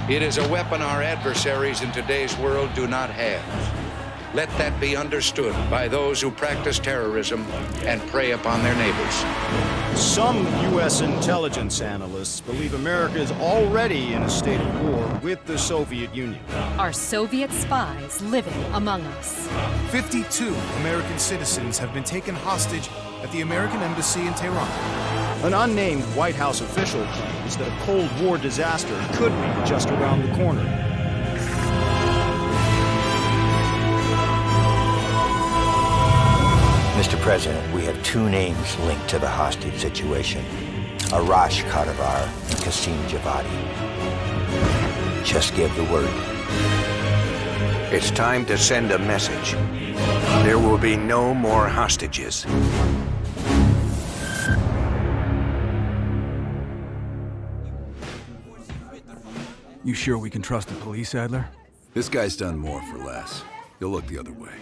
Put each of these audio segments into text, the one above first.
It is a weapon our adversaries in today's world do not have. Let that be understood by those who practice terrorism and prey upon their neighbors. Some U.S. intelligence analysts believe America is already in a state of war with the Soviet Union. Are Soviet spies living among us? 52 American citizens have been taken hostage at the American Embassy in Tehran. An unnamed White House official claims that a Cold War disaster could be just around the corner. Mr. President, we have two names linked to the hostage situation. Arash Kadivar and Qasim Javadi. Just give the word. It's time to send a message. There will be no more hostages. You sure we can trust the police, Adler? This guy's done more for less. He'll look the other way.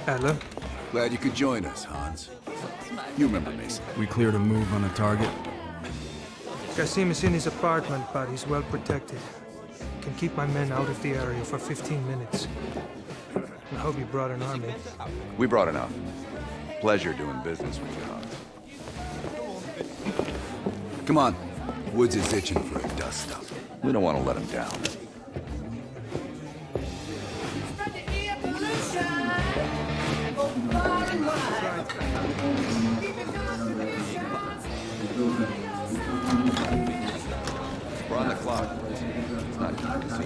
Adler? Glad you could join us, Hans. You remember Mason. We cleared a move on the target. Qasim is in his apartment, but he's well protected. Can keep my men out of the area for 15 minutes. I hope you brought an army. We brought enough. Pleasure doing business with you, Hans. Come on. Woods is itching for a dust-up. We don't want to let him down. We're on the clock. It's not time to see.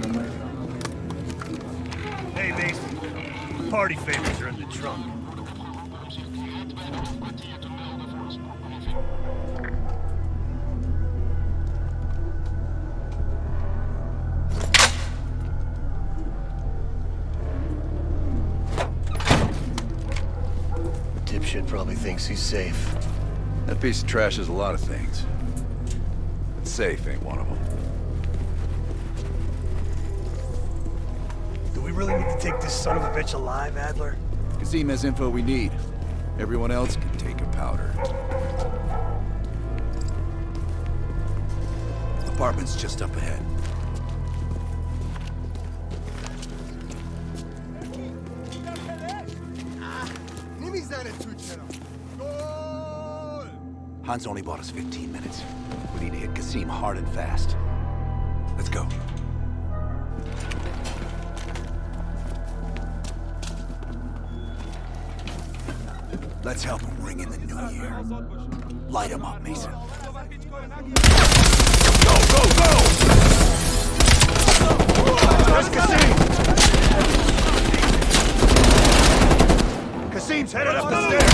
Hey, Mason. Party favors are in the trunk. Dipshit probably thinks he's safe. That piece of trash is a lot of things. But safe ain't one of them. Do we really need to take this son of a bitch alive, Adler? Qasim has info we need. Everyone else can take a powder. Apartment's just up ahead. Hans only bought us 15 minutes. We need to hit Qasim hard and fast. Let's go. Let's help him ring in the new year. Light him up, Mason. Go, go, go! Where's Qasim? Qasim's headed up the stairs.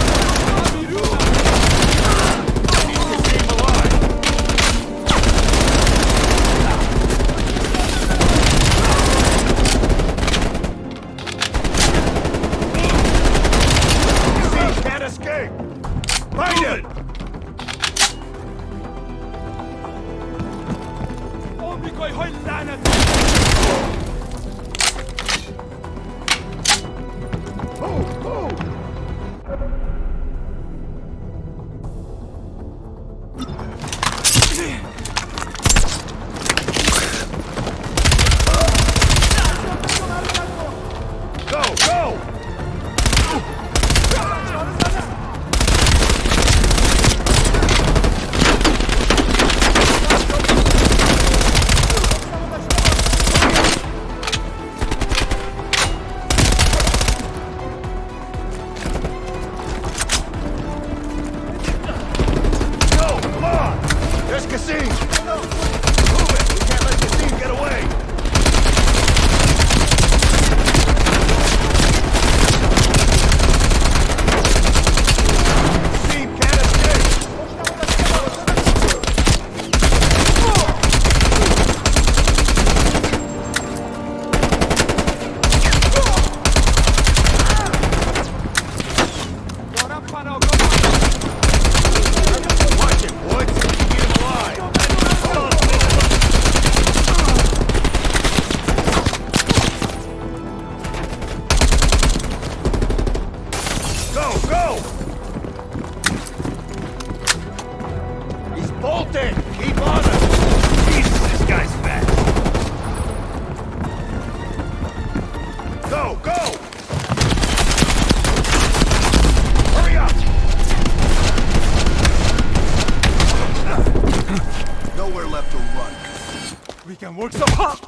work so hard.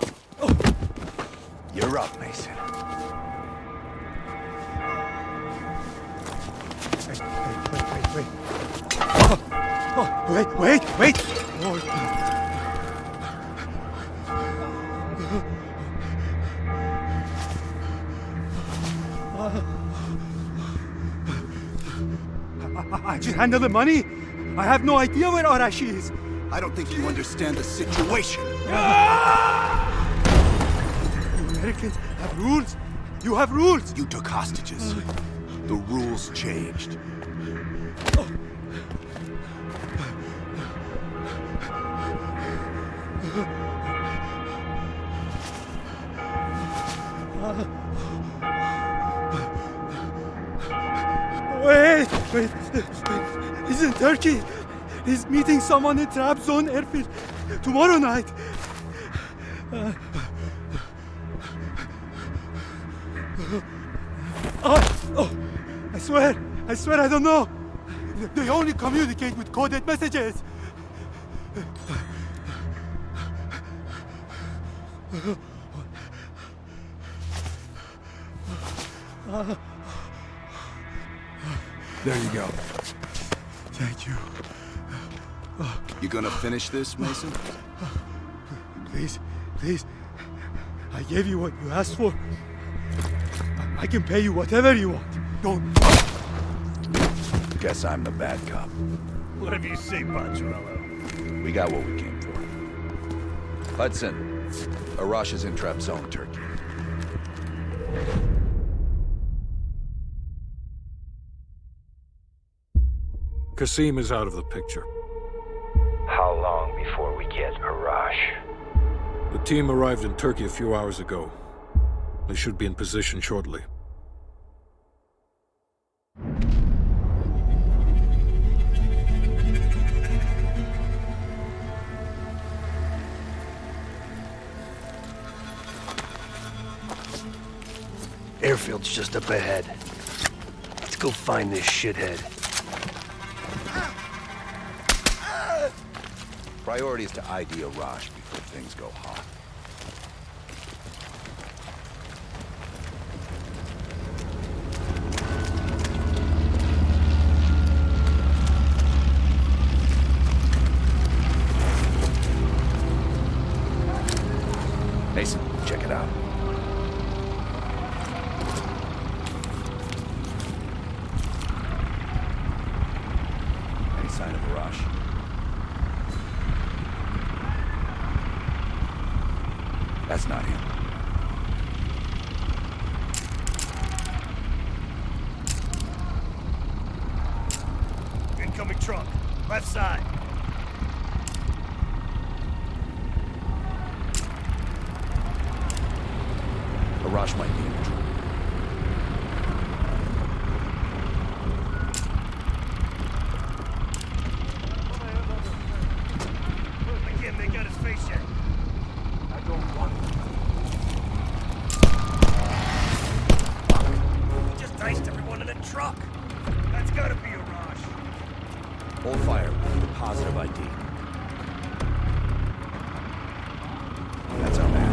You're up, Mason. Wait. I just handle the money. I have no idea where Arashi is. I don't think you understand the situation. You Americans have rules. You have rules. You took hostages. The rules changed. Wait. He's in Turkey. He's meeting someone in Trabzon airfield tomorrow night. I swear I don't know. They only communicate with coded messages. There you go. Thank you. You gonna finish this, Mason? Please. I gave you what you asked for. I can pay you whatever you want. Don't. Guess I'm the bad cop. Whatever you say, Patrollo. We got what we came for. Hudson, Arash is in Trabzon, Turkey. Qasim is out of the picture. How long before we get Arash? The team arrived in Turkey a few hours ago. They should be in position shortly. Airfield's just up ahead. Let's go find this shithead. Priority is to ID Arash before things go hot. Mason, check it out. Any sign of Arash? That's not him. Incoming truck. Left side. Arash might be in the truck. I can't make out his face yet. I don't want it. He just diced everyone in the truck. That's gotta be Arash. Hold fire. We need positive ID. That's our man.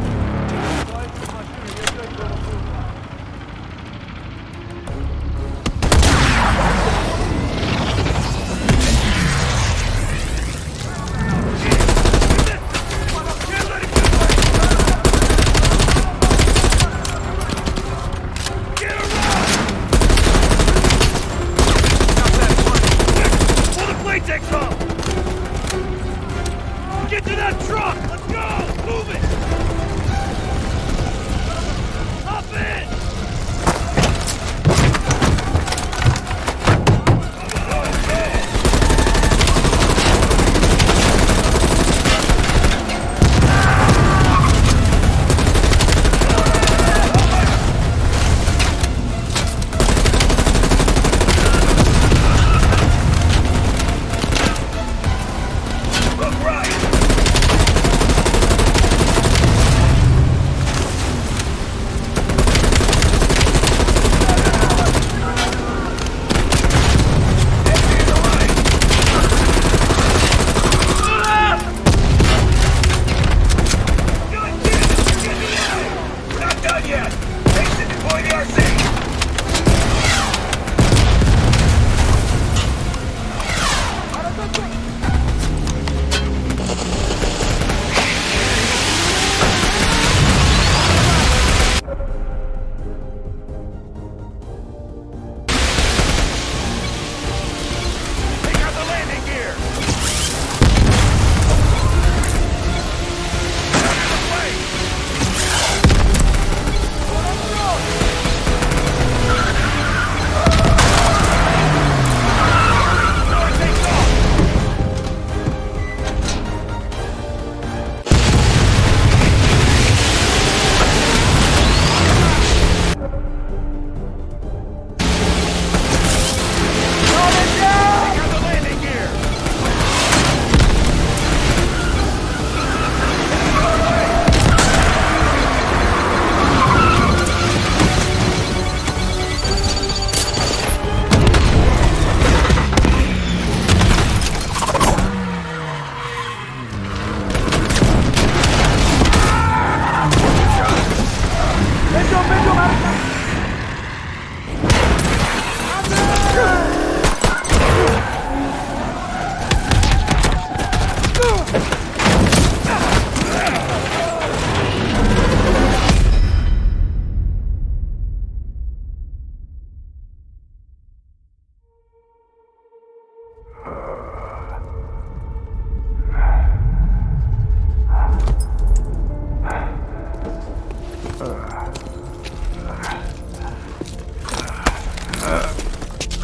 Takes off! Get to that truck! Let's go! Move it!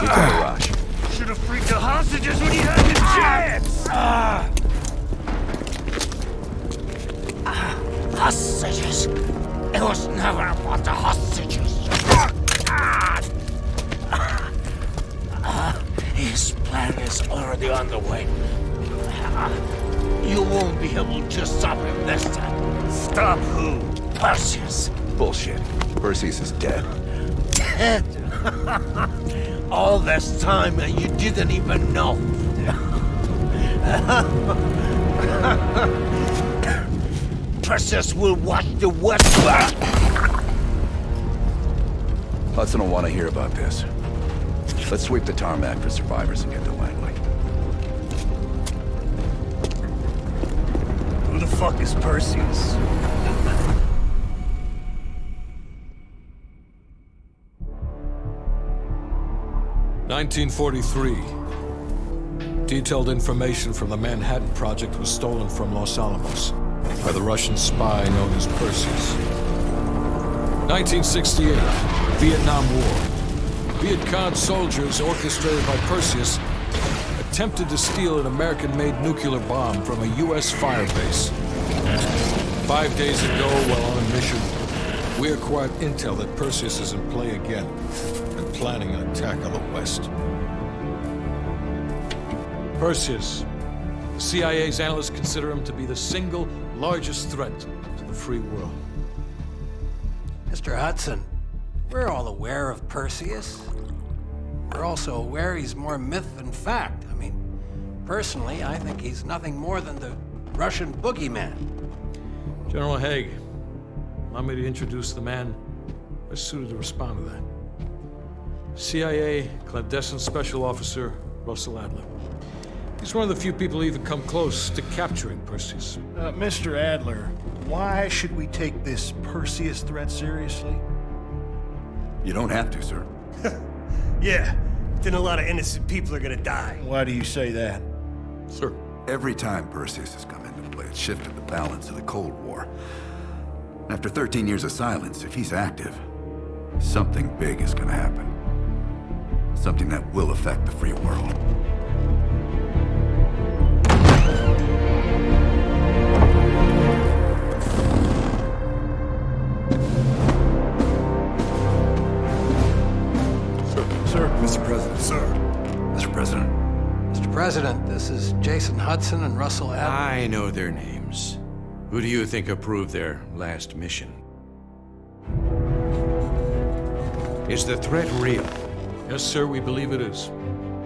We got Rush. Should have freed the hostages when you had the chance! Hostages? It was never about the hostages. His plan is already underway. You won't be able to stop him this time. Stop who? Perseus. Bullshit. Perseus is dead. Dead? All this time and you didn't even know. Perseus will watch the West. Hudson will want to hear about this. Let's sweep the tarmac for survivors and get to Langley. Who the fuck is Perseus? (1943). Detailed information from the Manhattan Project was stolen from Los Alamos by the Russian spy known as Perseus. 1968, Vietnam War. Viet Cong soldiers, orchestrated by Perseus, attempted to steal an American-made nuclear bomb from a U.S. firebase. 5 days ago, while on a mission, we acquired intel that Perseus is in play again and planning an attack on the West. Perseus. The CIA's analysts consider him to be the single largest threat to the free world. Mr. Hudson, we're all aware of Perseus. We're also aware he's more myth than fact. I mean, personally, I think he's nothing more than the Russian boogeyman. General Haig, allow me to introduce the man best suited to respond to that. CIA clandestine special officer Russell Adler. He's one of the few people who even come close to capturing Perseus. Mr. Adler, why should we take this Perseus threat seriously? You don't have to, sir. Yeah, then a lot of innocent people are gonna die. Why do you say that? Sir. Every time Perseus has come into play, it's shifted the balance of the Cold War. After 13 years of silence, if he's active, something big is gonna happen. Something that will affect the free world. Sir. Mr. President. Sir. Mr. President. Mr. President, this is Jason Hudson and Russell Adler. I know their names. Who do you think approved their last mission? Is the threat real? Yes, sir, we believe it is.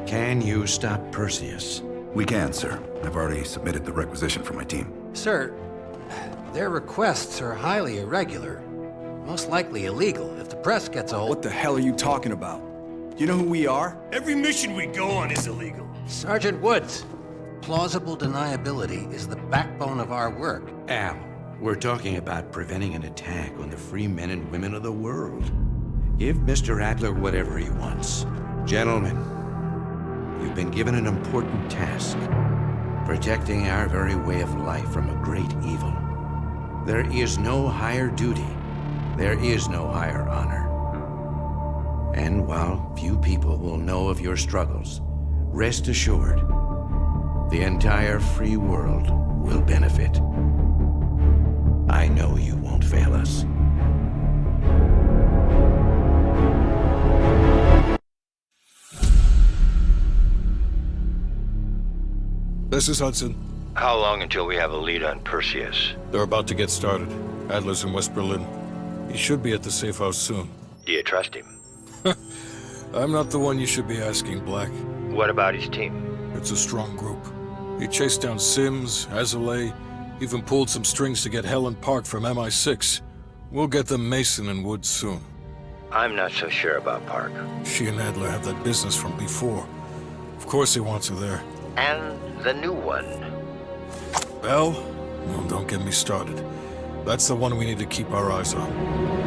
Can you stop Perseus? We can, sir. I've already submitted the requisition for my team. Sir, their requests are highly irregular. Most likely illegal. If the press gets a hold... What the hell are you talking about? You know who we are? Every mission we go on is illegal. Sergeant Woods, plausible deniability is the backbone of our work. Al, we're talking about preventing an attack on the free men and women of the world. Give Mr. Adler whatever he wants. Gentlemen, you've been given an important task. Protecting our very way of life from a great evil. There is no higher duty. There is no higher honor. And while few people will know of your struggles, rest assured, the entire free world will benefit. I know you won't fail us. This is Hudson. How long until we have a lead on Perseus? They're about to get started. Adler's in West Berlin. He should be at the safe house soon. Do you trust him? I'm not the one you should be asking, Black. What about his team? It's a strong group. He chased down Sims, Azalea, even pulled some strings to get Helen Park from MI6. We'll get them Mason and Woods soon. I'm not so sure about Park. She and Adler have that business from before. Of course he wants her there. And the new one. Bell? Well, don't get me started. That's the one we need to keep our eyes on.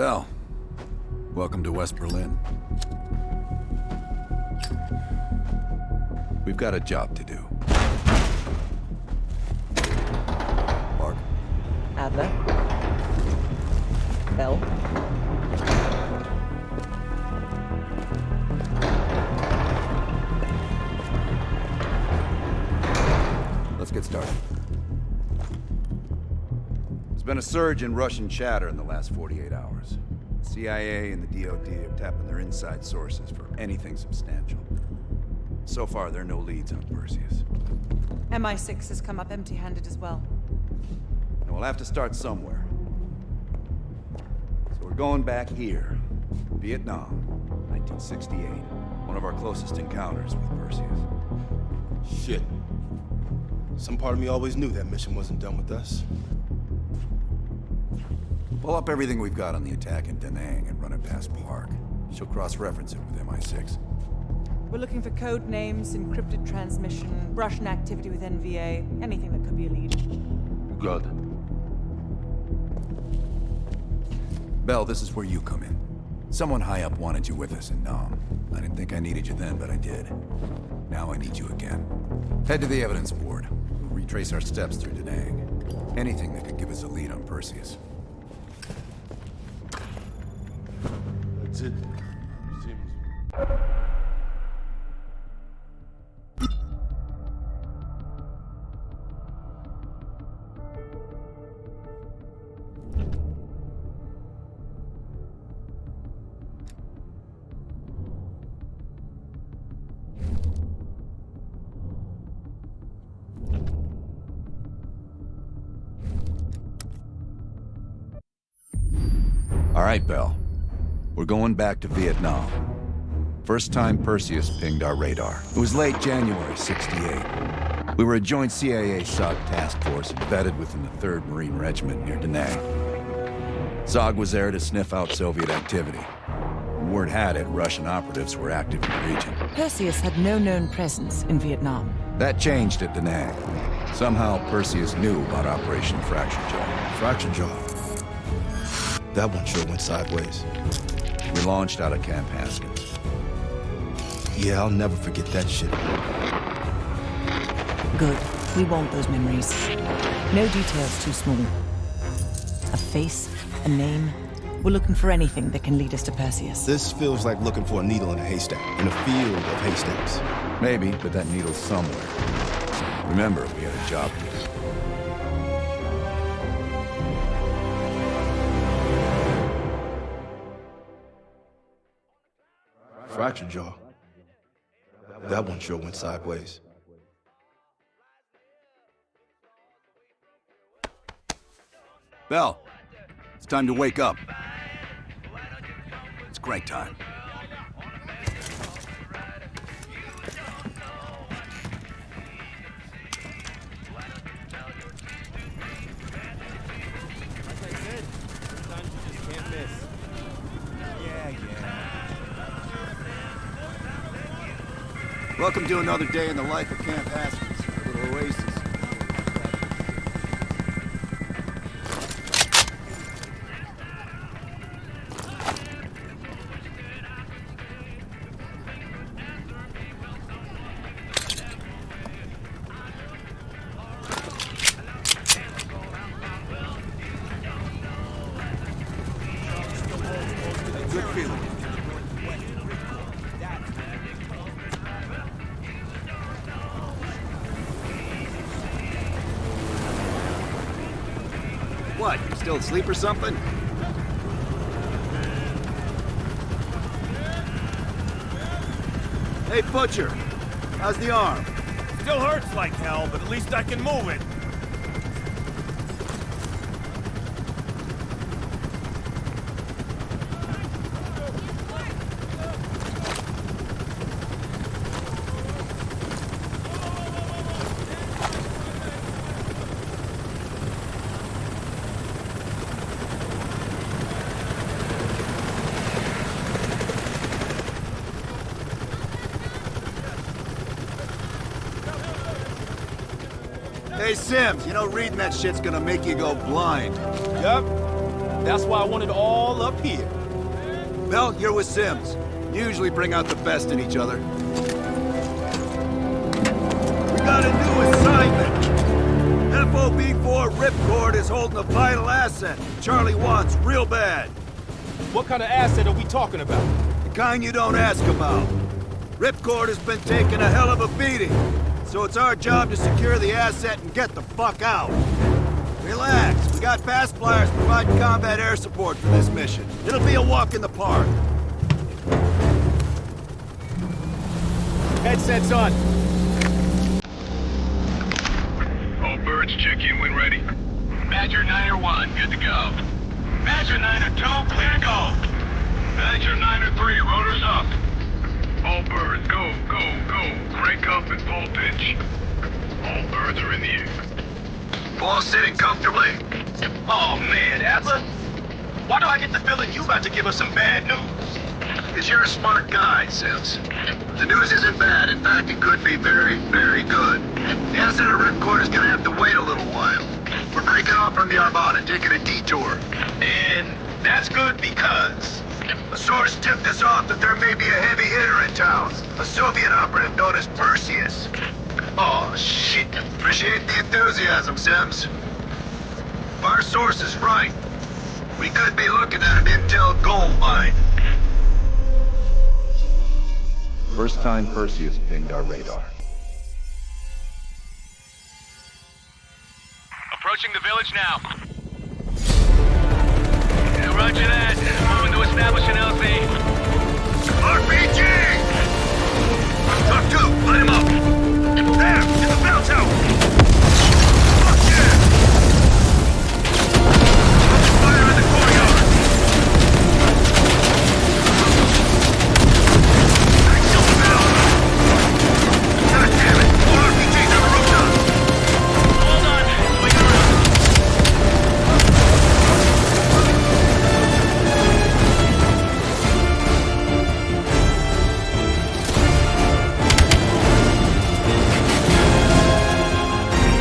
Bell, welcome to West Berlin. We've got a job to do. Mark? Adler. Bell. Let's get started. There's been a surge in Russian chatter in the last 48 hours. The CIA and the DoD are tapping their inside sources for anything substantial. So far, there are no leads on Perseus. MI6 has come up empty-handed as well. And we'll have to start somewhere. So we're going back here. Vietnam, 1968. One of our closest encounters with Perseus. Shit. Some part of me always knew that mission wasn't done with us. Pull up everything we've got on the attack in Da Nang and run it past Park. She'll cross-reference it with MI6. We're looking for code names, encrypted transmission, Russian activity with NVA, anything that could be a lead. Good. Bell, this is where you come in. Someone high up wanted you with us in Nam. I didn't think I needed you then, but I did. Now I need you again. Head to the evidence board. We'll retrace our steps through Da Nang. Anything that could give us a lead on Perseus. That's it. Seems... All right, Bell. We're going back to Vietnam. First time Perseus pinged our radar. It was late January '68. We were a joint CIA-SOG task force embedded within the 3rd Marine Regiment near Da Nang. SOG was there to sniff out Soviet activity. Word had it, Russian operatives were active in the region. Perseus had no known presence in Vietnam. That changed at Da Nang. Somehow, Perseus knew about Operation Fracture Jaw. Fracture Jaw? That one sure went sideways. We launched out of Camp Haskins. Yeah, I'll never forget that shit. Good. We want those memories. No details too small. A face, a name. We're looking for anything that can lead us to Perseus. This feels like looking for a needle in a haystack, in a field of haystacks. Maybe, but that needle's somewhere. Remember, we had a job to do. Fracture Jaw. That one sure went sideways. Bell, it's time to wake up. It's great time. Welcome to another day in the life of Camp Haskins, a little oasis. Good feeling. What, you still asleep or something? Hey, Butcher. How's the arm? Still hurts like hell, but at least I can move it. Hey, Sims, you know reading that shit's gonna make you go blind. Yup. That's why I want it all up here. Bell, you're with Sims. You usually bring out the best in each other. We got a new assignment. FOB4 Ripcord is holding a vital asset Charlie wants real bad. What kind of asset are we talking about? The kind you don't ask about. Ripcord has been taking a hell of a beating, so it's our job to secure the asset and get the fuck out. Relax, we got fast flyers providing combat air support for this mission. It'll be a walk in the park. Headsets on. All birds, check in when ready. Badger 9-1, good to go. Badger 9-2, clear to go. Badger 9-3, rotors up. All birds, go, go, go. Crank up and full pitch. All birds are in the air. All sitting comfortably. Oh man, Adler. Why do I get the feeling you about to give us some bad news? Because you're a smart guy, Sims. The news isn't bad. In fact, it could be very, very good. The asset at Ripcord is gonna have to wait a little while. We're breaking off from the Armada, taking a detour. And that's good because a source tipped us off that there may be a heavy hitter in town. A Soviet operative known as Perseus. Oh, shit. Appreciate the enthusiasm, Sims. If our source is right, we could be looking at an intel gold mine. First time Perseus pinged our radar. Approaching the village now. Yeah, roger that. Moving to establish an LZ. RPG! Talk 2, light him up. There, in the bell tower. Fuck yeah! Fire in the courtyard. Kill the bell. God damn it, more RPGs on the rooftop. Hold on, swing around.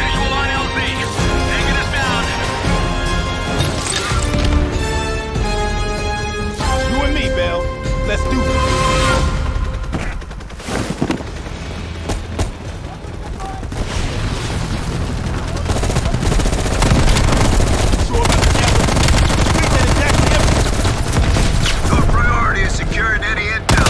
Visual on LZ. Taking us down. You and me, Bell. Let's do this. Your priority is securing any intel.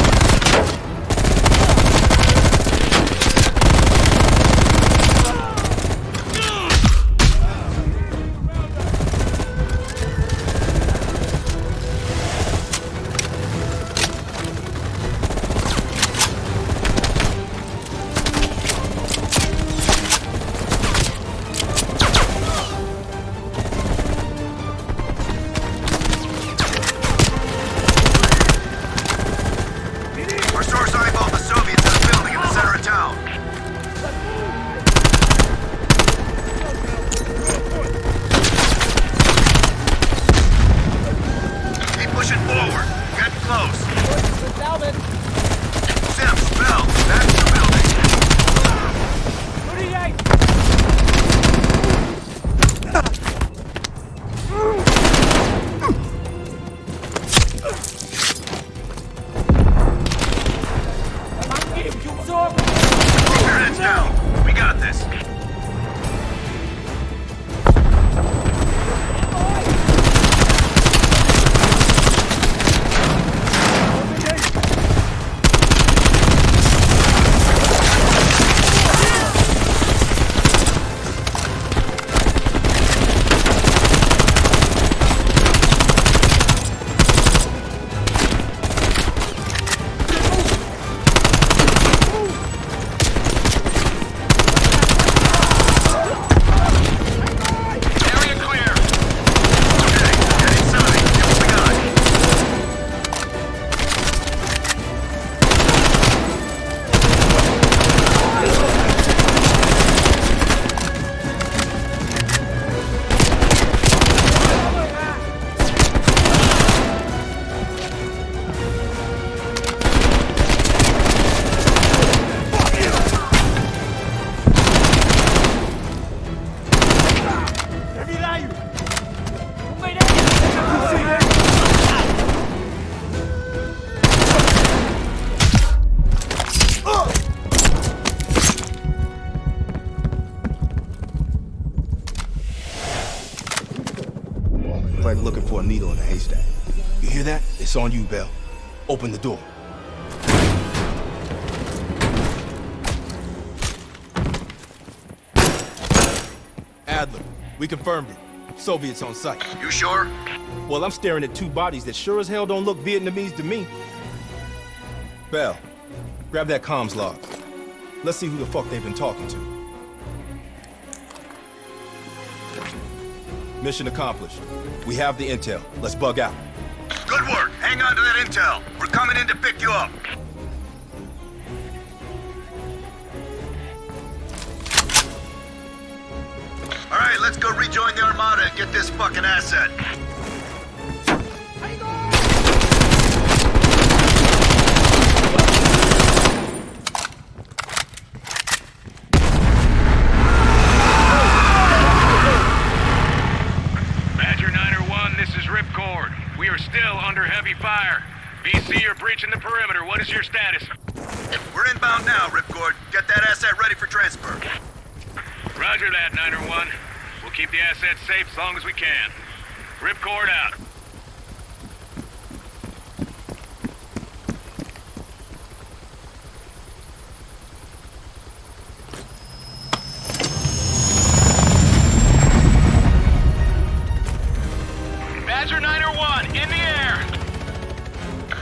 Our source eyeballed the Soviets in a building in the center of town. Keep pushing forward. Get close. Sims, Bell, that's the building. Keep your heads down. We got this. Like looking for a needle in a haystack. You hear that? It's on you, Bell. Open the door. Adler, we confirmed it. Soviets on site. You sure? Well, I'm staring at two bodies that sure as hell don't look Vietnamese to me. Bell, grab that comms log. Let's see who the fuck they've been talking to. Mission accomplished. We have the intel. Let's bug out. Good work. Hang on to that intel. We're coming in to pick you up. All right, let's go rejoin the Armada and get this fucking asset. Badger 901, this is Ripcord. We are still under heavy fire. BC, you're breaching the perimeter. What is your status? We're inbound now, Ripcord. Get that asset ready for transfer. Roger that, 901. We'll keep the asset safe as long as we can. Ripcord out. Badger 901, in the air!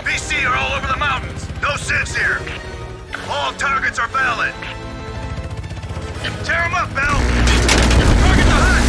BC are all over the mountains. No sense here. All targets are valid. Tear them up, Bell! Target the hut!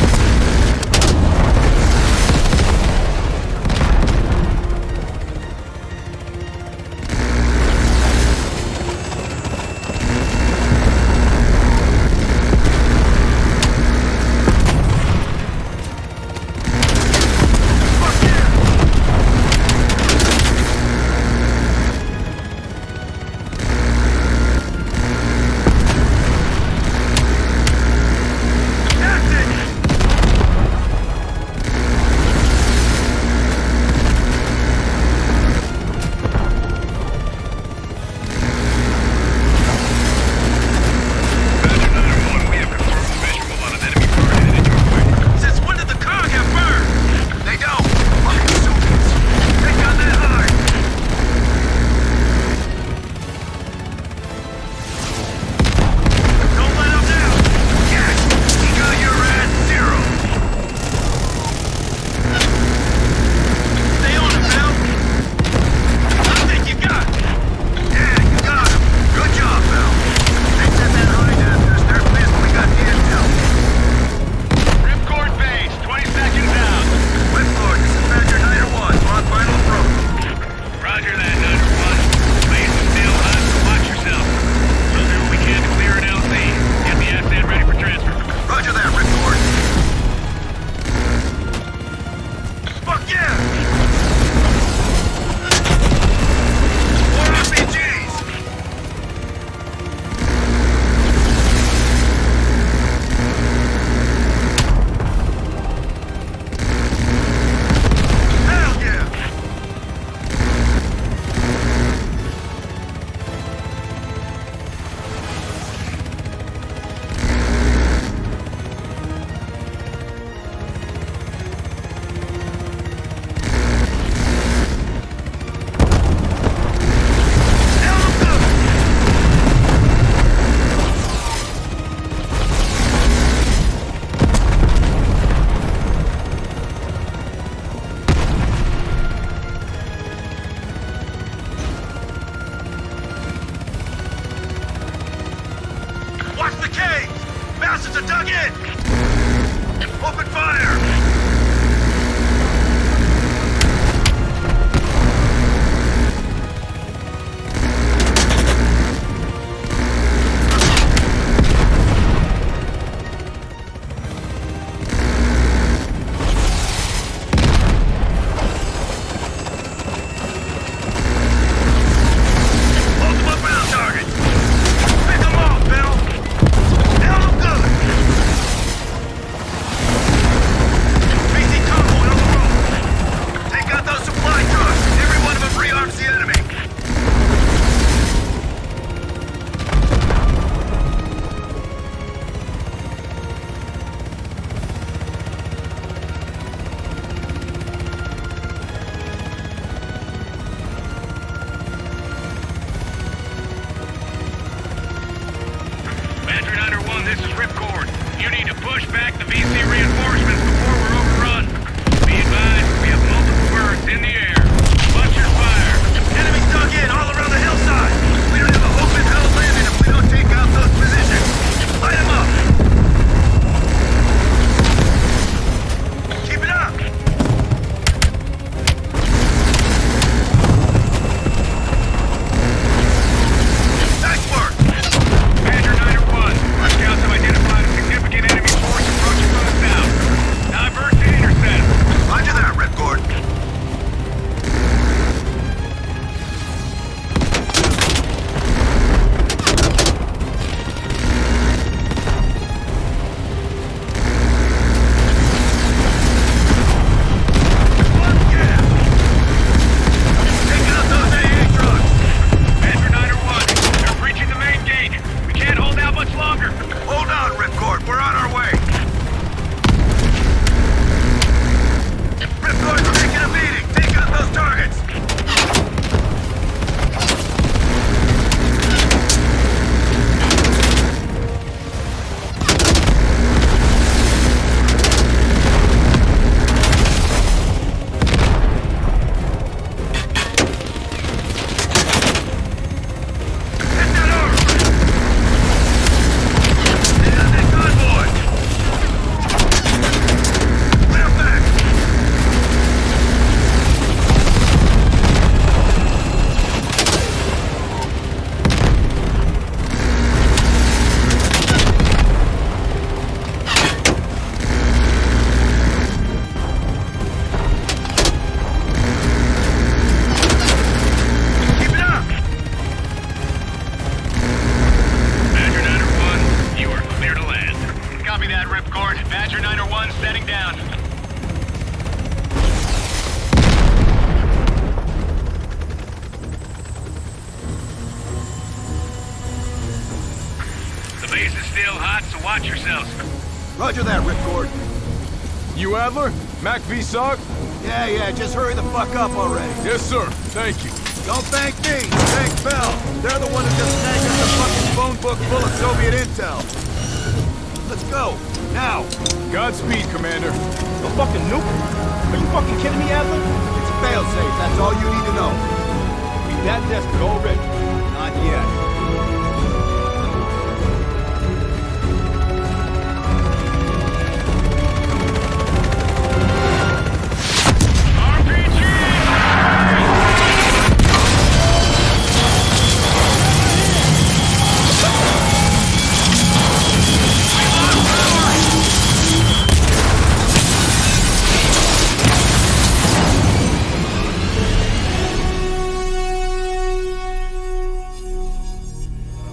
Bastards are dug in! Open fire! Copy that, Ripcord. Badger 901 setting down. The base is still hot, so watch yourselves. Roger that, Ripcord. You Adler? Mac V SOG? Yeah, just hurry the fuck up already. Yes, sir. Thank you. Don't thank me, thank Bell. They're the one who just snagged us a fucking phone book full of Soviet intel. Let's go, now. Godspeed, Commander. No fucking nuke? Are you fucking kidding me, Adler? It's failsafe, that's all you need to know. We that desperate already? Not yet.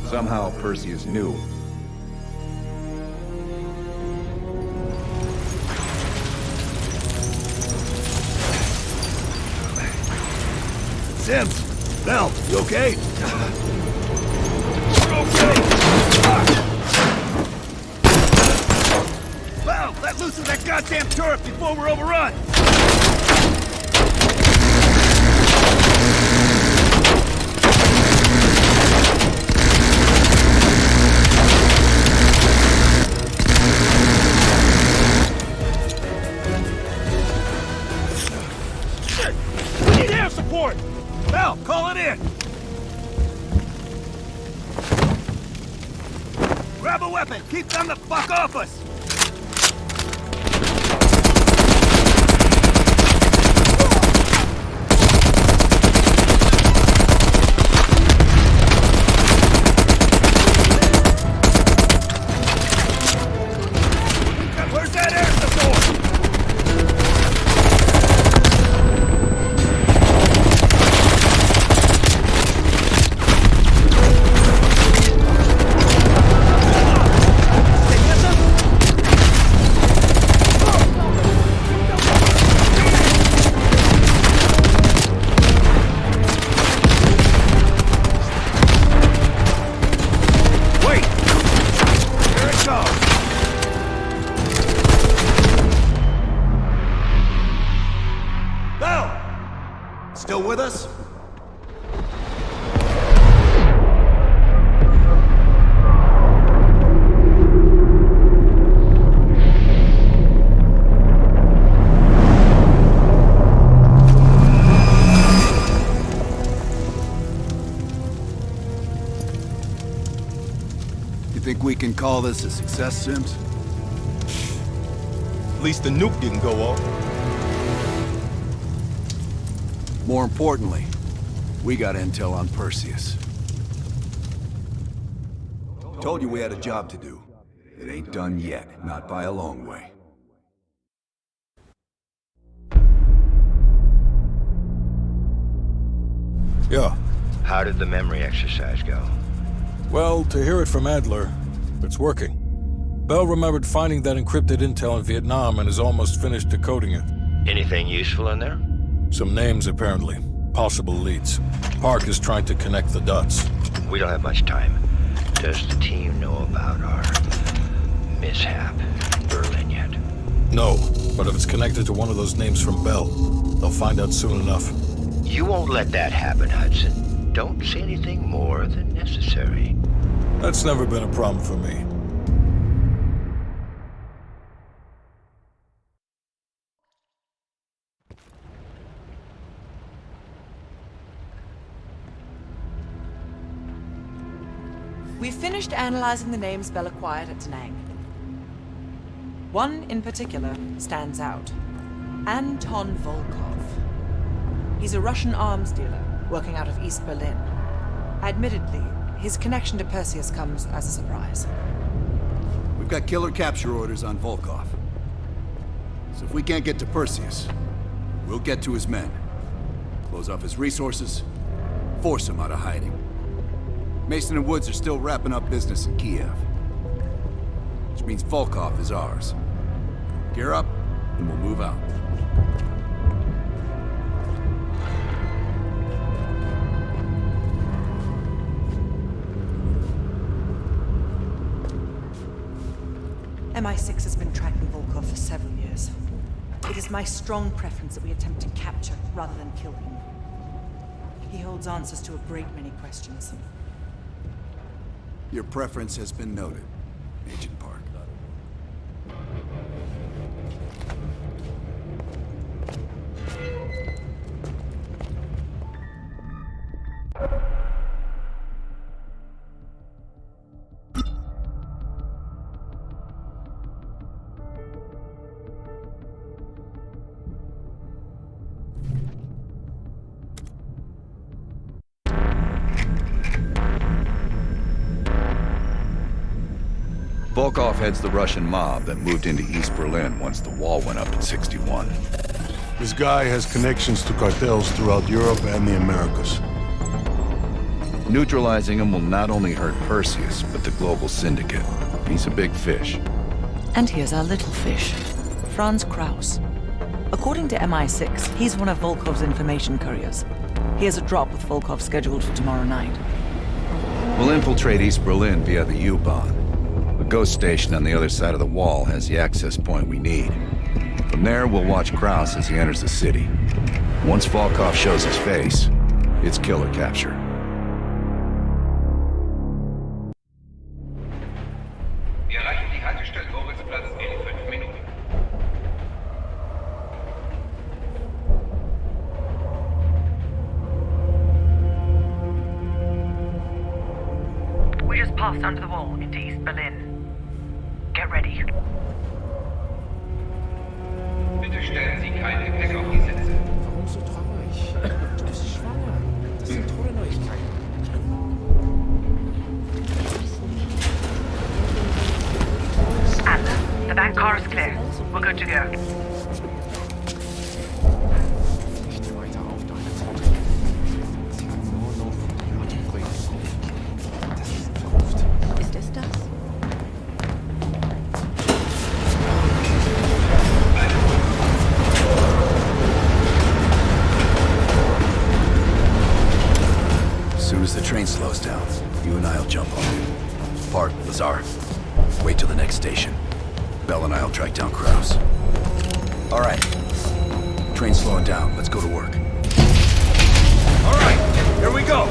Somehow Perseus knew. Sims! Bell, you okay? Bell, let loose of that goddamn turret before we're overrun! Support! Bell, call it in! Grab a weapon! Keep them the fuck off us! Where's that air support? Still with us? You think we can call this a success, Sims? At least the nuke didn't go off. More importantly, we got intel on Perseus. Told you we had a job to do. It ain't done yet, not by a long way. Yeah. How did the memory exercise go? Well, to hear it from Adler, it's working. Bell remembered finding that encrypted intel in Vietnam and is almost finished decoding it. Anything useful in there? Some names, apparently. Possible leads. Park is trying to connect the dots. We don't have much time. Does the team know about our mishap in Berlin yet? No, but if it's connected to one of those names from Bell, they'll find out soon enough. You won't let that happen, Hudson. Don't say anything more than necessary. That's never been a problem for me. We finished analyzing the names Bell acquired at Da Nang. One in particular stands out. Anton Volkov. He's a Russian arms dealer working out of East Berlin. Admittedly, his connection to Perseus comes as a surprise. We've got killer capture orders on Volkov. So if we can't get to Perseus, we'll get to his men. Close off his resources, force him out of hiding. Mason and Woods are still wrapping up business in Kiev. which means Volkov is ours. Gear up, and we'll move out. MI6 has been tracking Volkov for several years. It is my strong preference that we attempt to capture rather than kill him. He holds answers to a great many questions. Your preference has been noted, Agent Park. Volkov heads the Russian mob that moved into East Berlin once the wall went up in '61. This guy has connections to cartels throughout Europe and the Americas. Neutralizing him will not only hurt Perseus, but the global syndicate. He's a big fish. And here's our little fish, Franz Kraus. According to MI6, he's one of Volkov's information couriers. He has a drop with Volkov scheduled for tomorrow night. We'll infiltrate East Berlin via the U-Bahn. The ghost station on the other side of the wall has the access point we need. From there, we'll watch Kraus as he enters the city. Once Volkov shows his face, it's killer capture. Wir erreichen die Haltestelle Moritzplatz in 5 Minuten. We just passed under the wall into East Berlin. Get ready. Bitte stellen Sie kein Gepäck auf die Sitze. Warum so traurig? Du bist schwanger. Das sind tolle Neuigkeiten. And the back car is clear. We're good to go. Nicht weiter auf deine Zeit. Sie hat nur noch die Atembrille. Das ist verrückt. Ist es das? As soon as the train slows down, you and I'll jump on it. Park, Lazar. Wait till the next station. Bell and I'll track down Kraus. All right. Train's slowing down. Let's go to work. All right, here we go.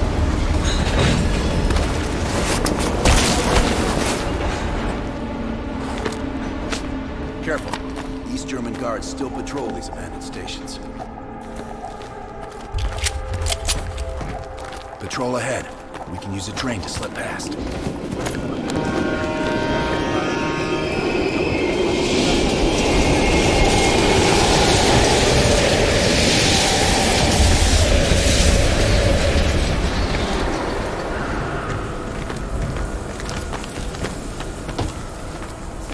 Careful. East German guards still patrol these abandoned stations. Patrol ahead. We can use a train to slip past.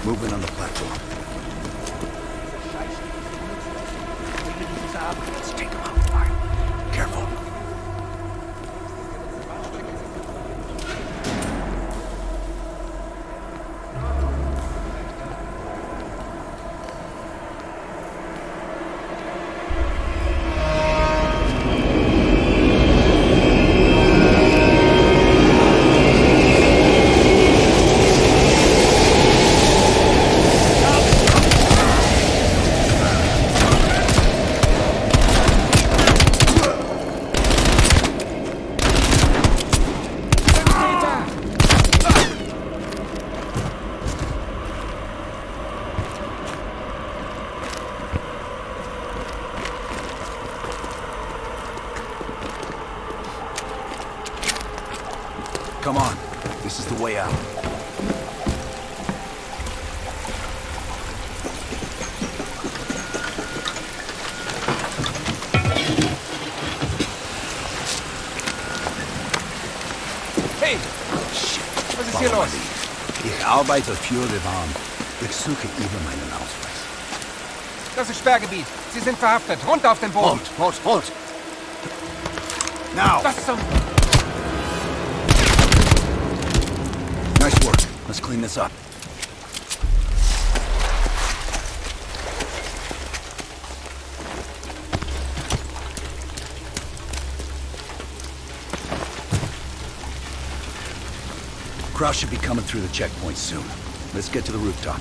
Movement on the platform. Let's take them out, Mark. Careful. Come on. This is the way out. Hey! Was ist hier los? Ich arbeite für die Bahn. Ich suche über meinen Ausweis. Das ist Sperrgebiet. Sie sind verhaftet. Runter auf den Boden. Halt! Now! Was zum... Nice work. Let's clean this up. Kraus should be coming through the checkpoint soon. Let's get to the rooftop.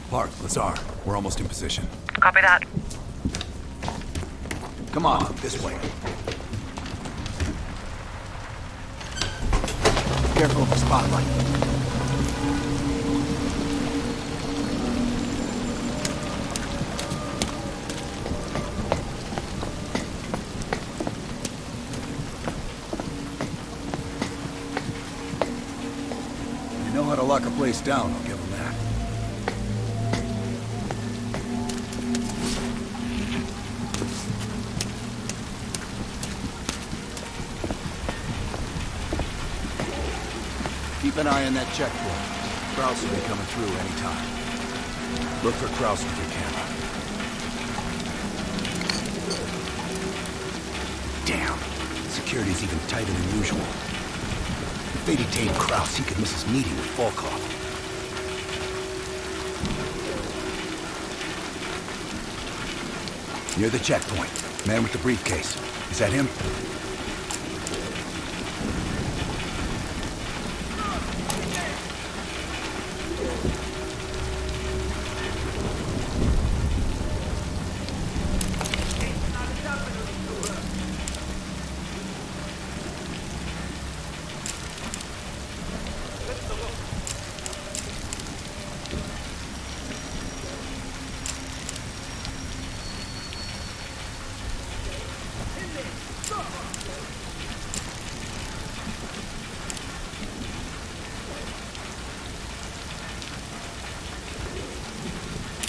Park, Lazar. We're almost in position. Copy that. Come on, this way. Careful of the spotlight. You know how to lock a place down, I'll give them that. Keep an eye on that checkpoint. Kraus will be coming through any time. Look for Kraus with your camera. Damn. Security's even tighter than usual. If they detain Kraus, he could miss his meeting with Volkov. Near the checkpoint. Man with the briefcase. Is that him?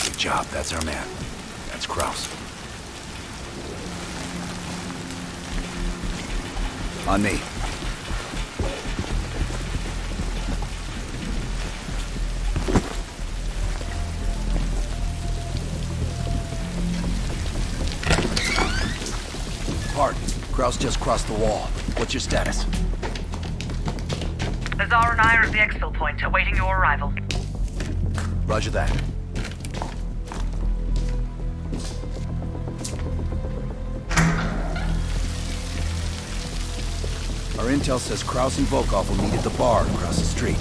Good job, that's our man. That's Kraus. On me. Hart, Kraus just crossed the wall. What's your status? Lazar and I are at the exfil point, awaiting your arrival. Roger that. Our intel says Kraus and Volkov will meet at the bar across the street.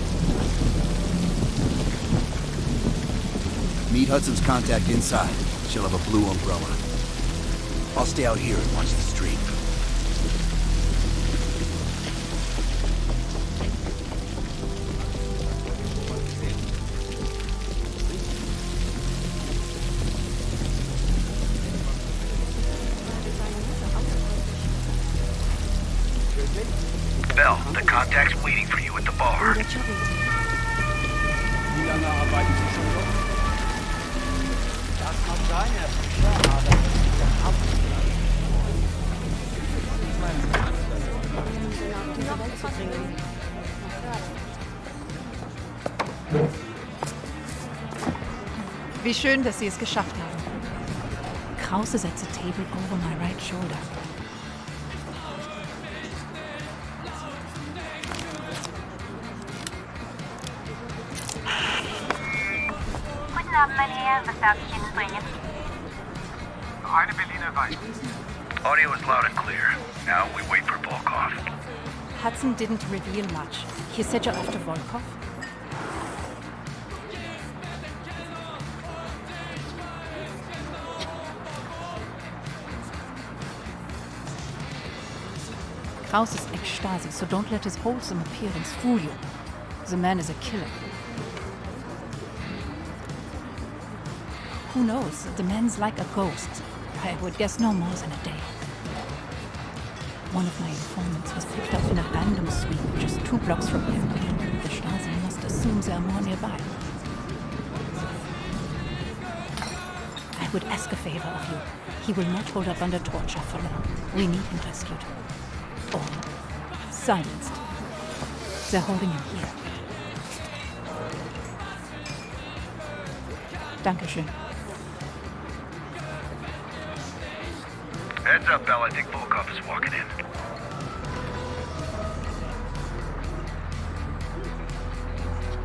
Meet Hudson's contact inside. She'll have a blue umbrella. I'll stay out here and watch the street. Bell, the contact's waiting for you at the bar. Wie lange arbeiten Sie schon dort? Das kann sein, Herr Fischer, aber Wie schön, dass Sie es geschafft haben. Krause is at the table over my right shoulder. Guten Abend, mein Herr. Was darf ich Ihnen bringen? Eine Berliner Wein. Audio is loud and clear. Now we wait for Volkov. Hudson didn't reveal much. He said you're after Volkov? Kraus is ex-Stasi, so don't let his wholesome appearance fool you. The man is a killer. Who knows? The man's like a ghost. I would guess no more than a day. One of my informants was picked up in a random sweep just 2 blocks from here. The Stasi must assume they are more nearby. I would ask a favor of you. He will not hold up under torture for long. We need him rescued. Or silenced. They're holding him here. Dankeschön. Heads up, Bell. I think Volkov is walking in.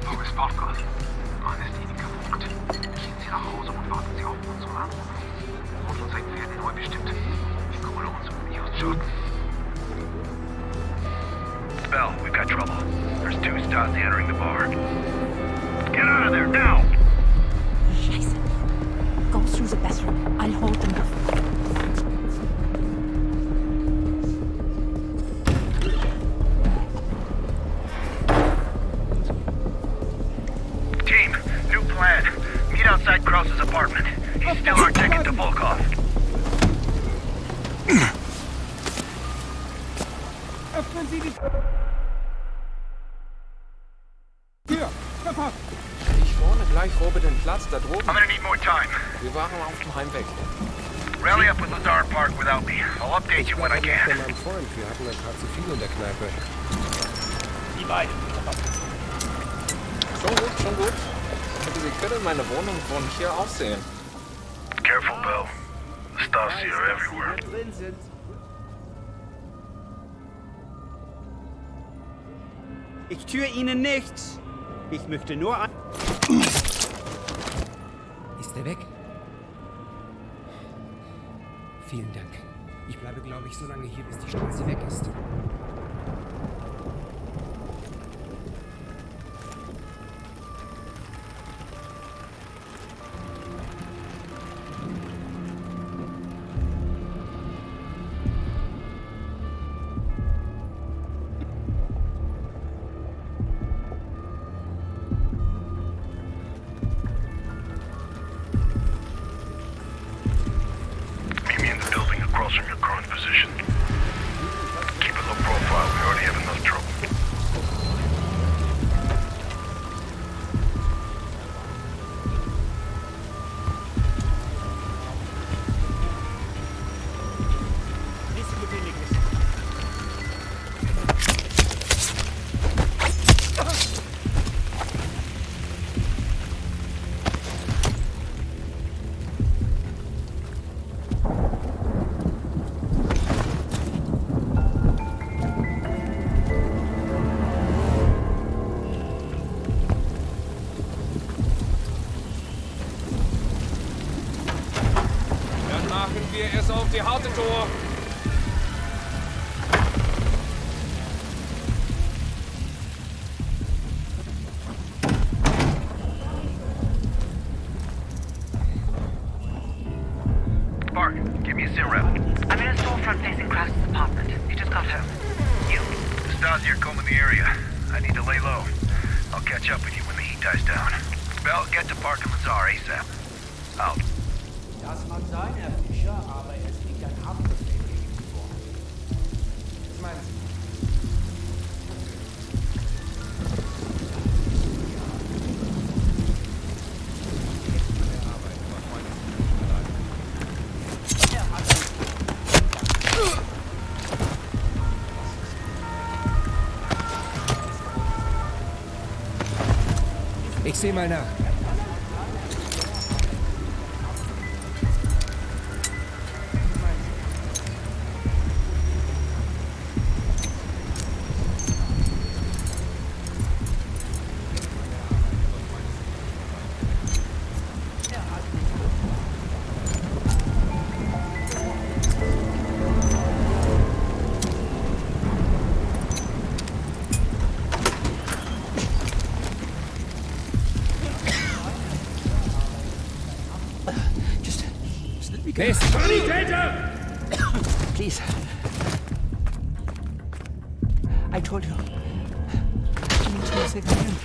Wo ist Volkov? Eines ist Ihnen gefolgt. Gehen Sie nach Hause und warten Sie auf unseren Anruf. Unser Zeit werden neu bestimmt. Ich kümmere uns um Ihre Bell, we've got trouble. There's two Stasi entering the bar. Get out of there, now! Scheiße. Go through the bathroom. I'll hold them off. Team, new plan. Meet outside Krause's apartment. He's still our ticket to Volkov. Öffnen Sie die... Hier, Pfeffer! Ich vorne gleich Robert den Platz da droben. I'm gonna need more time. Wir waren auf dem Heimweg. Rally up with Lazar Park without me. I'll update you when I can. Mein Freund, wir hatten ein paar zu viel in der Kneipe. Die beiden. Schon gut. Also, wir können meine Wohnung von hier aus sehen. Careful, Bell. The Stasi are everywhere. Drin sind. Ich tue Ihnen nichts. Ich möchte nur ein... Ist er weg? Vielen Dank. Ich bleibe, glaube ich, so lange hier, bis die Straße weg ist. Meet me in the building across from your current position. Keep a low profile. We already have enough trouble. Dann machen wir es auf die harte Tour. Park, give me a sit rep. I'm in a storefront facing Krause's apartment. He just got home. You? The Stasi are combing the area. I need to lay low. I'll catch up with you when the heat dies down. Bell, get to Park and Lazar ASAP. Out. Das mag sein, Herr Fischer, aber es liegt ein Haftbefehl gegen Sie vor. Was meinen Sie? Ich sehe mal nach. Miss! Sanitäter! Please. I told you. You need to save him.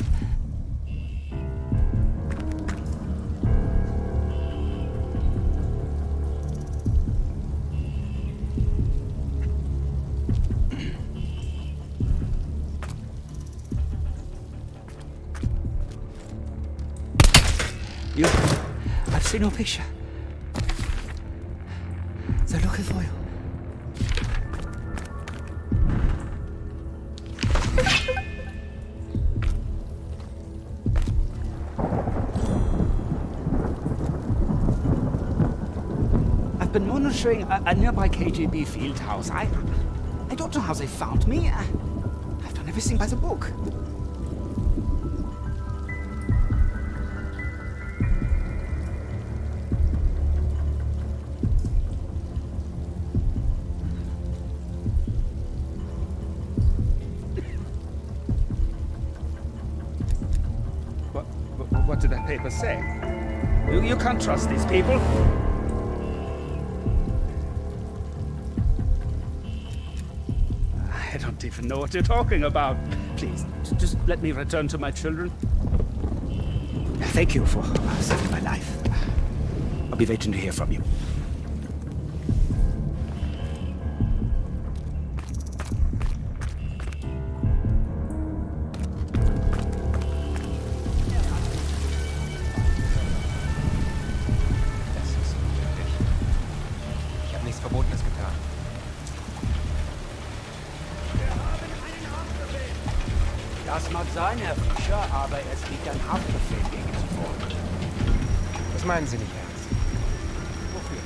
You. I've seen your picture. They're looking for you. I've been monitoring a nearby KGB field house. I don't know how they found me. I've done everything by the book. did that paper say? You can't trust these people. I don't even know what you're talking about. Please, just let me return to my children. Thank you for saving my life. I'll be waiting to hear from you. Ich habe nichts Verbotenes getan. Das mag sein, Herr Fischer, aber es liegt ein Haftbefehl gegen Sie vor. Das meinen Sie nicht ernst? Wofür?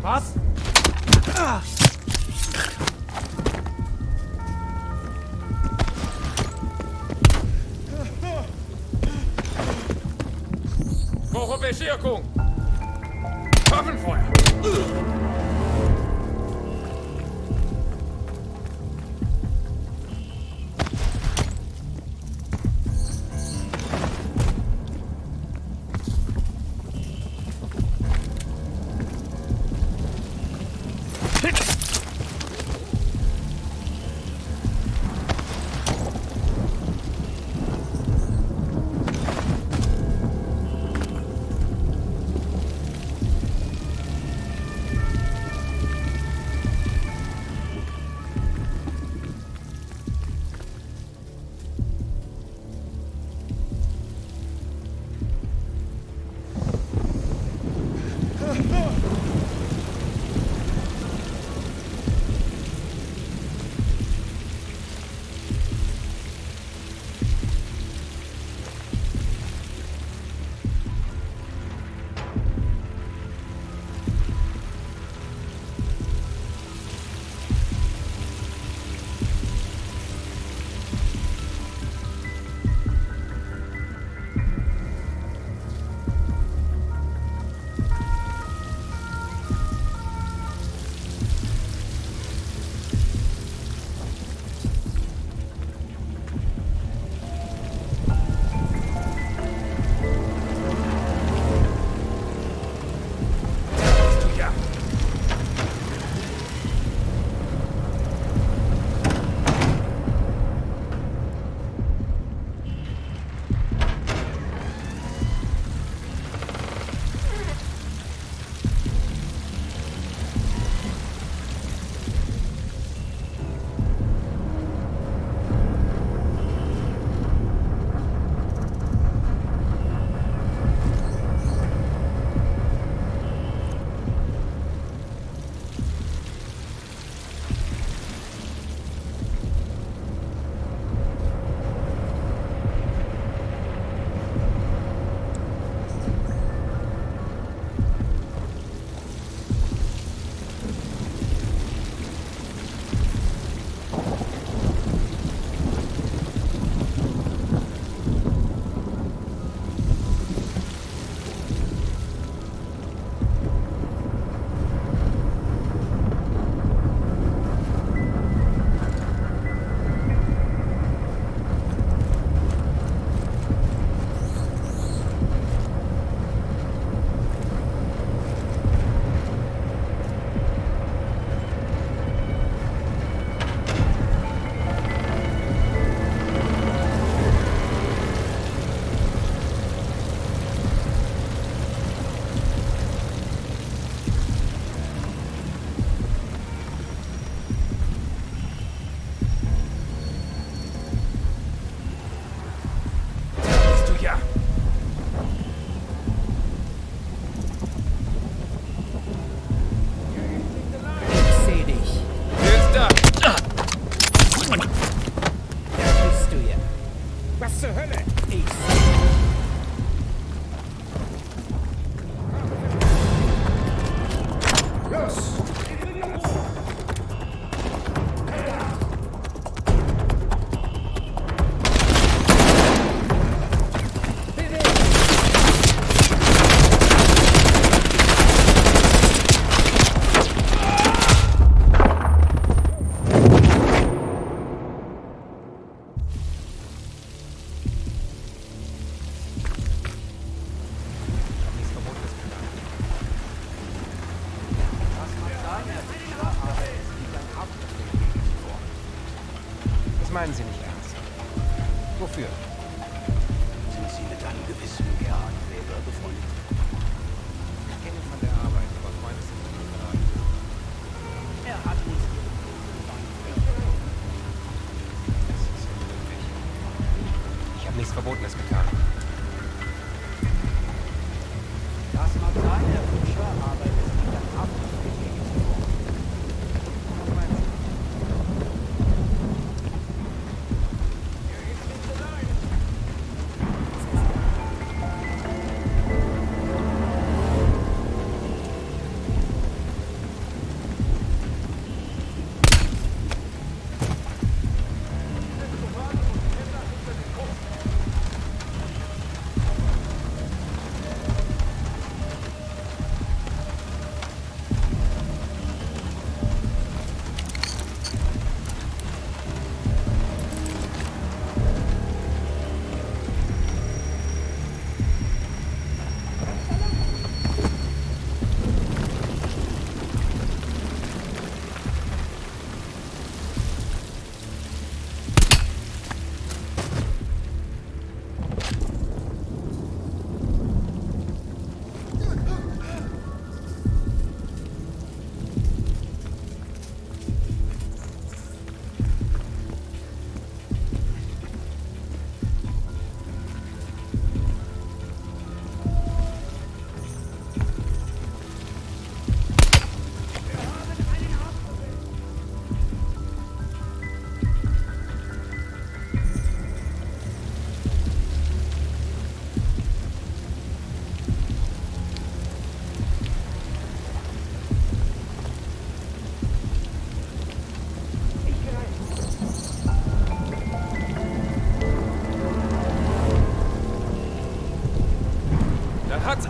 Was? Ah! Hohe Beschirkung! Waffenfeuer!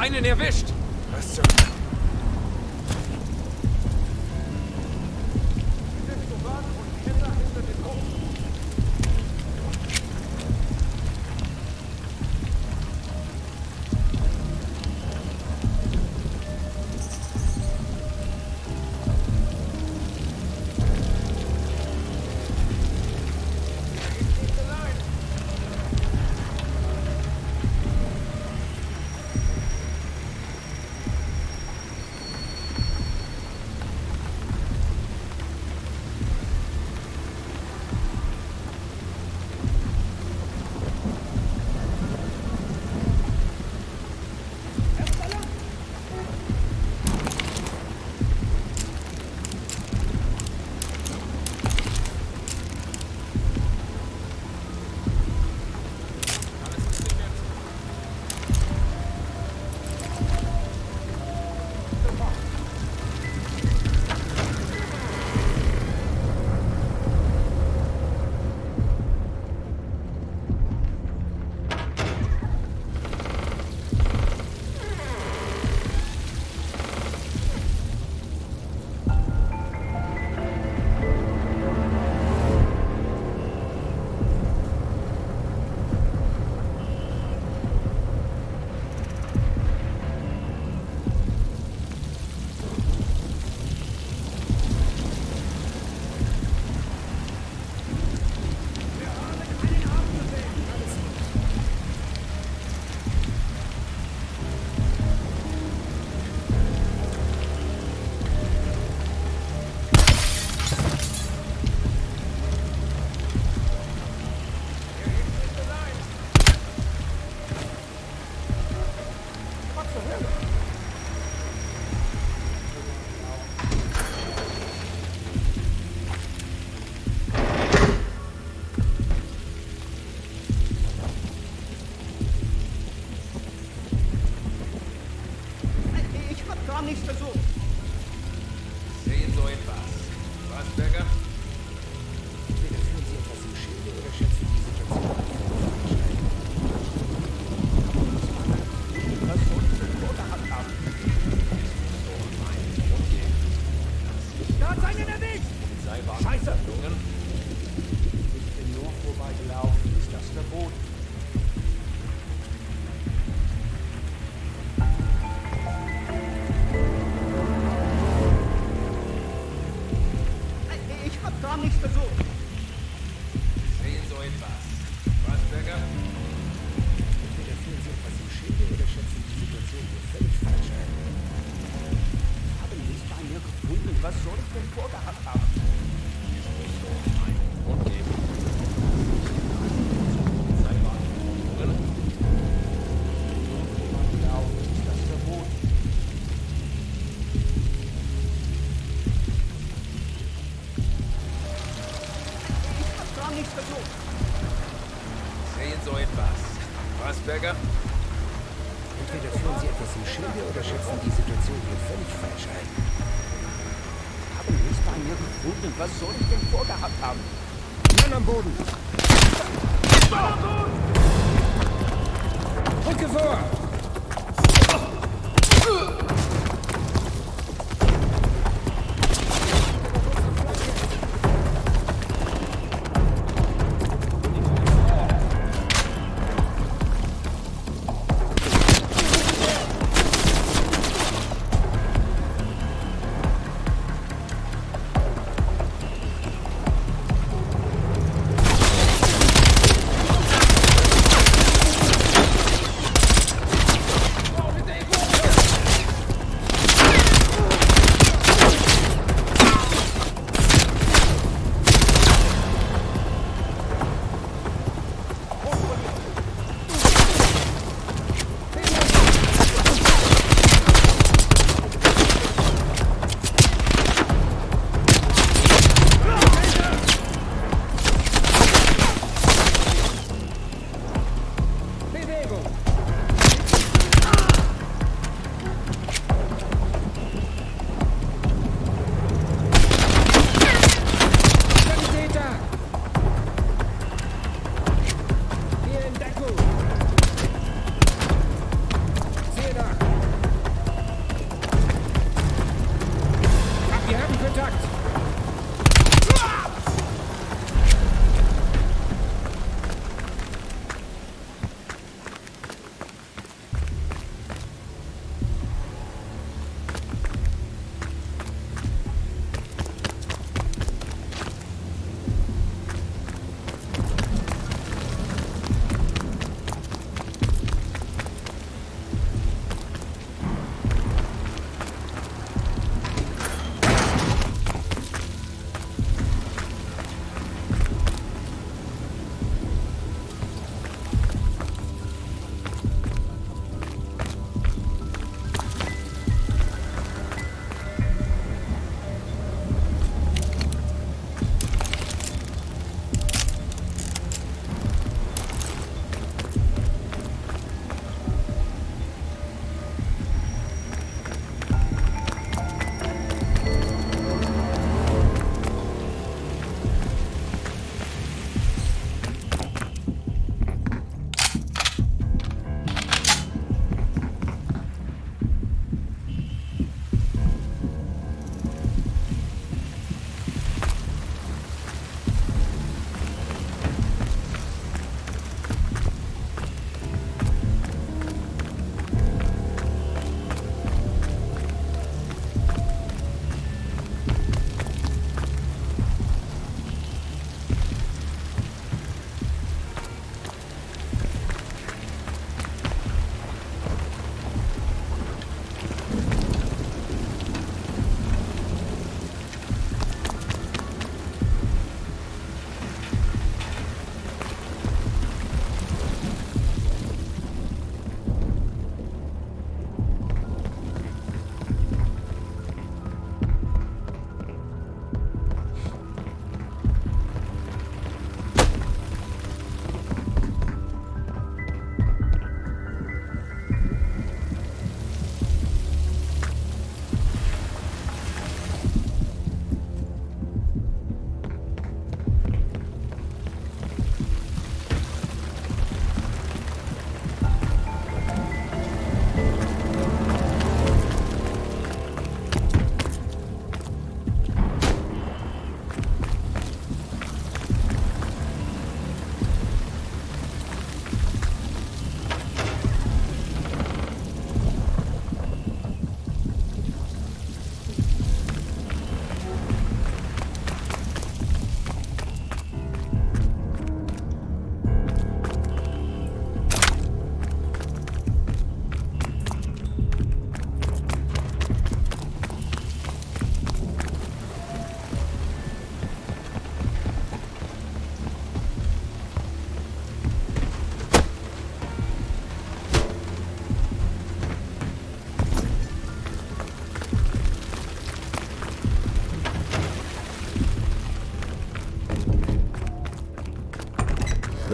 Einen erwischt! Was zur... Entweder führen Sie etwas im Schilde oder schätzen die Situation hier völlig falsch ein. Haben nichts bei mir gefunden. Was soll ich denn vorgehabt haben? Mann am Boden! Rücke vor!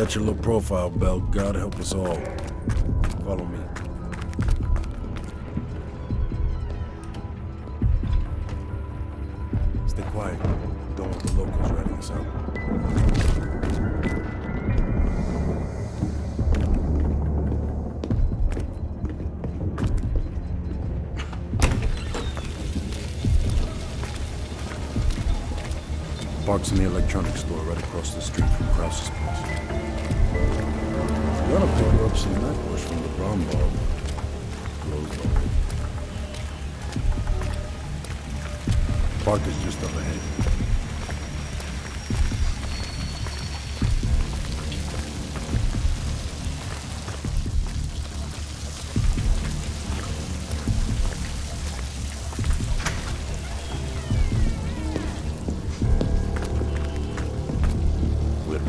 That's your low profile, Bell. God help us all. Follow me. Stay quiet. Don't want the locals ratting us out. Park's in the electronics store right across the street from Krause's place. Gotta pick her up some nightbush from the brown bar. Closed already. Park is just up ahead.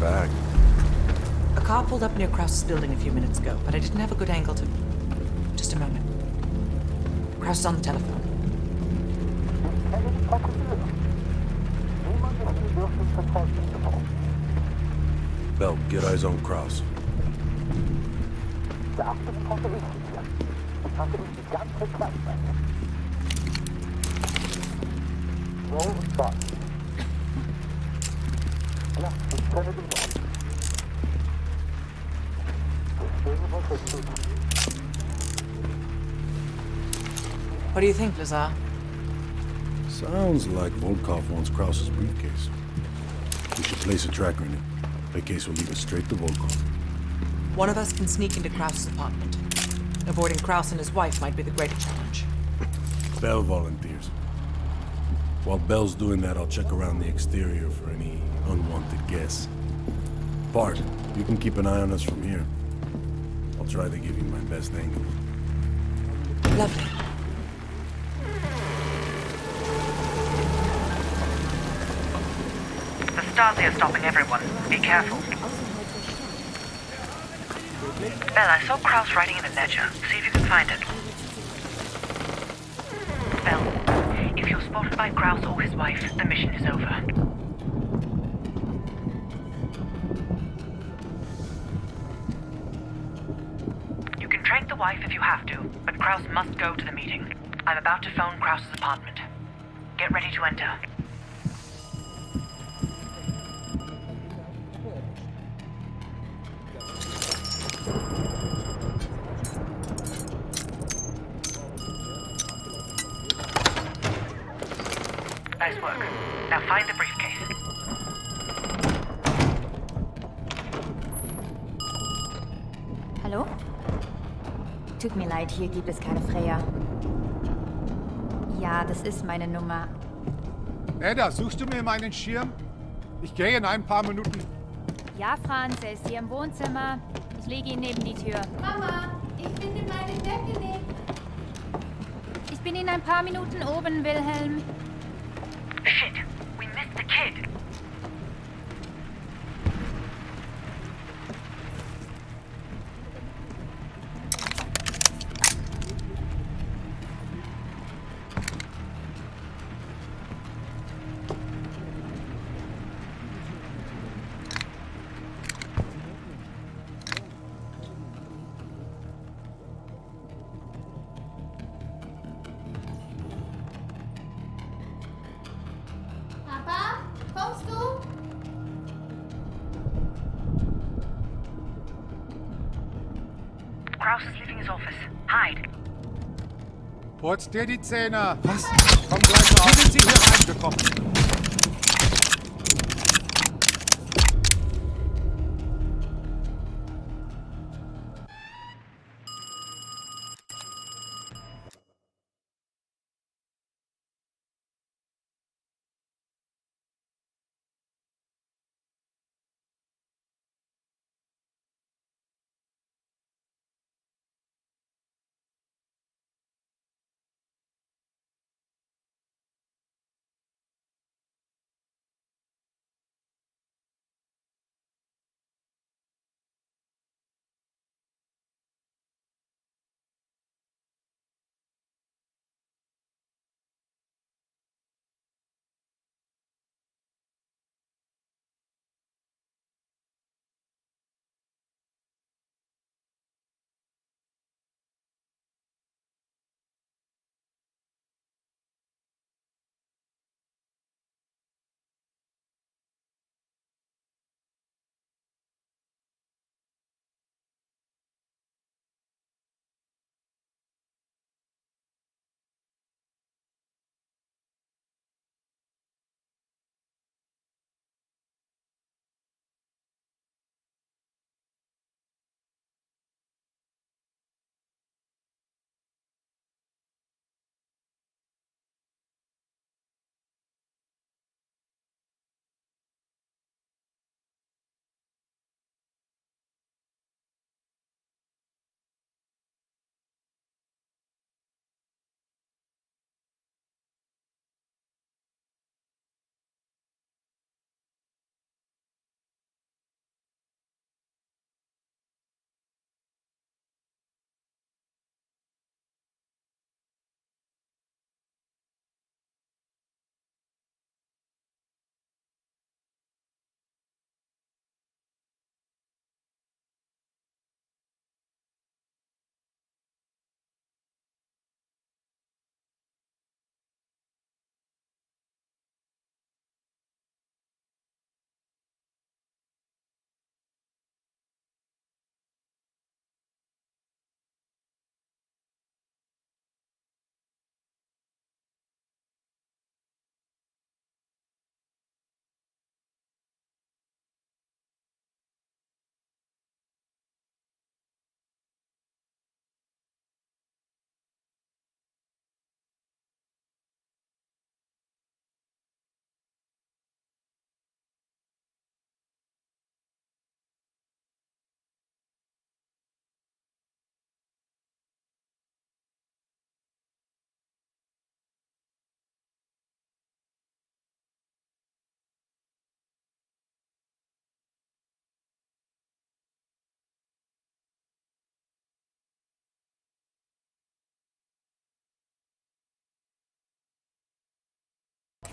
Back. A car pulled up near Krause's building a few minutes ago, but I didn't have a good angle to... Just a moment. Krause is on the telephone. Bell, get eyes on Krause. What do you think, Lazar? Sounds like Volkov wants Krause's briefcase. We should place a tracker in it. The case will lead us straight to Volkov. One of us can sneak into Krause's apartment. Avoiding Krause and his wife might be the greater challenge. Bell volunteers. While Bell's doing that, I'll check around the exterior for any unwanted guests. Park, you can keep an eye on us from here. I'll try to give you my best angle. Lovely. The Stasi are stopping everyone. Be careful. Bell, I saw Krause writing in a ledger. See if you can find it. Bell, if you're spotted by Krause or his wife, the mission is over. You can trank the wife if you have to, but Krause must go to the meeting. I'm about to phone Krause's apartment. Get ready to enter. Nice work. Now find the briefcase. Hallo? Tut mir leid, hier gibt es keine Freya. Ja, das ist meine Nummer. Edda, suchst du mir meinen Schirm? Ich gehe in ein paar Minuten. Ja, Franz, er ist hier im Wohnzimmer. Ich lege ihn neben die Tür. Mama, ich finde meine Decke nicht. Ich bin in ein paar Minuten oben, Wilhelm. Shit, we missed the kid. Papa, kommst du? Krause is leaving his office. Hide. Putz dir die Zähne. Was? Komm gleich raus. Wie sind Sie hier reingekommen?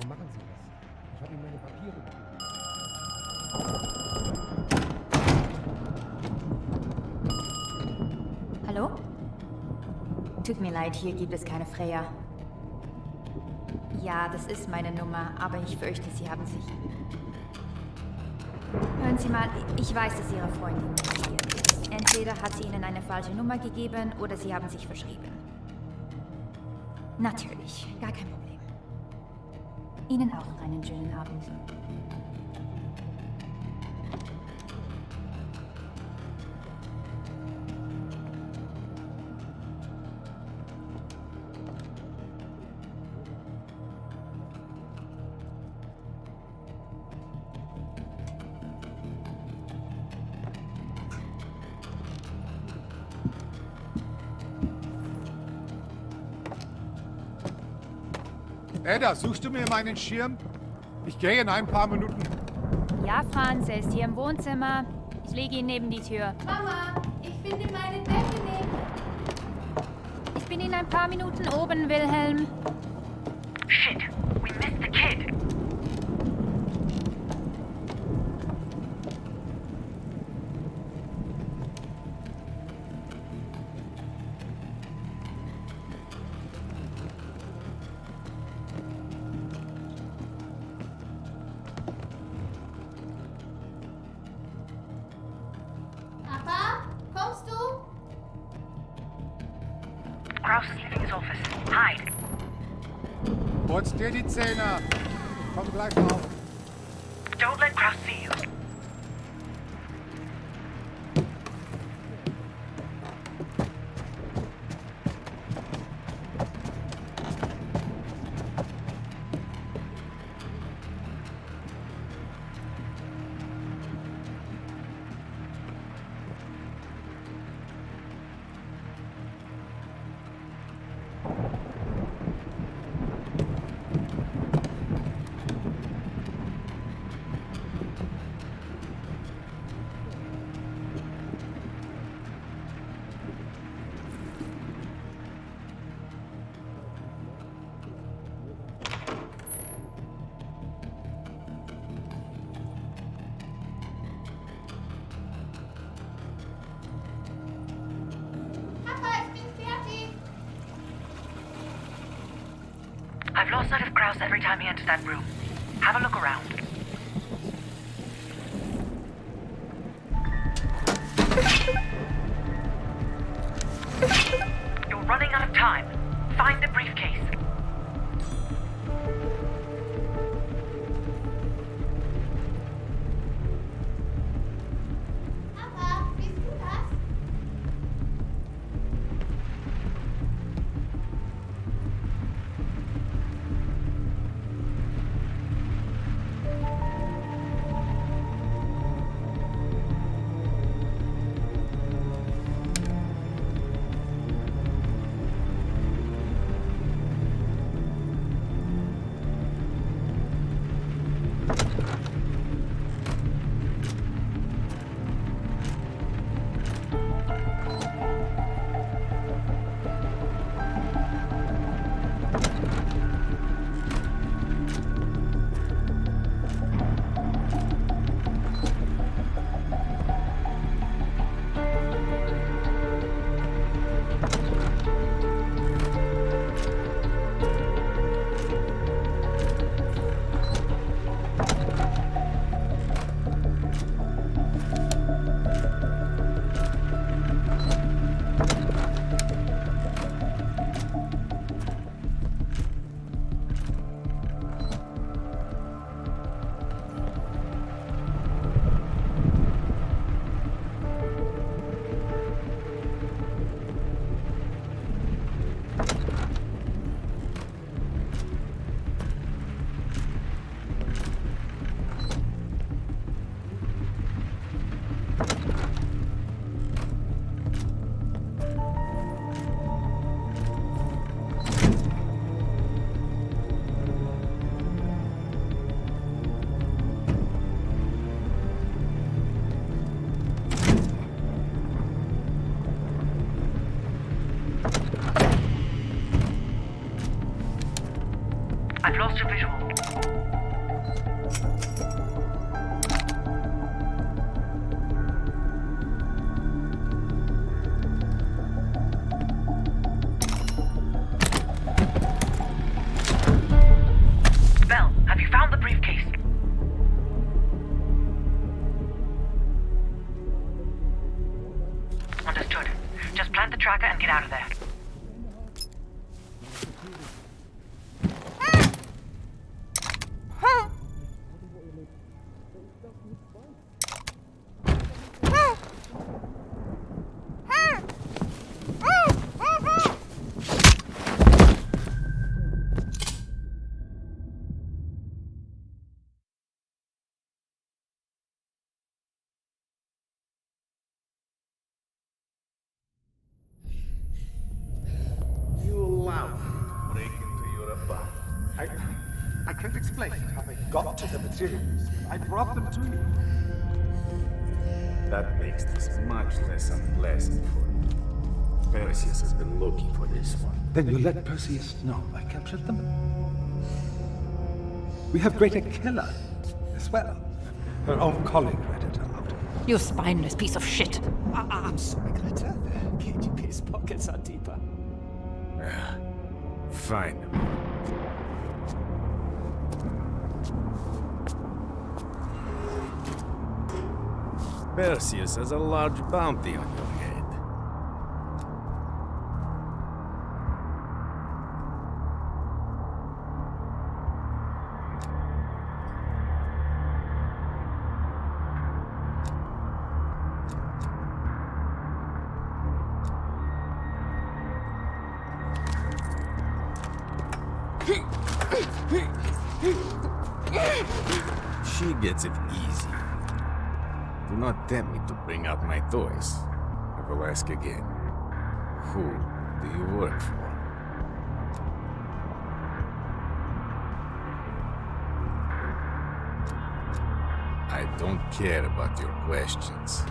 machen Sie das. Ich habe ihm meine Papiere gegeben. Hallo? Tut mir leid, hier gibt es keine Freya. Ja, das ist meine Nummer, aber ich fürchte, Sie haben sich... Hören Sie mal, ich weiß, dass Ihre Freundin hier ist. Entweder hat sie Ihnen eine falsche Nummer gegeben oder Sie haben sich verschrieben. Natürlich, gar kein Problem. Ihnen auch einen schönen Abend. Ada, suchst du mir meinen Schirm? Ich gehe in ein paar Minuten. Ja, Franz, er ist hier im Wohnzimmer. Ich lege ihn neben die Tür. Mama, ich finde meine Decke nicht. Ich bin in ein paar Minuten oben, Wilhelm. Shit, we missed the kid. Papa, kommst du? Kraus is leaving his office. Hide. Putz dir die Zähne. Komm gleich auf. Don't let Kraus see you. I've lost sight of Kraus every time he enters that room. Have a look around. You're running out of time. Find the briefcase. Papa, bist du das? I've lost your visual. Bell, have you found the briefcase? Understood. Just plant the tracker and get out of there. I can't explain how they got to the materials. I brought them to you. That makes this much less unpleasant for you. Perseus has been looking for this one. Then you let Perseus know I captured them? We have Greta Keller as well. Her own colleague read it aloud. You spineless piece of shit. I'm sorry, Greta. The KGB's pockets are deeper. Fine. Perseus has a large bounty on your head. She gets it easy. Do not tempt me to bring out my toys. I will ask again. Who do you work for? I don't care about your questions.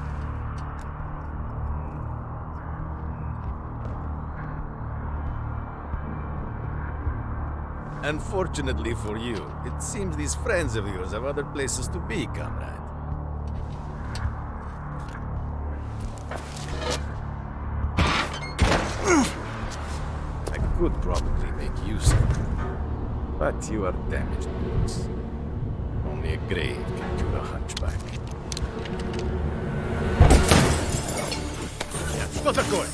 Unfortunately for you, it seems these friends of yours have other places to be, comrade. I could probably make use of it, but you are damaged goods. Only a grave can cure a hunchback. Что такое?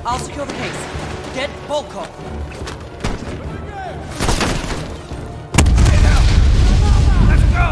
I'll secure the case. Get Volkov. Let's go!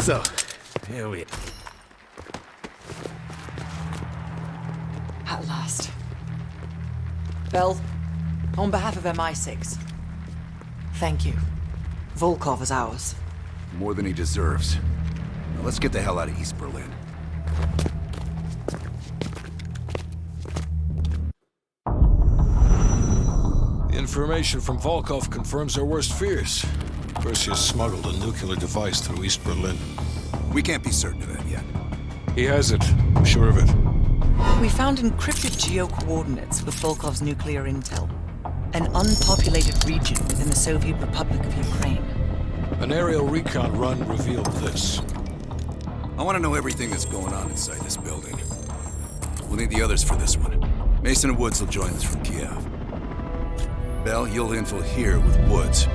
So, here we are. last. Bell, on behalf of MI6, thank you. Volkov is ours. More than he deserves. Now let's get the hell out of East Berlin. The information from Volkov confirms our worst fears. Perseus smuggled a nuclear device through East Berlin. We can't be certain of that yet. He has it. I'm sure of it. We found encrypted geo-coordinates with Volkov's nuclear intel. An unpopulated region within the Soviet Republic of Ukraine. An aerial recon run revealed this. I want to know everything that's going on inside this building. We'll need the others for this one. Mason and Woods will join us from Kiev. Bell, you'll infill here with Woods.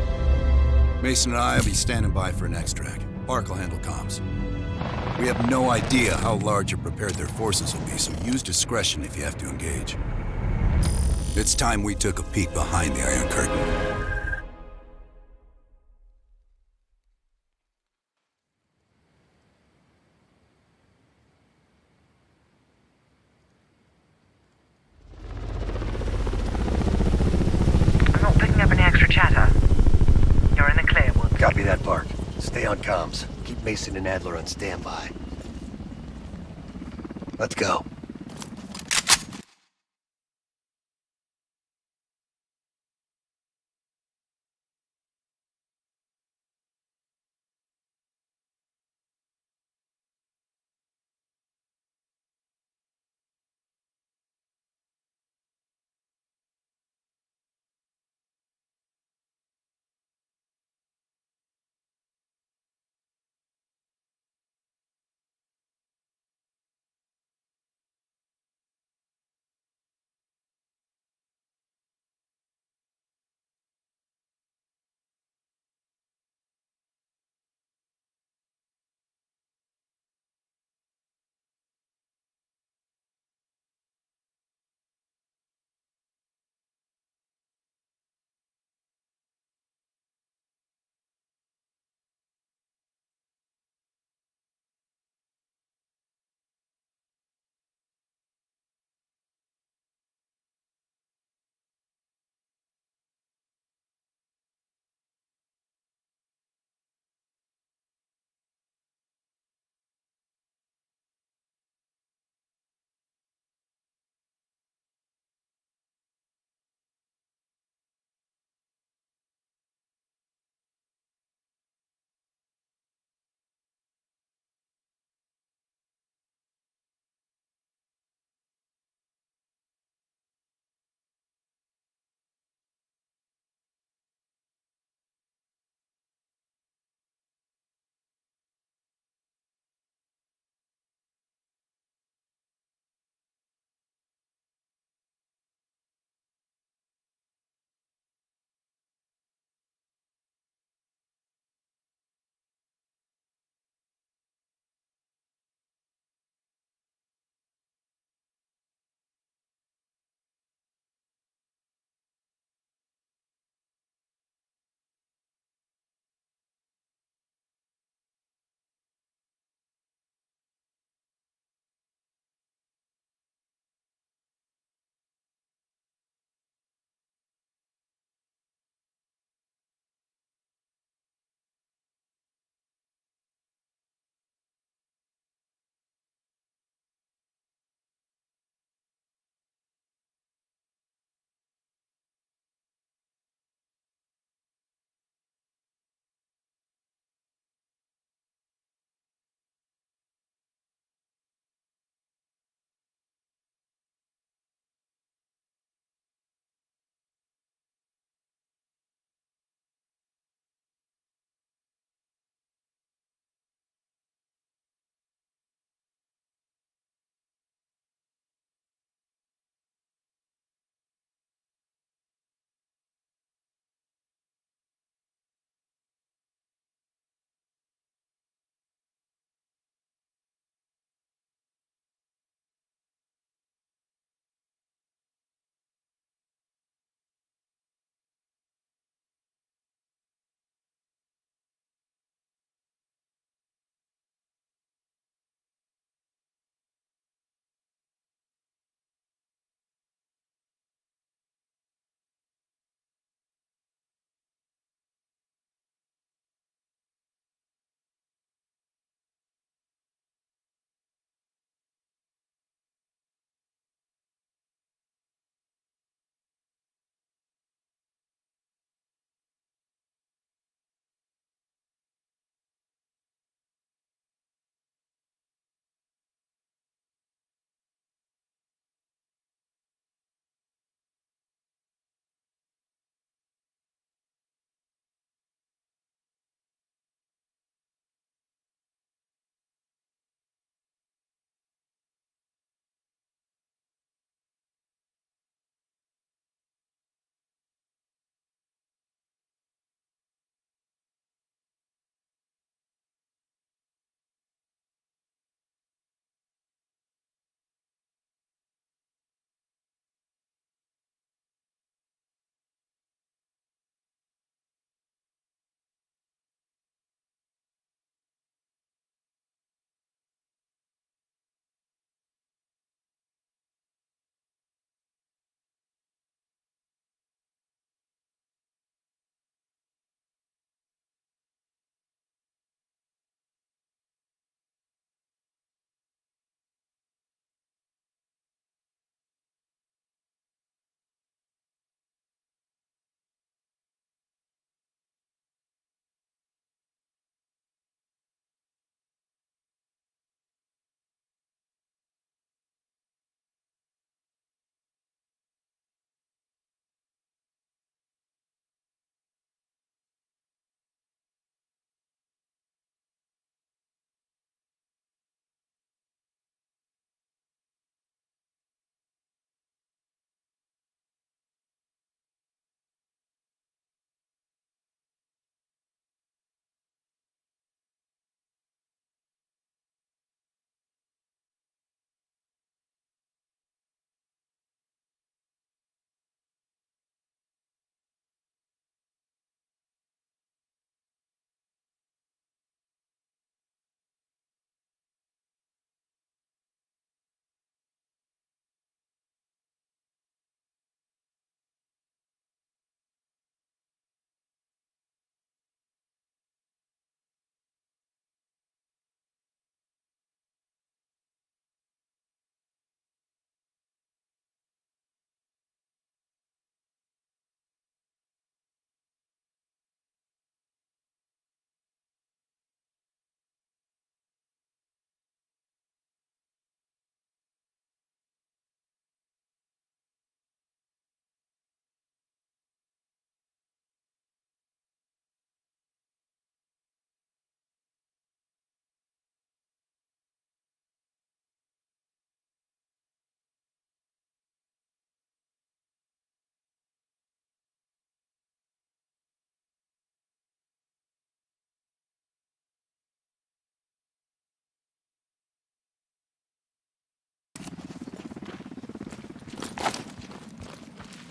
Mason and I will be standing by for an extract. Park will handle comms. We have no idea how large or prepared their forces will be, so use discretion if you have to engage. It's time we took a peek behind the Iron Curtain. I'm not picking up any extra chatter. You're in the clear, Woods. Copy that, Park. Stay on comms. Keep Mason and Adler on standby. Let's go.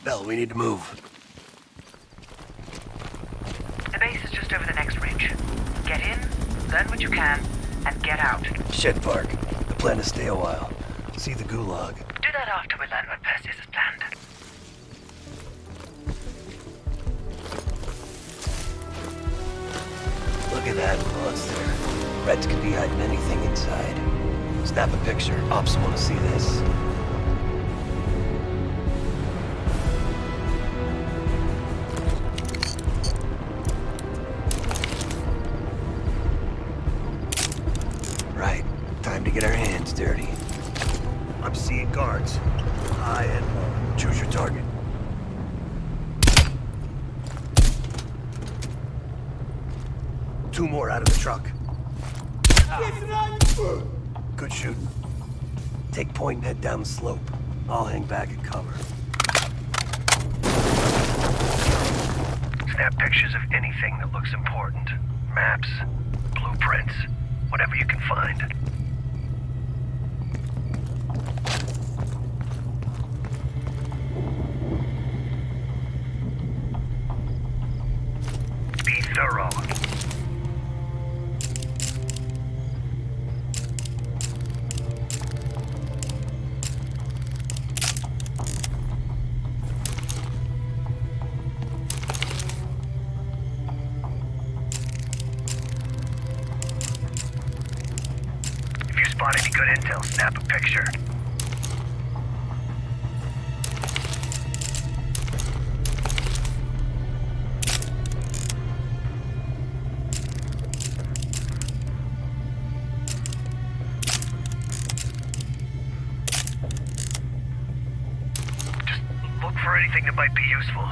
Bell, we need to move. The base is just over the next ridge. Get in, learn what you can, and get out. Shed Park. The plan to stay a while. See the gulag. Do that after we learn what Perseus has planned. Look at that monster. Reds could be hiding anything inside. Snap a picture. Ops want to see this. Right. Time to get our hands dirty. I'm seeing guards. High and low. Choose your target. Two more out of the truck. Good shooting. Take point and head down the slope. I'll hang back and cover. Snap pictures of anything that looks important. Maps, blueprints, whatever you can find. Be thorough. If you spot any good intel, snap a picture. Just look for anything that might be useful.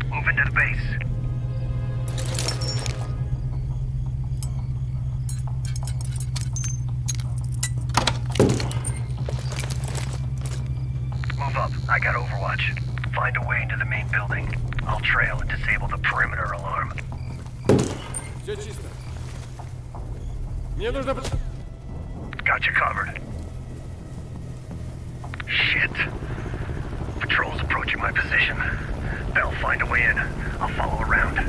Move into the base. Move up. I got Overwatch. Find a way into the main building. I'll trail and disable the perimeter alarm. Все чисто. Мне нужно... Got you covered. Shit. Patrol's approaching my position. Bell, find a way in. I'll follow around.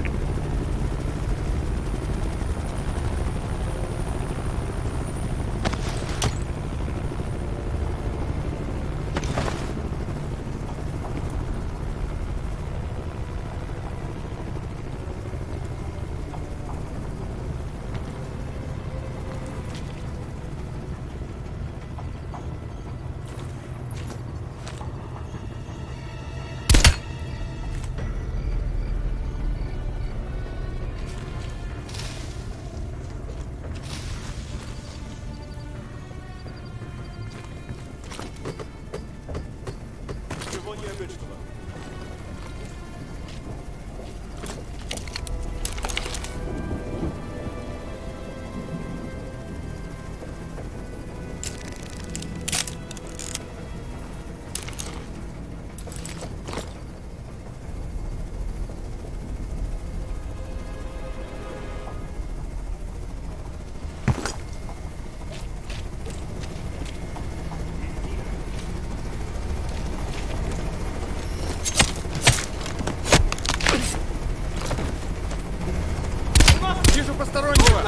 Чего необычного? Вижу постороннего!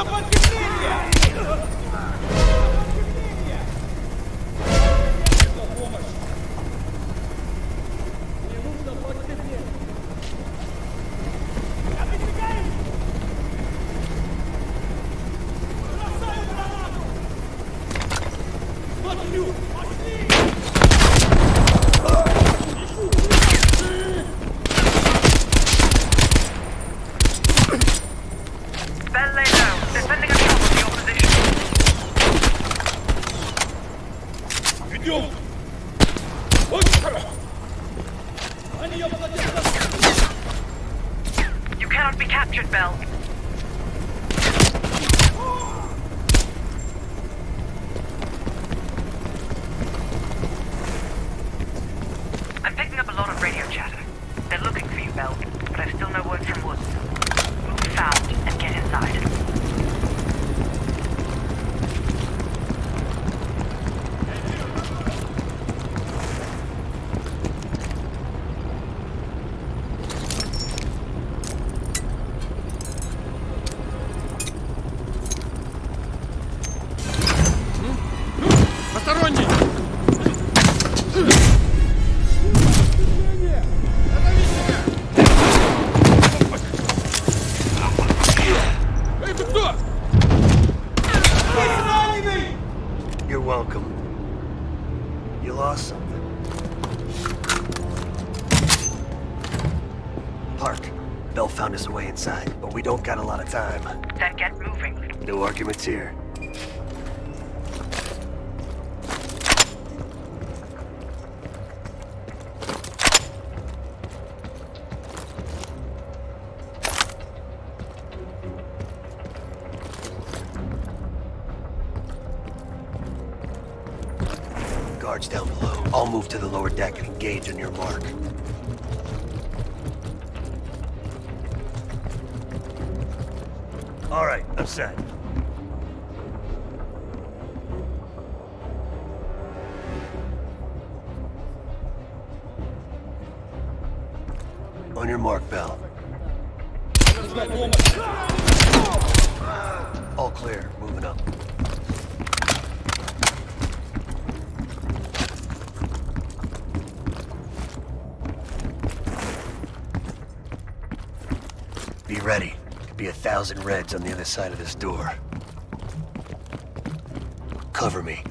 Bell lay low. They're sending a chopper to your position. Идем! You cannot be captured, Bell. I'm picking up a lot of radio chatter. You lost something. Park. Bell found us a way inside, but we don't got a lot of time. Then get moving. No arguments here. Guards down below. I'll move to the lower deck and engage on your mark. All right, I'm set. On your mark, Bell. All clear. Moving up. Be ready. Could be 1,000 Reds on the other side of this door. Cover me.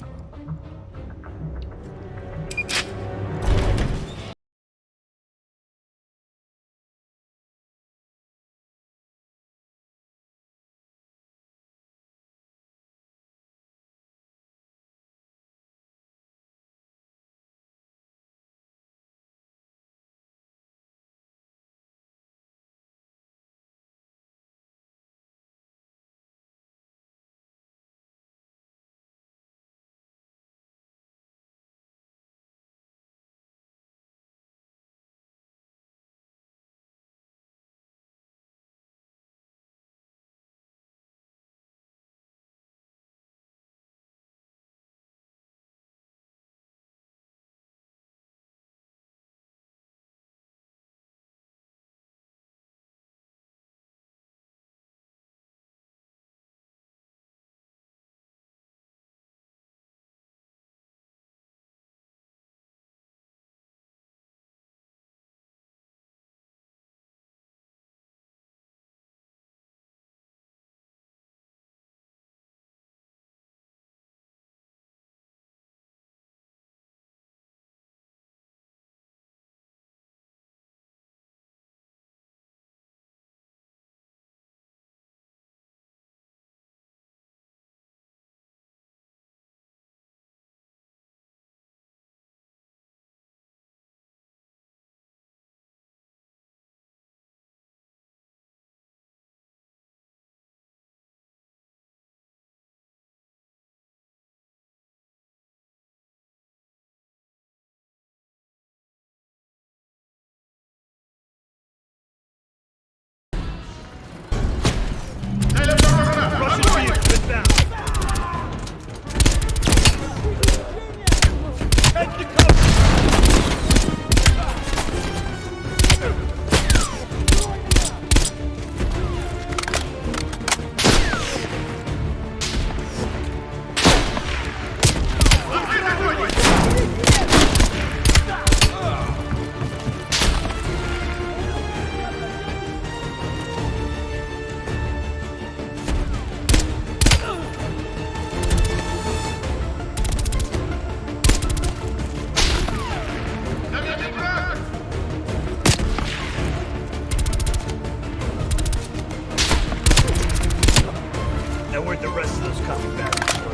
Where'd the rest of those copy barrels go?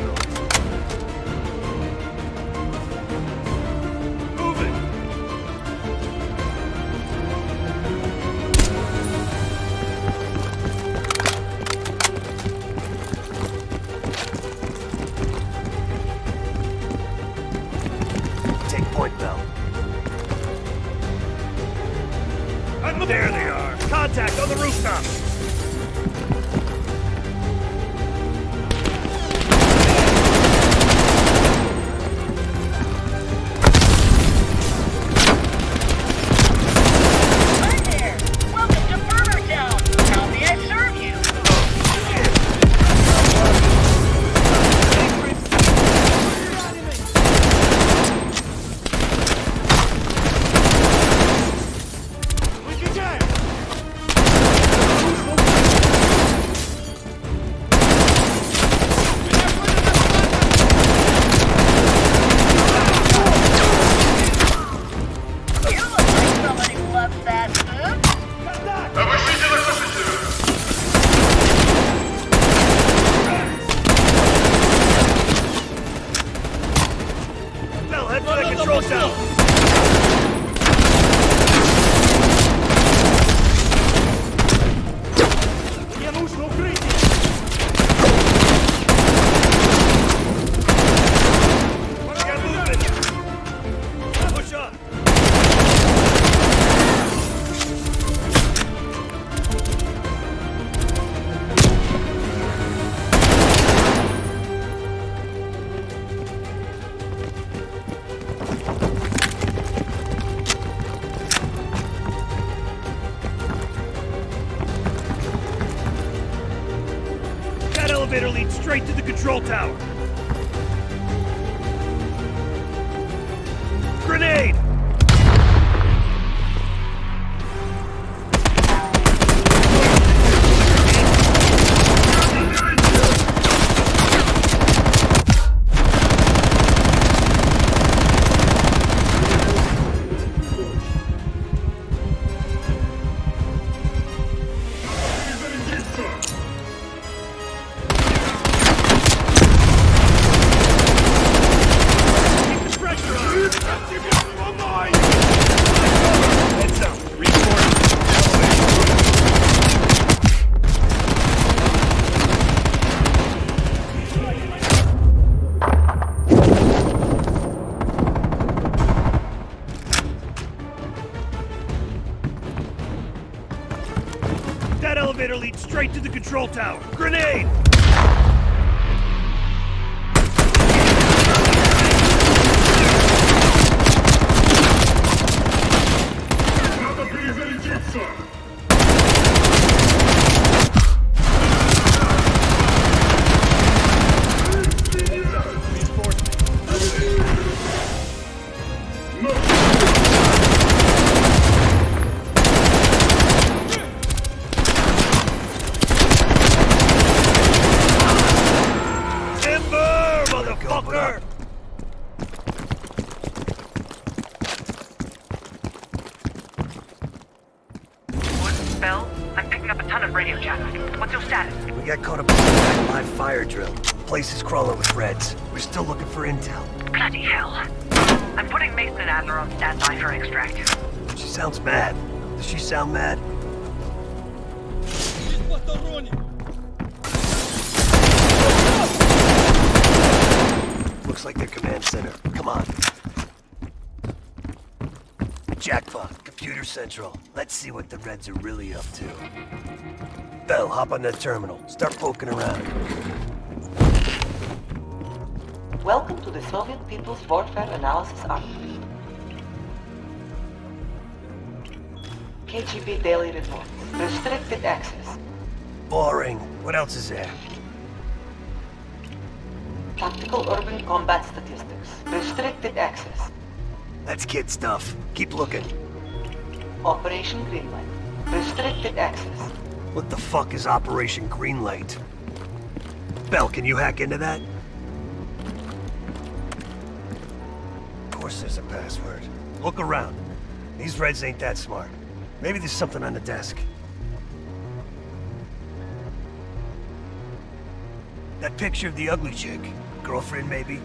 Move it! Take point, Bell. There they are! Contact on the rooftop! Head for that control tower! Push up! That elevator leads straight to the control tower. Grenade! That elevator leads straight to the control tower. Grenade! Timber, motherfucker! Bell, I'm picking up a ton of radio chatter. What's your status? We got caught up in a live fire drill. Place is crawling with Reds. We're still looking for intel. Bloody hell. I'm putting Mason and Adler on standby for extract. She sounds mad. Does she sound mad? Looks like their command center. Come on. Jackpot, Computer Central. Let's see what the Reds are really up to. Bell, hop on that terminal. Start poking around. Welcome to the Soviet People's Warfare Analysis Army. KGB Daily Report. Restricted access. Boring. What else is there? Tactical urban combat statistics. Restricted access. That's kid stuff. Keep looking. Operation Greenlight. Restricted access. What the fuck is Operation Greenlight? Bell, can you hack into that? Of course there's a password. Look around. These Reds ain't that smart. Maybe there's something on the desk. That picture of the ugly chick. Girlfriend, maybe?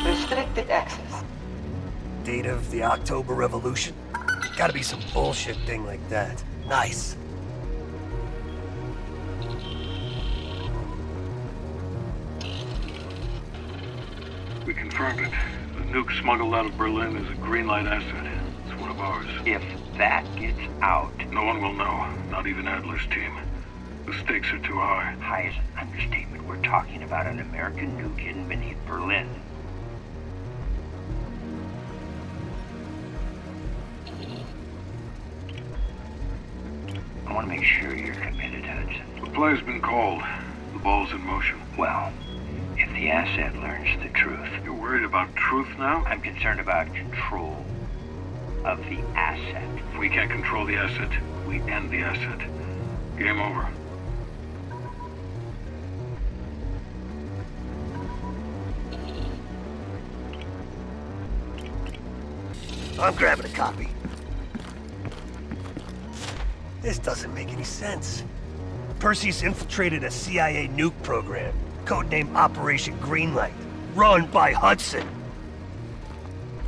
Restricted access. Date of the October Revolution? Gotta be some bullshit thing like that. Nice. We confirmed it. The nuke smuggled out of Berlin is a Greenlight asset. It's one of ours. If that gets out... No one will know, not even Adler's team. The stakes are too high. High is an understatement. We're talking about an American nuke hidden beneath Berlin. I want to make sure you're committed, Hudson. The play's been called. The ball's in motion. Well, if the asset learns the truth... You're worried about truth now? I'm concerned about control of the asset. If we can't control the asset, we end the asset. Game over. I'm grabbing a copy. This doesn't make any sense. Perseus infiltrated a CIA nuke program, codenamed Operation Greenlight, run by Hudson.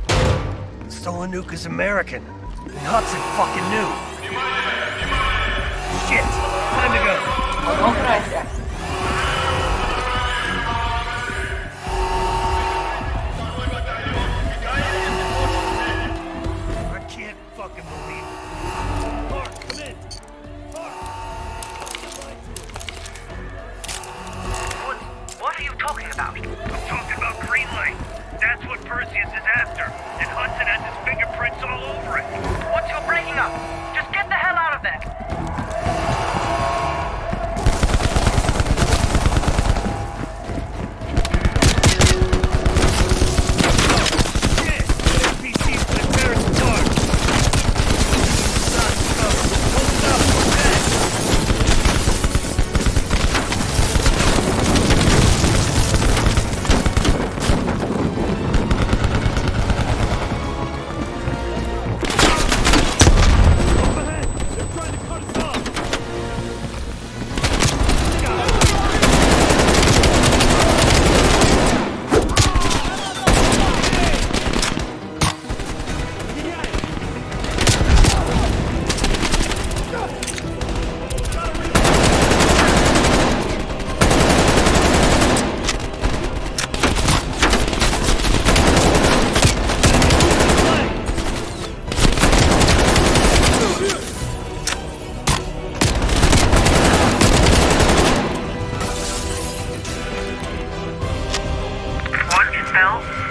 The stolen nuke is American, and Hudson fucking knew. Shit, time to go. Unauthorized access. I can't fucking believe it. Mark, come in. What are you talking about? I'm talking about Greenlight. That's what Perseus is after, and Hudson has his fingerprints all over it. Once you're breaking up, just get the hell out of there.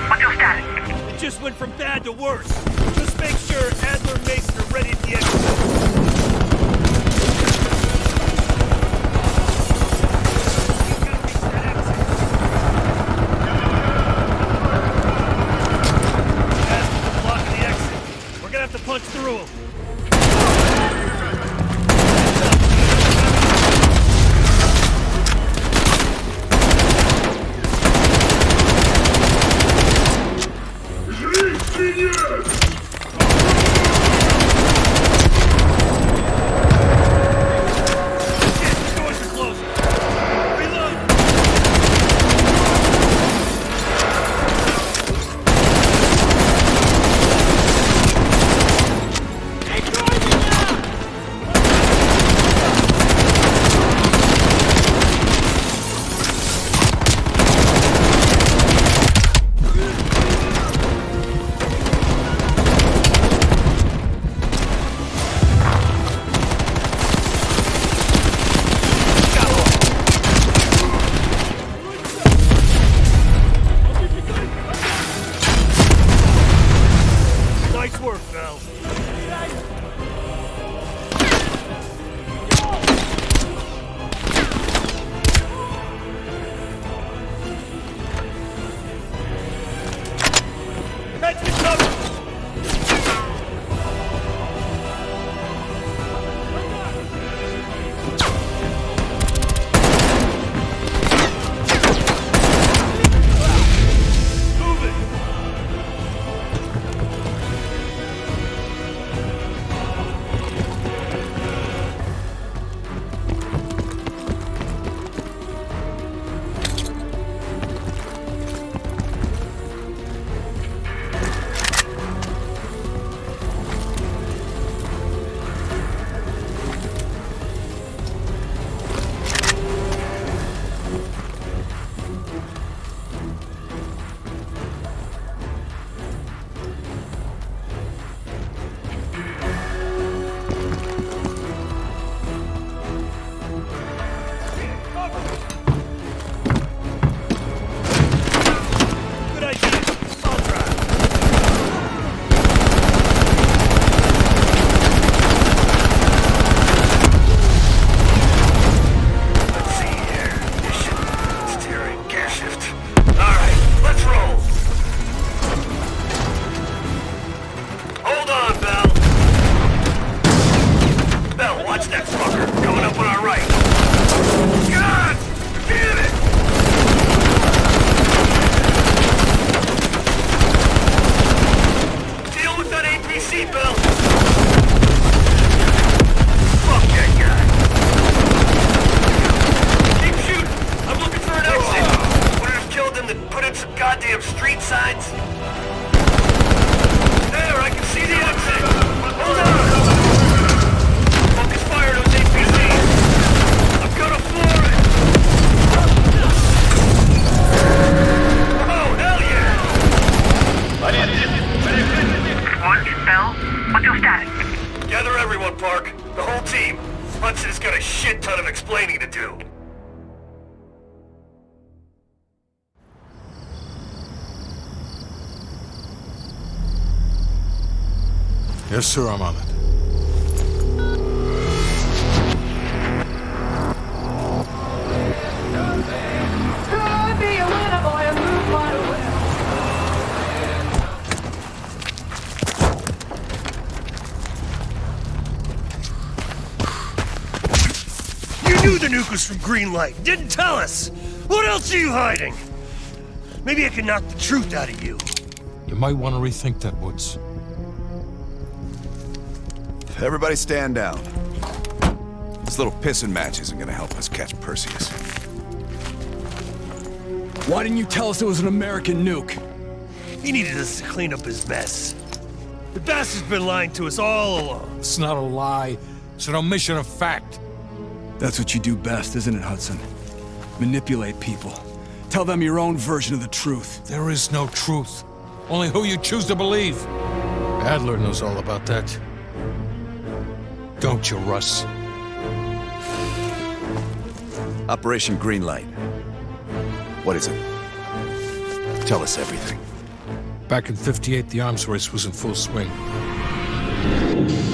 What's your status? It just went from bad to worse. Just make sure Adler and Mason are ready at the exit. Adler's blocking the exit. We're gonna have to punch through him. Nice work, Val. Head to cover! Watch that fucker coming up on our right. God! some explaining to do. Yes, sir, I'm on it. You knew the nuke was from Greenlight. Didn't tell us. What else are you hiding? Maybe I can knock the truth out of you. You might want to rethink that, Woods. Everybody stand down. This little pissing match isn't gonna help us catch Perseus. Why didn't you tell us it was an American nuke? He needed us to clean up his mess. The bastard's been lying to us all along. It's not a lie. It's an omission of fact. That's what you do best, isn't it, Hudson? Manipulate people. Tell them your own version of the truth. There is no truth. Only who you choose to believe. Adler knows all about that. Don't you, Russ? Operation Greenlight. What is it? Tell us everything. Back in '58, the arms race was in full swing.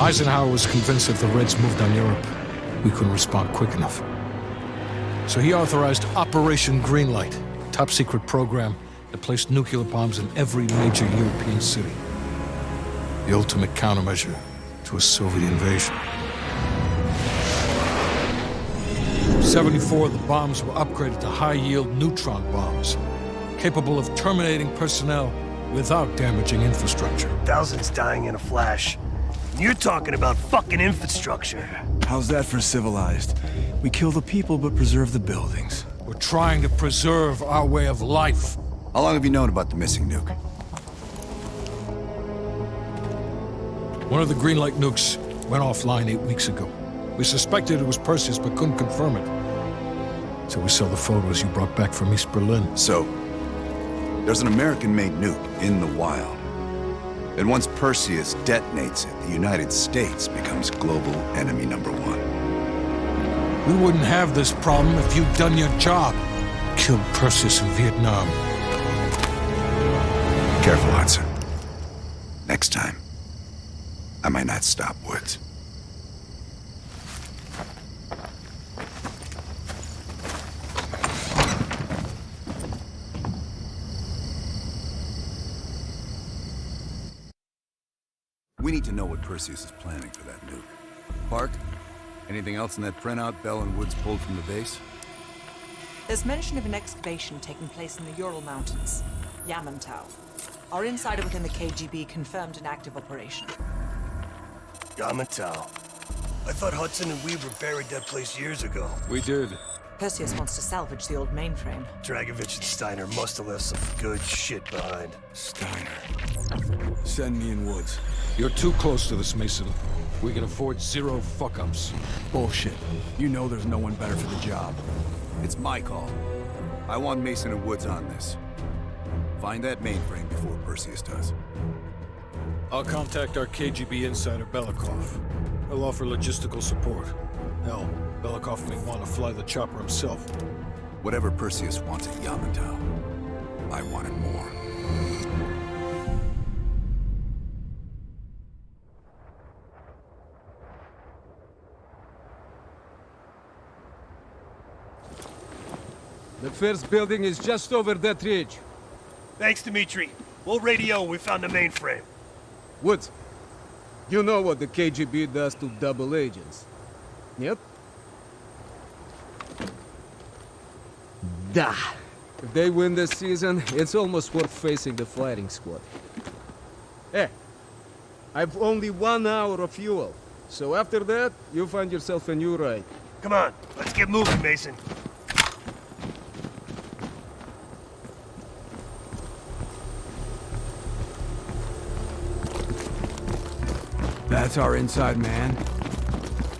Eisenhower was convinced if the Reds moved on Europe, we couldn't respond quick enough. So he authorized Operation Greenlight, a top-secret program that placed nuclear bombs in every major European city. The ultimate countermeasure to a Soviet invasion. 74 of the bombs were upgraded to high-yield neutron bombs, capable of terminating personnel without damaging infrastructure. Thousands dying in a flash. You're talking about fucking infrastructure. How's that for civilized? We kill the people but preserve the buildings. We're trying to preserve our way of life. How long have you known about the missing nuke? One of the Greenlight nukes went offline 8 weeks ago. We suspected it was Perseus, but couldn't confirm it. So we saw the photos you brought back from East Berlin. So, there's an American-made nuke in the wild. And once Perseus detonates it, the United States becomes global enemy #1. We wouldn't have this problem if you'd done your job. Killed Perseus in Vietnam. Careful, Hudson. Next time, I might not stop Woods. We need to know what Perseus is planning for that nuke. Park, anything else in that printout Bell and Woods pulled from the base? There's mention of an excavation taking place in the Ural Mountains, Yamantau. Our insider within the KGB confirmed an active operation. Yamantau. I thought Hudson and Weaver buried that place years ago. We did. Perseus wants to salvage the old mainframe. Dragovich and Steiner must have left some good shit behind. Steiner. Send me in Woods. You're too close to this, Mason. We can afford 0 fuck-ups. Bullshit. You know there's no one better for the job. It's my call. I want Mason and Woods on this. Find that mainframe before Perseus does. I'll contact our KGB insider, Belikov. He'll offer logistical support. Hell, Belikov may want to fly the chopper himself. Whatever Perseus wants at Yamantau, I want it more. The first building is just over that ridge. Thanks, Dmitri. We'll radio when we found the mainframe. Woods, you know what the KGB does to double agents. Yep. Da. If they win this season, it's almost worth facing the fighting squad. Hey, I've only 1 hour of fuel. So after that, you find yourself a new ride. Come on, let's get moving, Mason. That's our inside man.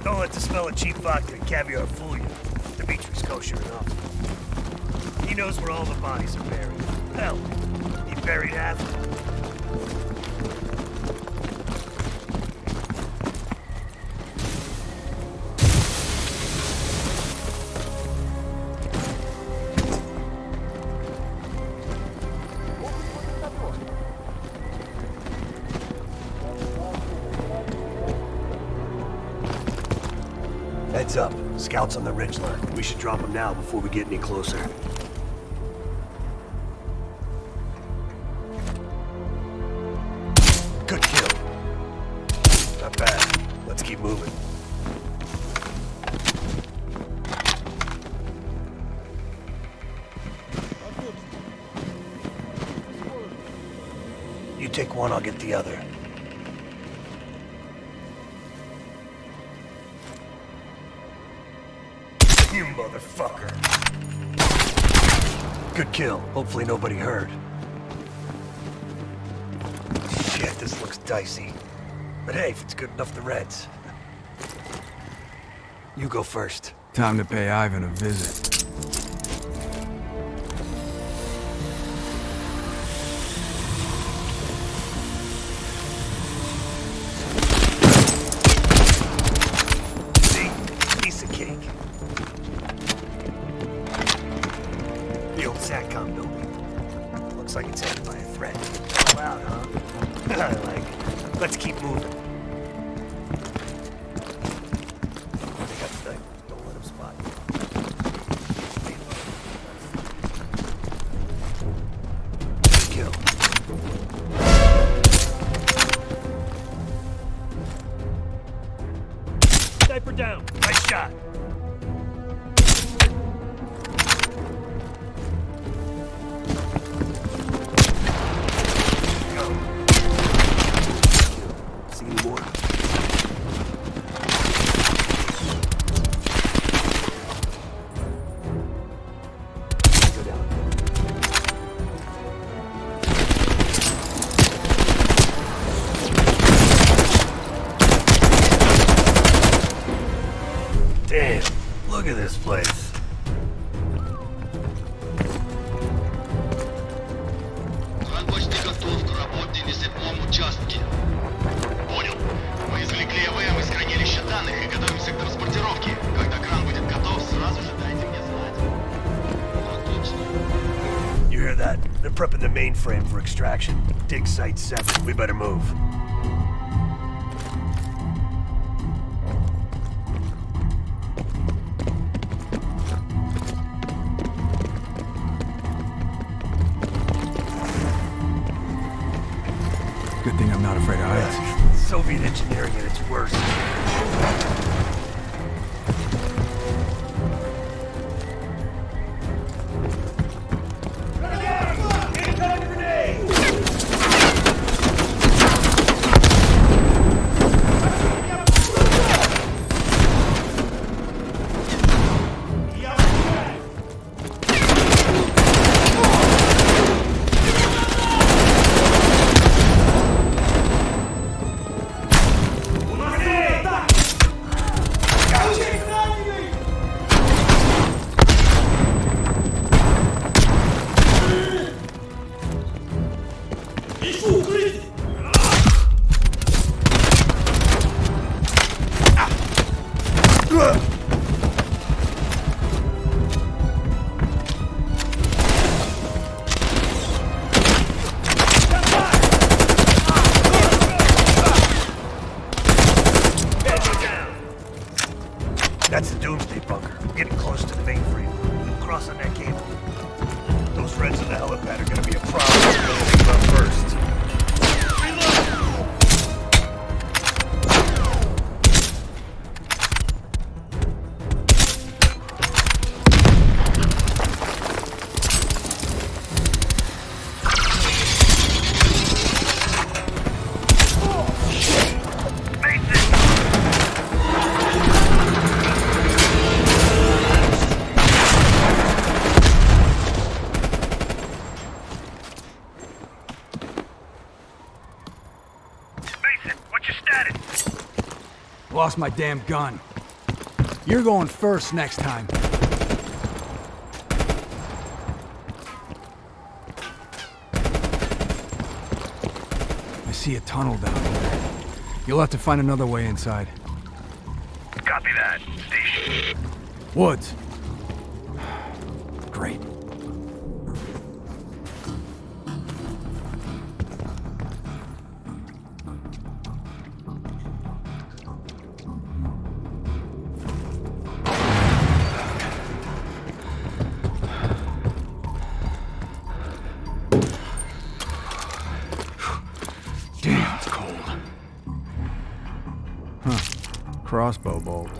Don't let the smell of cheap vodka and caviar fool you. Dimitri's kosher enough. He knows where all the bodies are buried. Hell, he buried half of them. Heads up. Scouts on the ridgeline. We should drop them now before we get any closer. Good kill. Not bad. Let's keep moving. You take one, I'll get the other. You motherfucker. Good kill. Hopefully nobody heard. Shit, this looks dicey. But hey, if it's good enough, the Reds. You go first. Time to pay Ivan a visit. See? Piece of cake. The old SATCOM building. Looks like it's headed by a threat. Loud, huh? I like it. Let's keep moving. They got the thing. Don't let them spot you. Kill. Sniper down. Nice shot. See any more? Go down. Damn, look at this place. Кран почти готов к работе в неземном участке. Понял. Мы извлекли АВМ из хранилища данных и готовимся к транспортировке. Когда кран будет готов, сразу же дайте мне знать. Отлично. You hear that? They're prepping the mainframe for extraction. Dig Site 7. We better move. Good thing I'm not afraid of heights. Soviet engineering at its worst. That's the Doomsday bunker. We're getting close to the mainframe. Cross on that cable. Those Reds in the helipad are gonna be a problem. We'll think about first. Lost my damn gun. You're going first next time. I see a tunnel down here. You'll have to find another way inside. Copy that. Station. Woods. Great. crossbow bolt.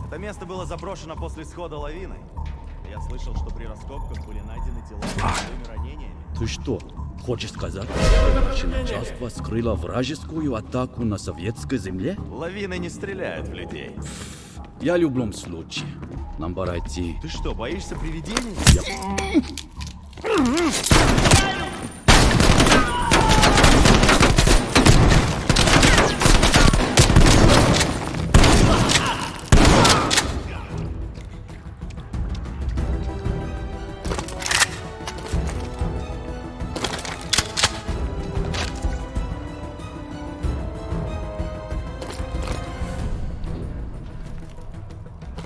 Это место было заброшено после схода лавины. Я слышал, что при раскопках были найдены тела с большими ранениями. Ты что, хочешь сказать, что начальство скрыло вражескую атаку на советской земле? Лавины не стреляют в людей. Я в любом случае. Нам пора идти. Ты что, боишься привидений?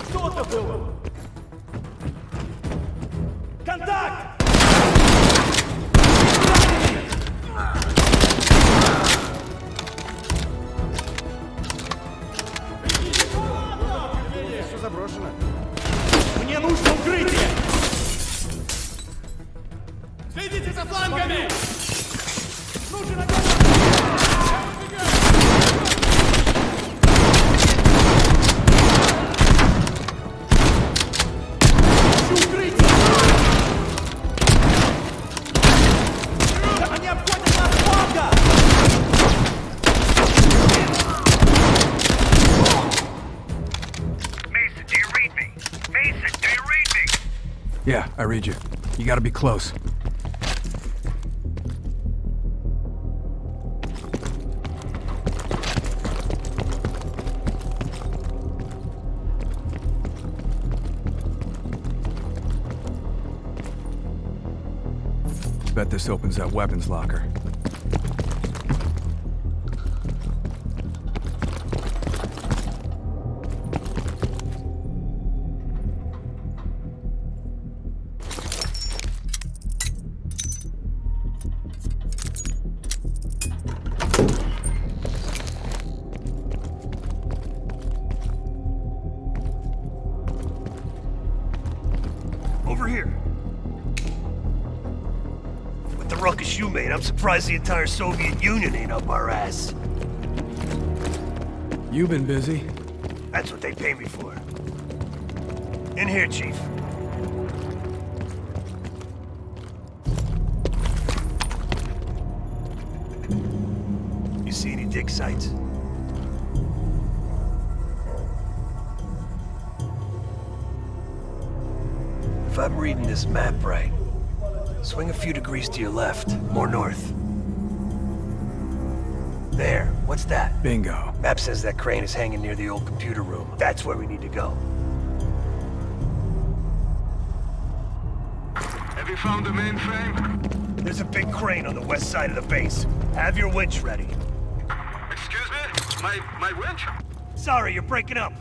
Что это было? Контакт! Все заброшено. Мне нужно укрытие! Следите за флангами! Нужен огонь! Они обходят нас фланга! Mason, do you read me? Mason, do you read me? Yeah, I read you. You gotta be close. Bet this opens that weapons locker. Over here. With the ruckus you made, I'm surprised the entire Soviet Union ain't up our ass. You've been busy. That's what they pay me for. In here, Chief. You see any dig sites? If I'm reading this map right, swing a few degrees to your left, more north. There, what's that? Bingo. Map says that crane is hanging near the old computer room. That's where we need to go. Have you found the mainframe? There's a big crane on the west side of the base. Have your winch ready. Excuse me? My winch? Sorry, you're breaking up.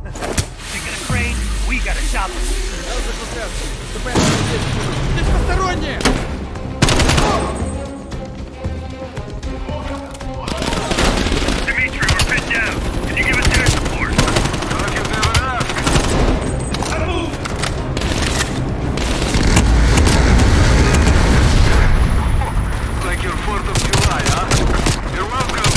Taking a crane, we got a chopper. Здесь посторонние! Dimitri, we're pinned down. Can you give us air support? Thought you'd never ask. I move! Like your 4th of July, huh? You're welcome.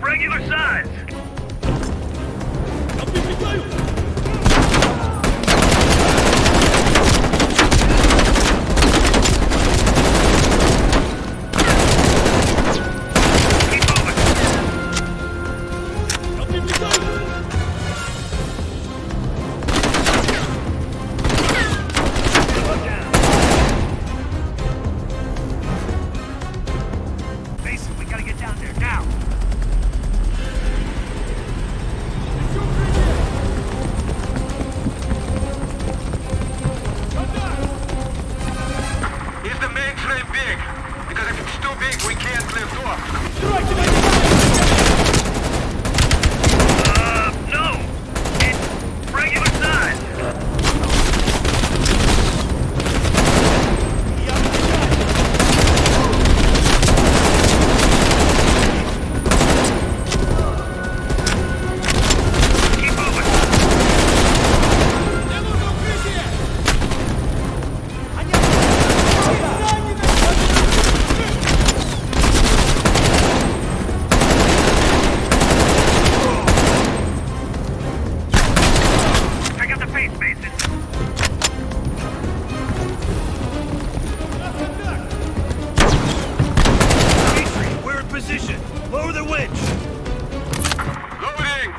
Regular size. Mason, we gotta get down there now. Is the mainframe big? Because if it's too big, we can't lift off. No. It's regular size. Pick up the pace, Mason. Dimitri, we're in position. Lower the winch. Loading!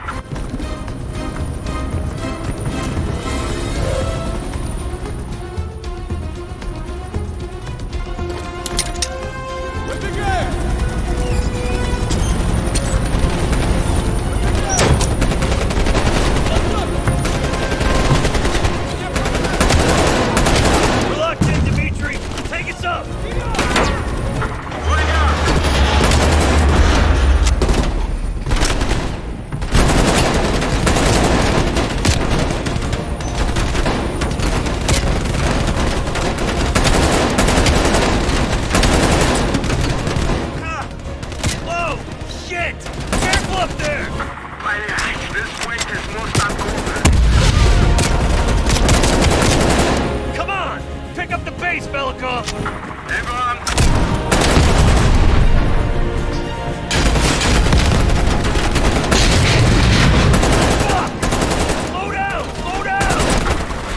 We're locked in, Dimitri. Take us up. Whoa! Shit! Careful up there! This weight is most uncovered. Come on! Pick up the pace, Belikov! Slow down! Slow down!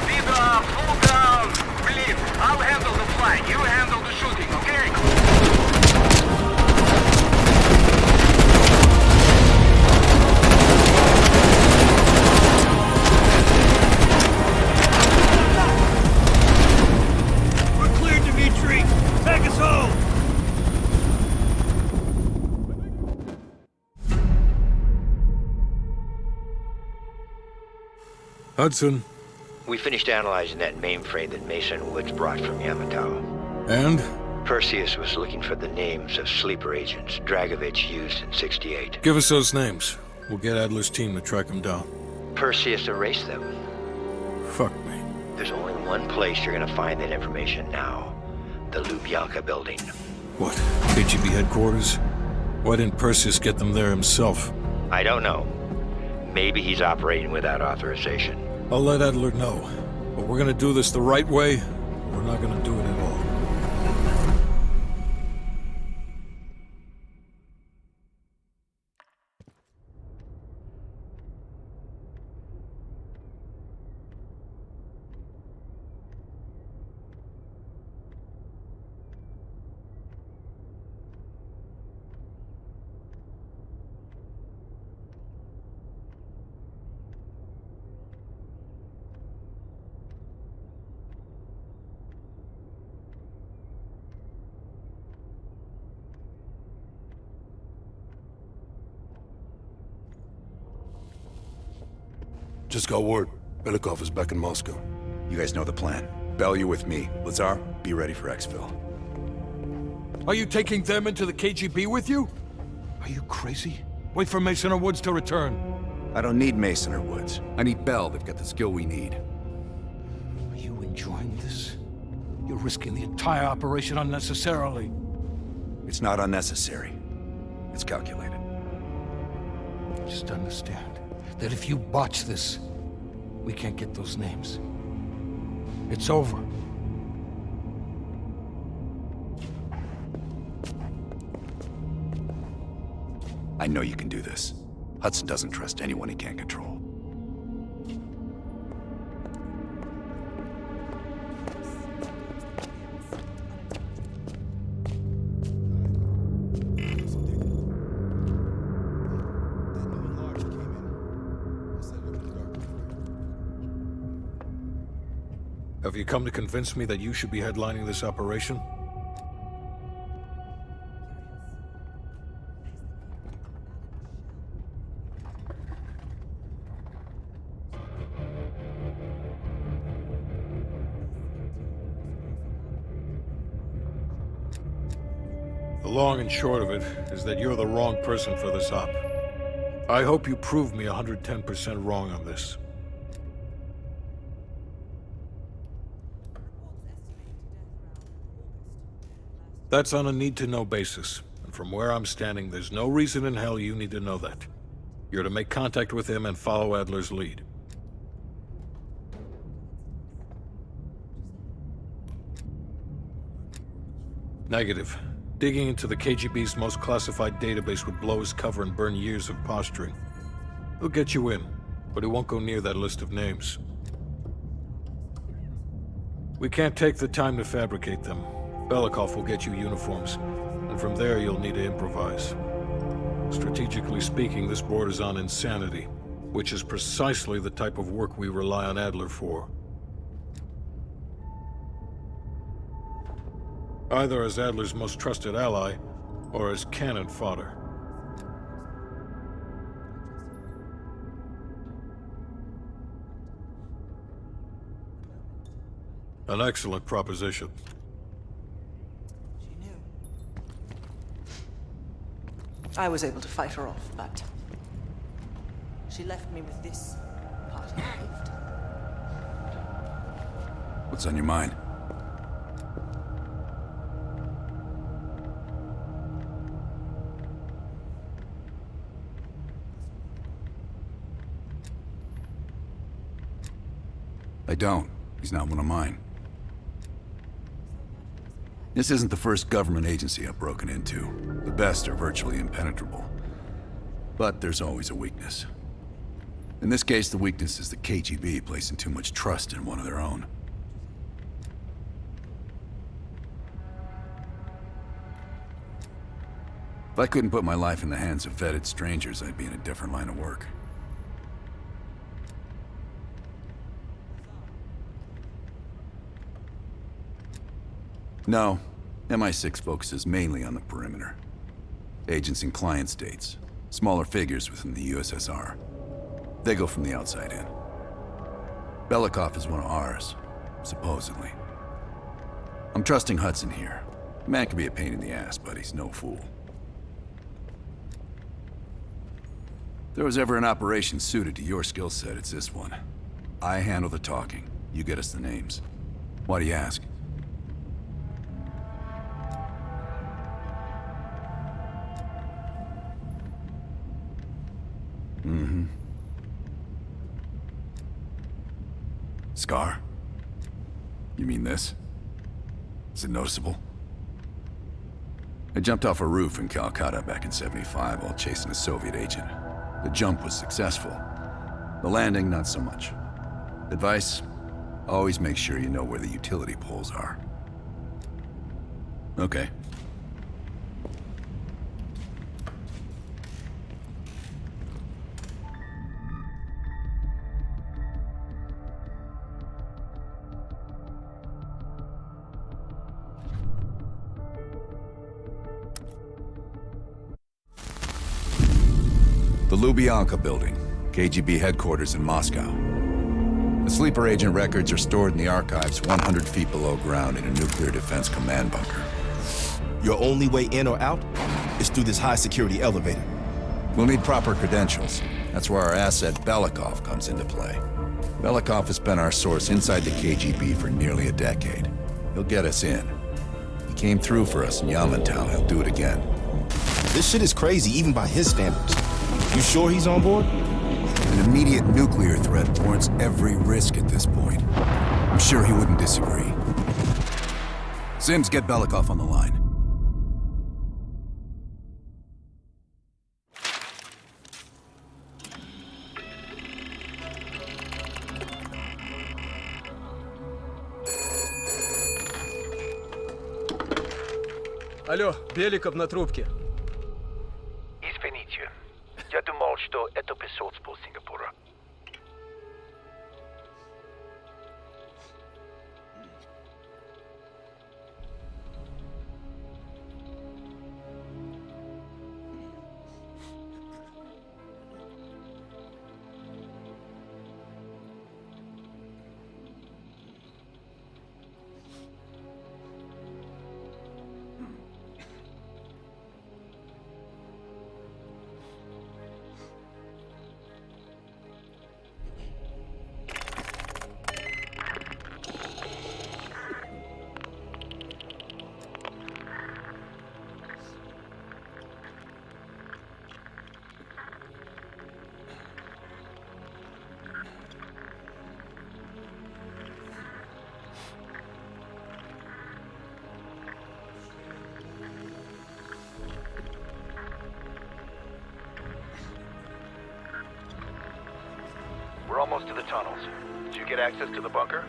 Speed up, slow down. Believe, I'll handle the flying. You handle the shooting, okay? We're clear, Dimitri! Take us home! Hudson. We finished analyzing that mainframe that Mason Woods brought from Yamato. And? Perseus was looking for the names of sleeper agents Dragovich used in 68. Give us those names. We'll get Adler's team to track them down. Perseus erased them. Fuck me. There's only one place you're gonna find that information now. The Lubyanka building. What? KGB headquarters? Why didn't Perseus get them there himself? I don't know. Maybe he's operating without authorization. I'll let Adler know. But we're gonna do this the right way, or we're not gonna do it at all. Just got word. Belikov is back in Moscow. You guys know the plan. Bell, you with me. Lazar, be ready for exfil. Are you taking them into the KGB with you? Are you crazy? Wait for Mason or Woods to return. I don't need Mason or Woods. I need Bell. They've got the skill we need. Are you enjoying this? You're risking the entire operation unnecessarily. It's not unnecessary. It's calculated. Just understand that if you botch this, we can't get those names. It's over. I know you can do this. Hudson doesn't trust anyone he can't control. Have you come to convince me that you should be headlining this operation? The long and short of it is that you're the wrong person for this op. I hope you prove me 110% wrong on this. That's on a need-to-know basis, and from where I'm standing, there's no reason in hell you need to know that. You're to make contact with him and follow Adler's lead. Negative. Digging into the KGB's most classified database would blow his cover and burn years of posturing. He'll get you in, but he won't go near that list of names. We can't take the time to fabricate them. Belikov will get you uniforms, and from there you'll need to improvise. Strategically speaking, this borders on insanity, which is precisely the type of work we rely on Adler for. Either as Adler's most trusted ally, or as cannon fodder. An excellent proposition. I was able to fight her off, but she left me with this party gift. What's on your mind? I don't. He's not one of mine. This isn't the first government agency I've broken into. The best are virtually impenetrable. But there's always a weakness. In this case, the weakness is the KGB placing too much trust in one of their own. If I couldn't put my life in the hands of vetted strangers, I'd be in a different line of work. No, MI6 focuses mainly on the perimeter. Agents in client states, smaller figures within the USSR. They go from the outside in. Belikov is one of ours, supposedly. I'm trusting Hudson here. The man can be a pain in the ass, but he's no fool. If there was ever an operation suited to your skill set, it's this one. I handle the talking. You get us the names. Why do you ask? Mm-hmm. Scar? You mean this? Is it noticeable? I jumped off a roof in Calcutta back in '75 while chasing a Soviet agent. The jump was successful. The landing, not so much. Advice? Always make sure you know where the utility poles are. Okay. The Lubyanka Building, KGB headquarters in Moscow. The sleeper agent records are stored in the archives 100 feet below ground in a nuclear defense command bunker. Your only way in or out is through this high-security elevator. We'll need proper credentials. That's where our asset Belikov comes into play. Belikov has been our source inside the KGB for nearly a decade. He'll get us in. He came through for us in Yamantau. He'll do it again. This shit is crazy, even by his standards. You sure he's on board? An immediate nuclear threat warrants every risk at this point. I'm sure he wouldn't disagree. Sims, get Belikov on the line. Алло, Беликов на трубке. Извините. Я думал, что это посольство Сингапура. We're almost to the tunnels. Did you get access to the bunker?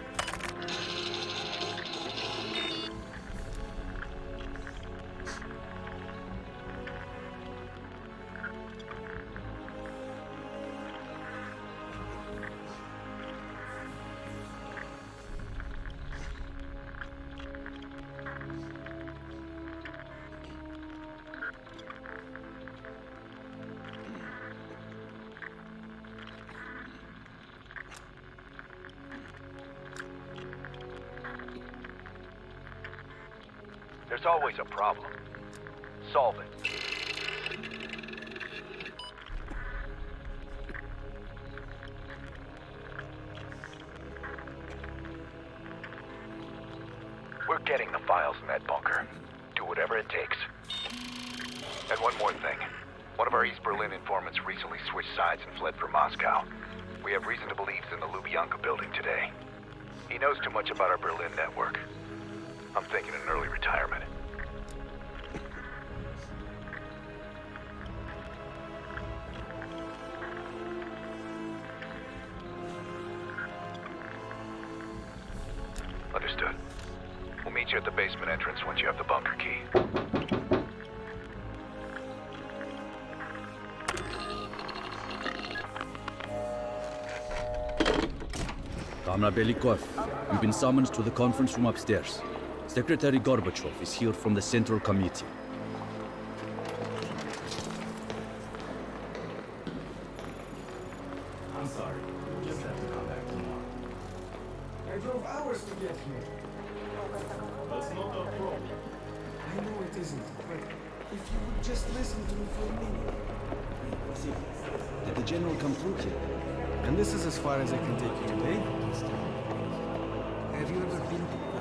There's always a problem. Solve it. We're getting the files in that bunker. Do whatever it takes. And one more thing. One of our East Berlin informants recently switched sides and fled for Moscow. We have reason to believe he's in the Lubyanka building today. He knows too much about our Berlin network. I'm thinking an early retirement. Understood. We'll meet you at the basement entrance once you have the bunker key. Comrade Belikov, you've been summoned to the conference room upstairs. Secretary Gorbachev is here from the Central Committee. I'm sorry. We'll just have to come back tomorrow. I drove hours to get here. That's not a problem. I know it isn't, but if you would just listen to me for a minute. Did the general come through here? And this is as far as I can take you today. Have you ever been to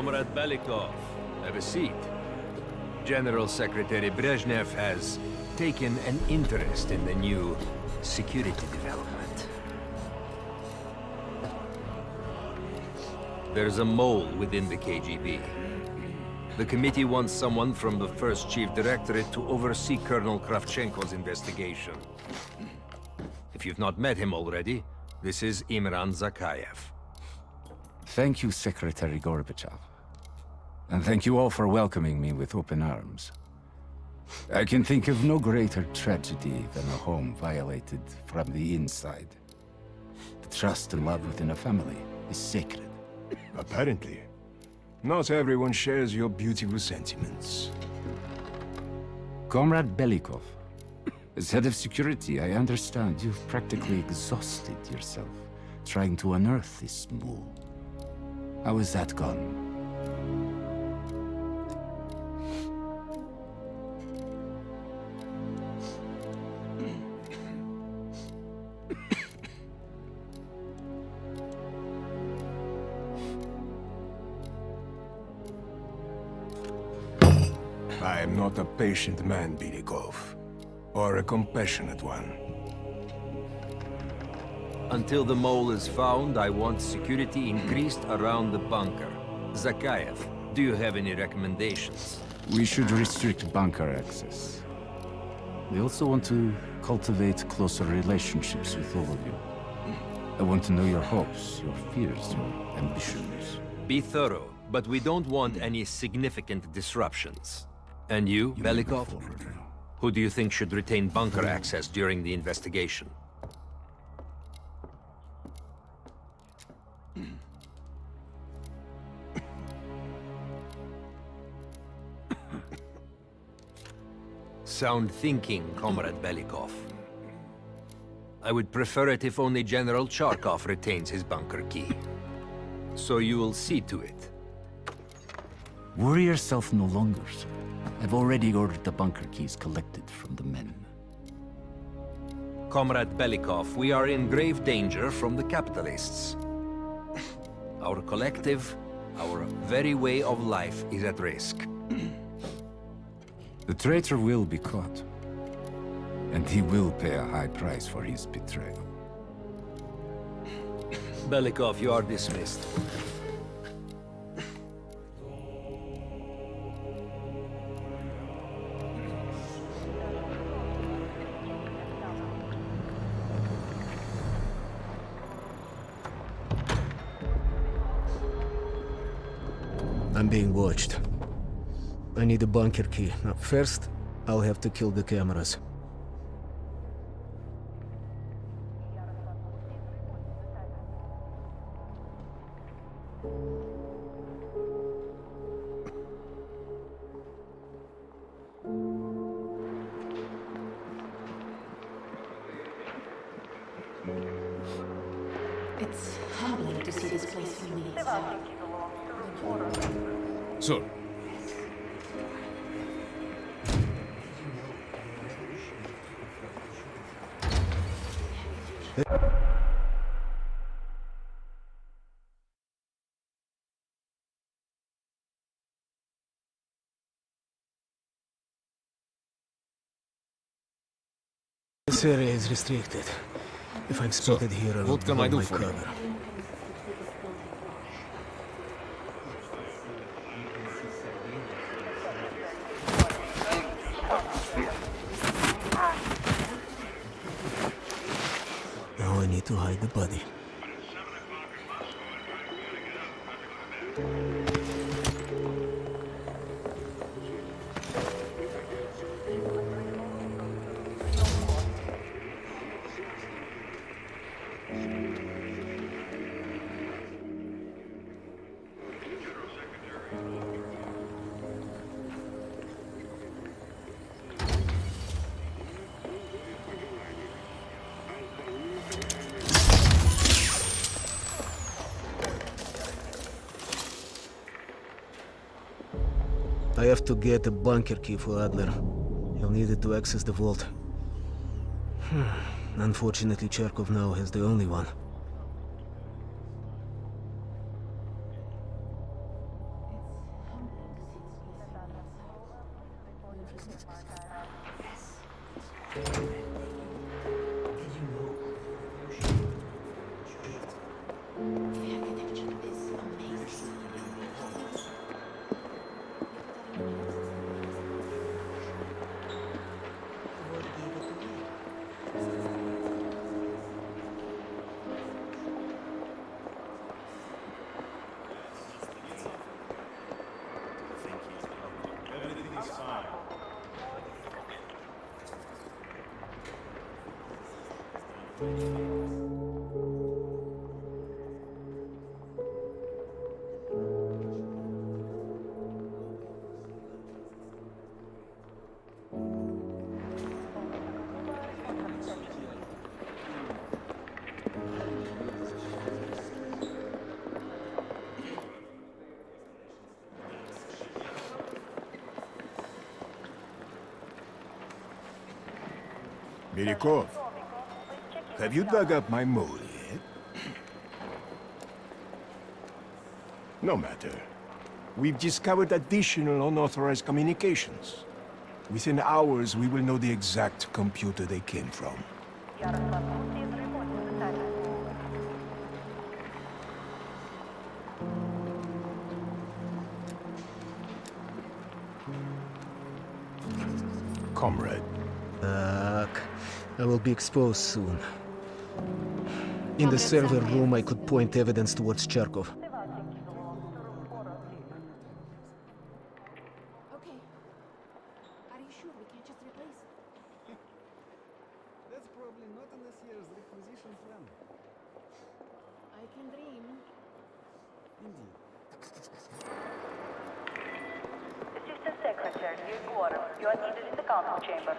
Comrade Belikov, have a seat. General Secretary Brezhnev has taken an interest in the new security development. There's a mole within the KGB. The committee wants someone from the first Chief Directorate to oversee Colonel Kravchenko's investigation. If you've not met him already, this is Imran Zakayev. Thank you, Secretary Gorbachev. And thank you all for welcoming me with open arms. I can think of no greater tragedy than a home violated from the inside. The trust and love within a family is sacred. Apparently. Not everyone shares your beautiful sentiments. Comrade Belikov, as head of security, I understand you've practically exhausted yourself trying to unearth this mole. How has that gone? I am not a patient man, Belikov, or a compassionate one. Until the mole is found, I want security increased around the bunker. Zakayev, do you have any recommendations? We should restrict bunker access. We also want to cultivate closer relationships with all of you. I want to know your hopes, your fears, your ambitions. Be thorough, but we don't want any significant disruptions. And you, Belikov? Who do you think should retain bunker access during the investigation? Sound thinking, Comrade Belikov. I would prefer it if only General Charkov retains his bunker key. So you will see to it. Worry yourself no longer, sir. I've already ordered the bunker keys collected from the men. Comrade Belikov, we are in grave danger from the capitalists. Our collective, our very way of life is at risk. The traitor will be caught. And he will pay a high price for his betrayal. Belikov, you are dismissed. I'm being watched. I need a bunker key. Now, first, I'll have to kill the cameras. It's humbling to see this place from the inside. So, This area is restricted. If I'm spotted here, I will what can I do my for you? cover. Now I need to hide the body. I have to get a bunker key for Adler. He'll need it to access the vault. Unfortunately, Charkov now has the only one. Belikov, have you dug up my mole yet? No matter. We've discovered additional unauthorized communications. Within hours, we will know the exact computer they came from. Comrade. I will be exposed soon. In the server room, I could point evidence towards Charkov. Okay. Are you sure we can't just replace it? That's probably not in this year's requisition plan. I can dream. Indeed. Assistant Secretary Yegorov, you are needed in the council chamber.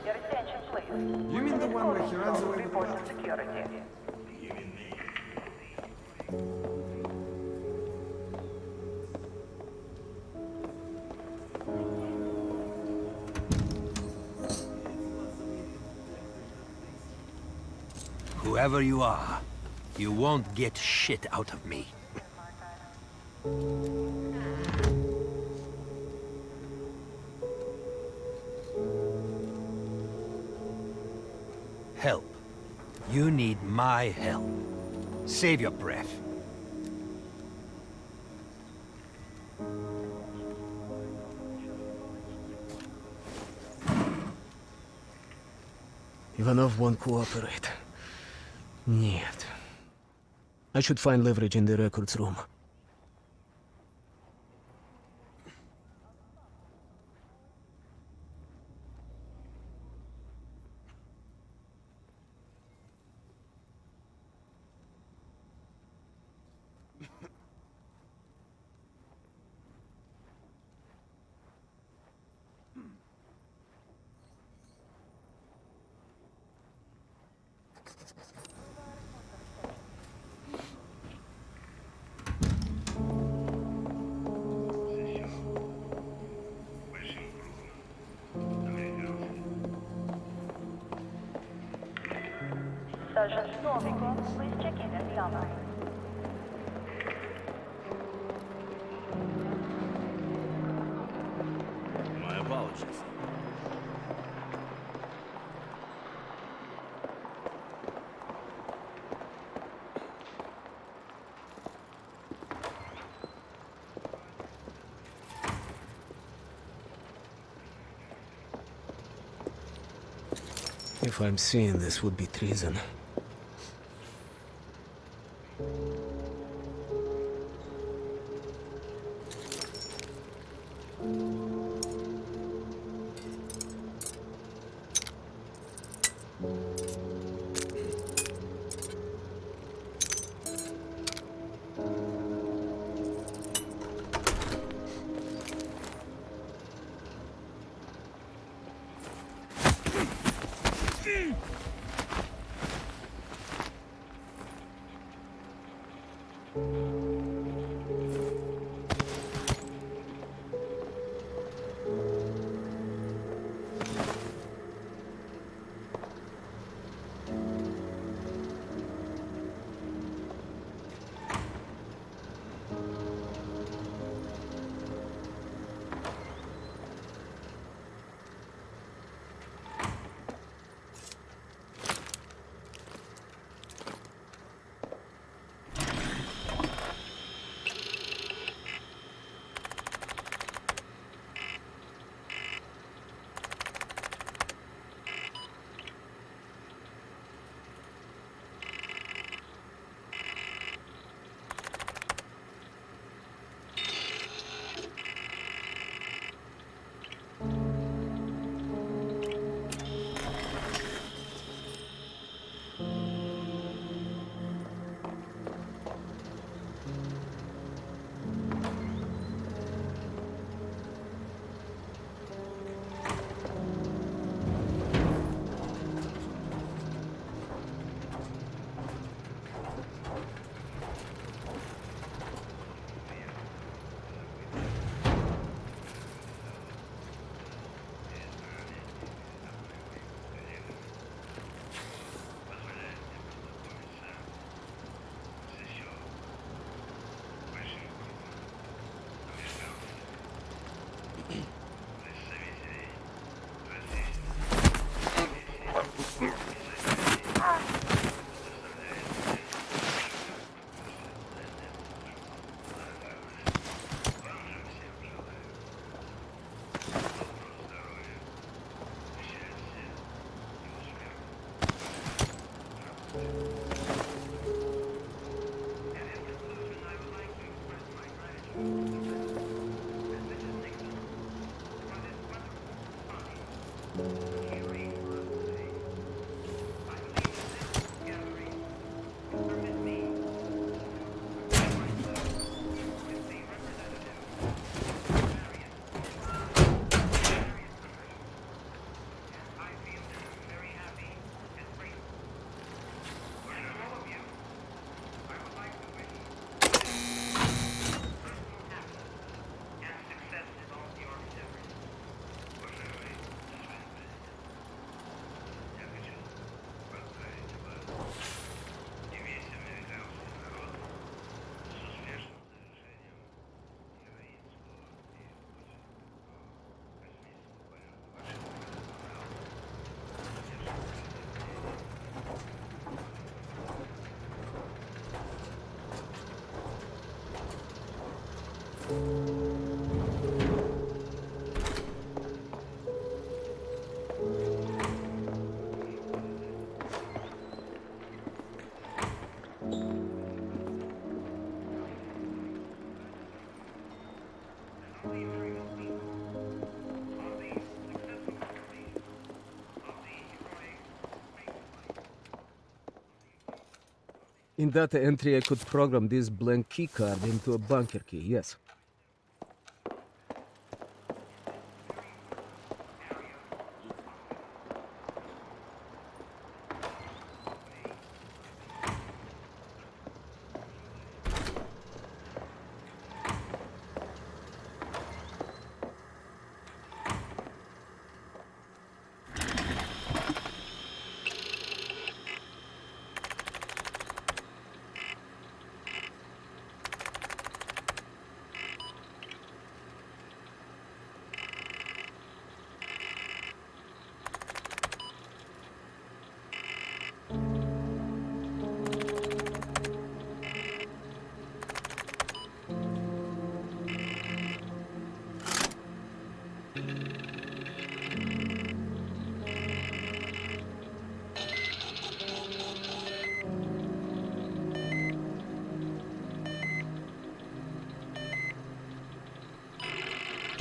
Your attention, please. You mean the one where he runs away with Report to security. Whoever you are, you won't get shit out of me. Help. You need my help. Save your breath. Ivanov won't cooperate. Нет. I should find leverage in the records room. Sergeant Novikov, please check in at the armory. My apologies. If I'm seeing this, would be treason. In data entry, I could program this blank keycard into a bunker key, yes.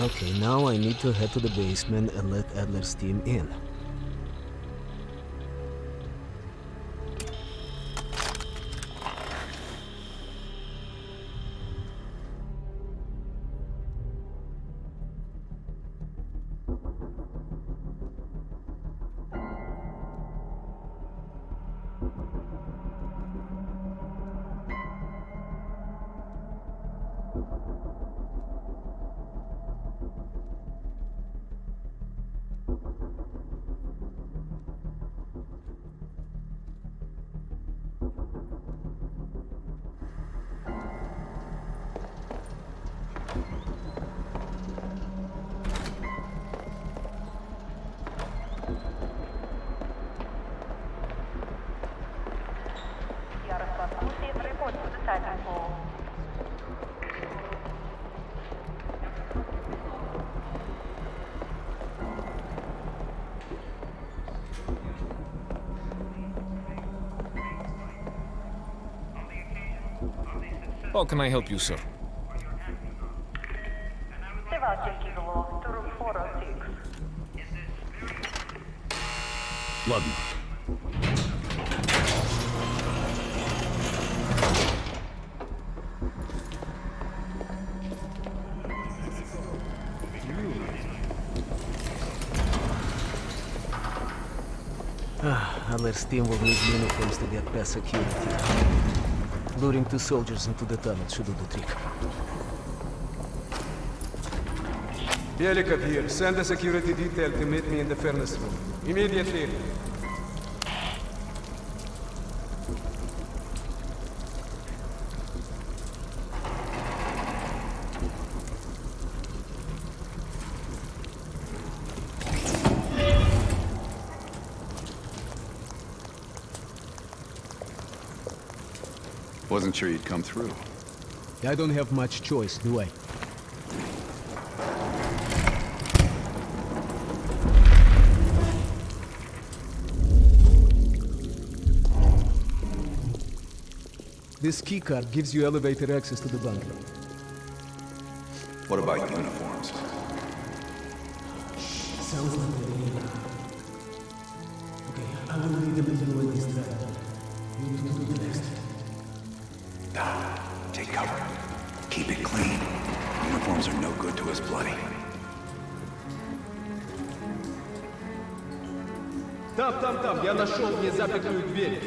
Okay, now I need to head to the basement and let Adler's team in. How can I help you, sir? Ладно. Adler's team will need uniforms to get past security. Luring 2 soldiers into the tunnel should do the trick. Belikov here. Send a security detail to meet me in the furnace room. Immediately. Wasn't sure you'd come through. I don't have much choice, do I? This keycard gives you elevator access to the bunker. What about uniforms? Sounds like the area. Okay, I will lead them into the this trap. You need to do the next. Dom, take cover. Keep it clean. Uniforms are no good to us bloody. Там, я нашел незапертую дверь.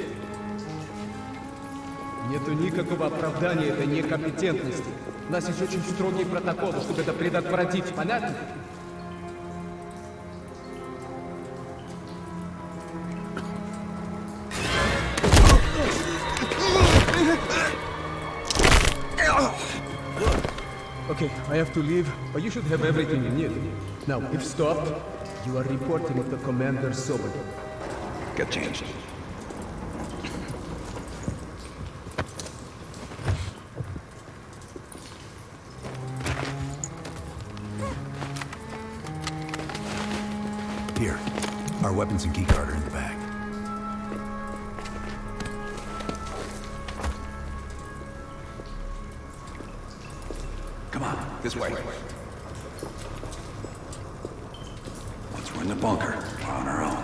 Нету никакого оправдания этой некомпетентности. У нас есть очень строгие протоколы, чтобы это предотвратить. Понятно? Okay, I have to leave, but you should have everything you need. Now, if stopped, you are reporting to Commander Sobel. Get changed. Here. Our weapons and keycard are in the bag. Come on, this way. Once we're in the bunker, we're on our own.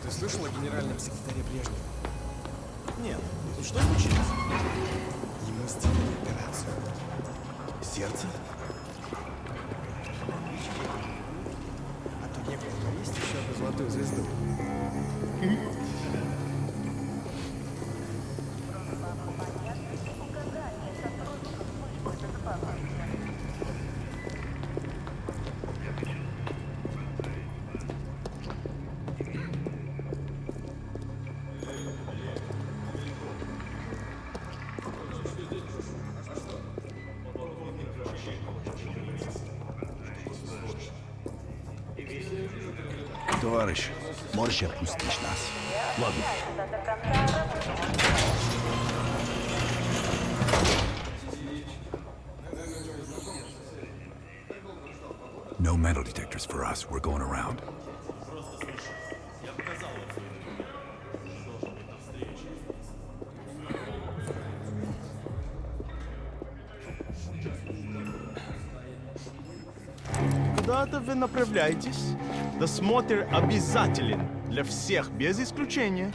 Ты слышал о генеральном секретаре Брежневе? Нет. Что случилось? Ему сделали операцию. Сердце? А то некоторые есть еще одну золотую звезду. Товарищ, можешь отпустить нас? Ладно. No metal detectors for us. We're going around. Куда-то вы направляетесь? Досмотр обязателен для всех, без исключения.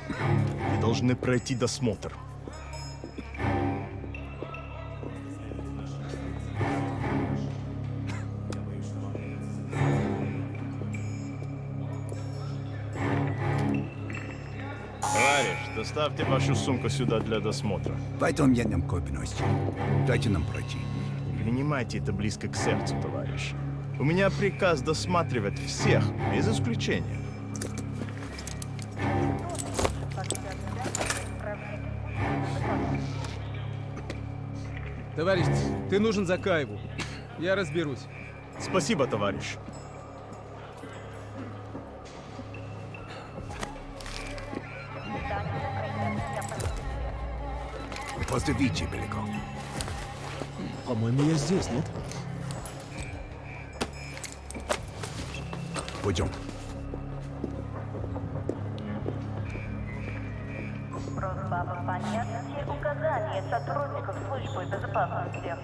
Вы должны пройти досмотр. Товарищ, доставьте вашу сумку сюда для досмотра. Пойдем едем копиность. Дайте нам пройти. Принимайте это близко к сердцу, товарищ. У меня приказ досматривать всех, без исключения. Товарищ, ты нужен Закаеву. Я разберусь. Спасибо, товарищ. После Вичи далеко. По-моему, я здесь, нет? Пойдем. Просьба выполнять все указания сотрудников службы безопасности.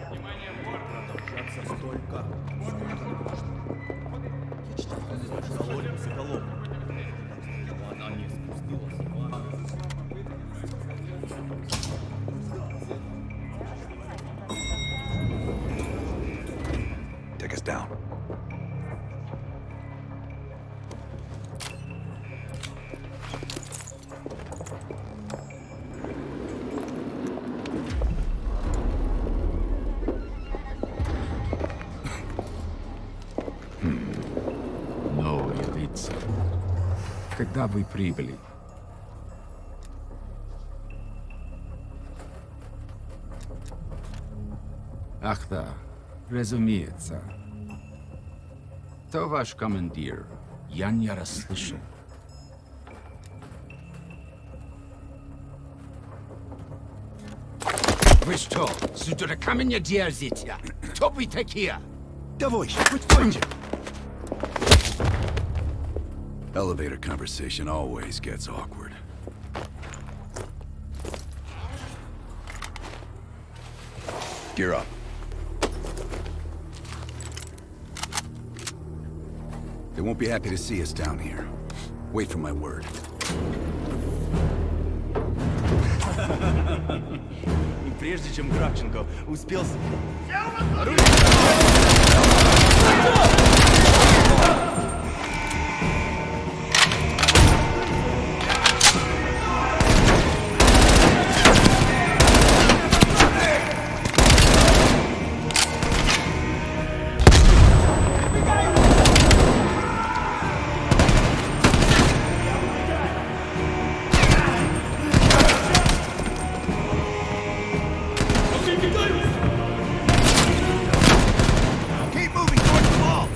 Take us down. Новые лица. Когда вы прибыли? Ах да, разумеется. То ваш командир. Я не расслышал. Вы что, с дураками не дерзите? Кто вы такие? Давай, подходите. Elevator conversation always gets awkward. gear up. They won't be happy to see us down here. Wait for my word. И прежде чем Кравченко успел... Keep moving towards the wall!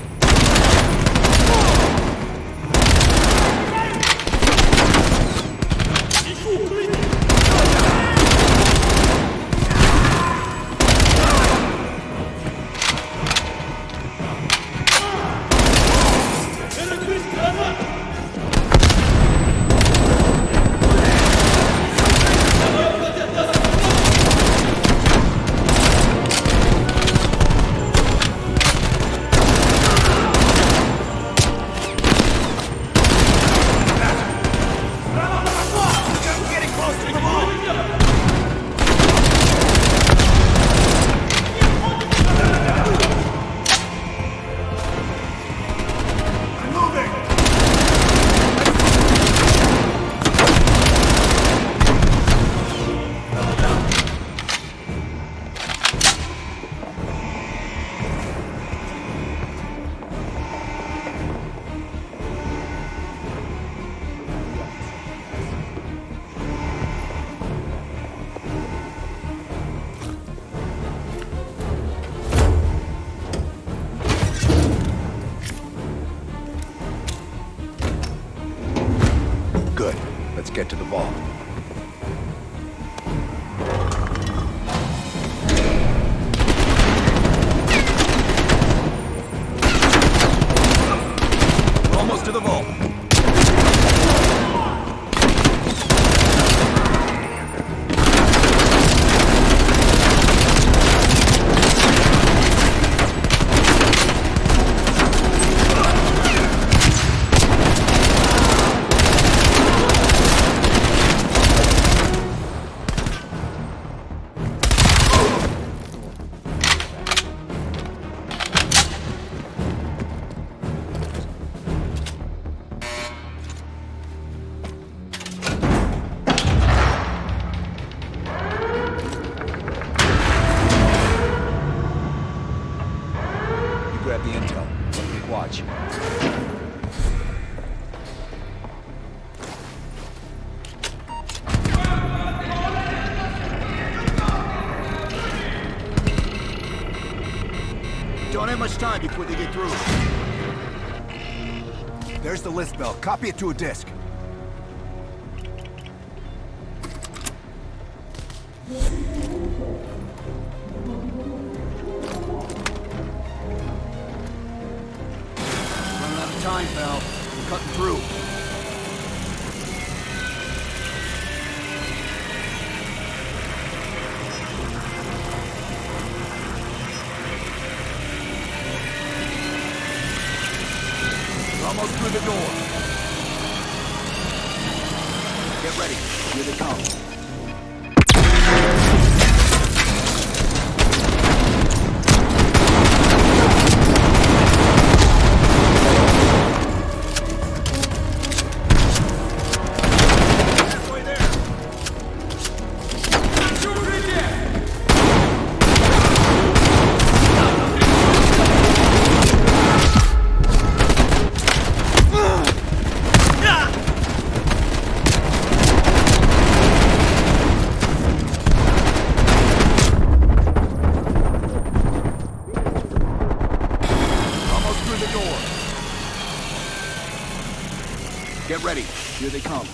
Getting close to the wall! I'm moving! Good. Let's get to the vault. We're almost to the vault. You grab the intel. Watch. Don't have much time before they get through. There's the list belt. Copy it to a disk. Running out of time, pal. We're cutting through. We're almost through the door. Get ready. Here they come. Get ready. Here they come.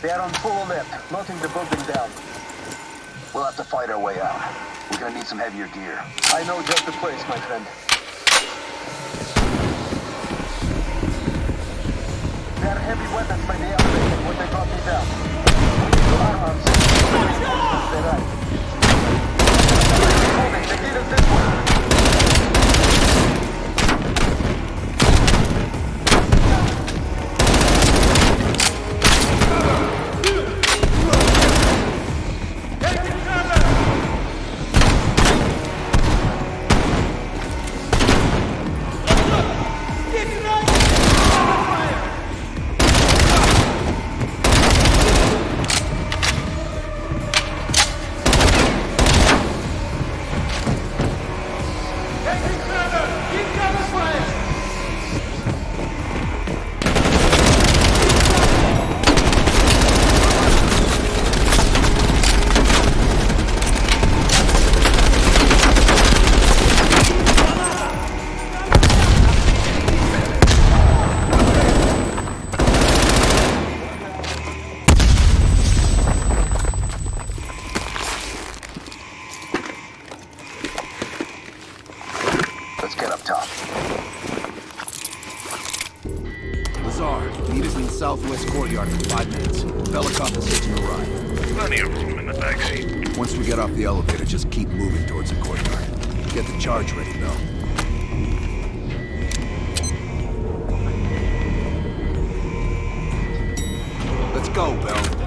They are on full alert, nothing to bug them down. We'll have to fight our way out. We're gonna need some heavier gear. I know just the place, my friend. There are heavy weapons by the elevator when they brought me down. We need to arm ourselves. They're right. Moving, they lead us this way. Let's get up top. Lazar, meet us in the southwest courtyard in 5 minutes. Velikov is hitching a ride. Plenty of room in the backseat. Once we get off the elevator, just keep moving towards the courtyard. Get the charge ready, Bell. Let's go, Bell.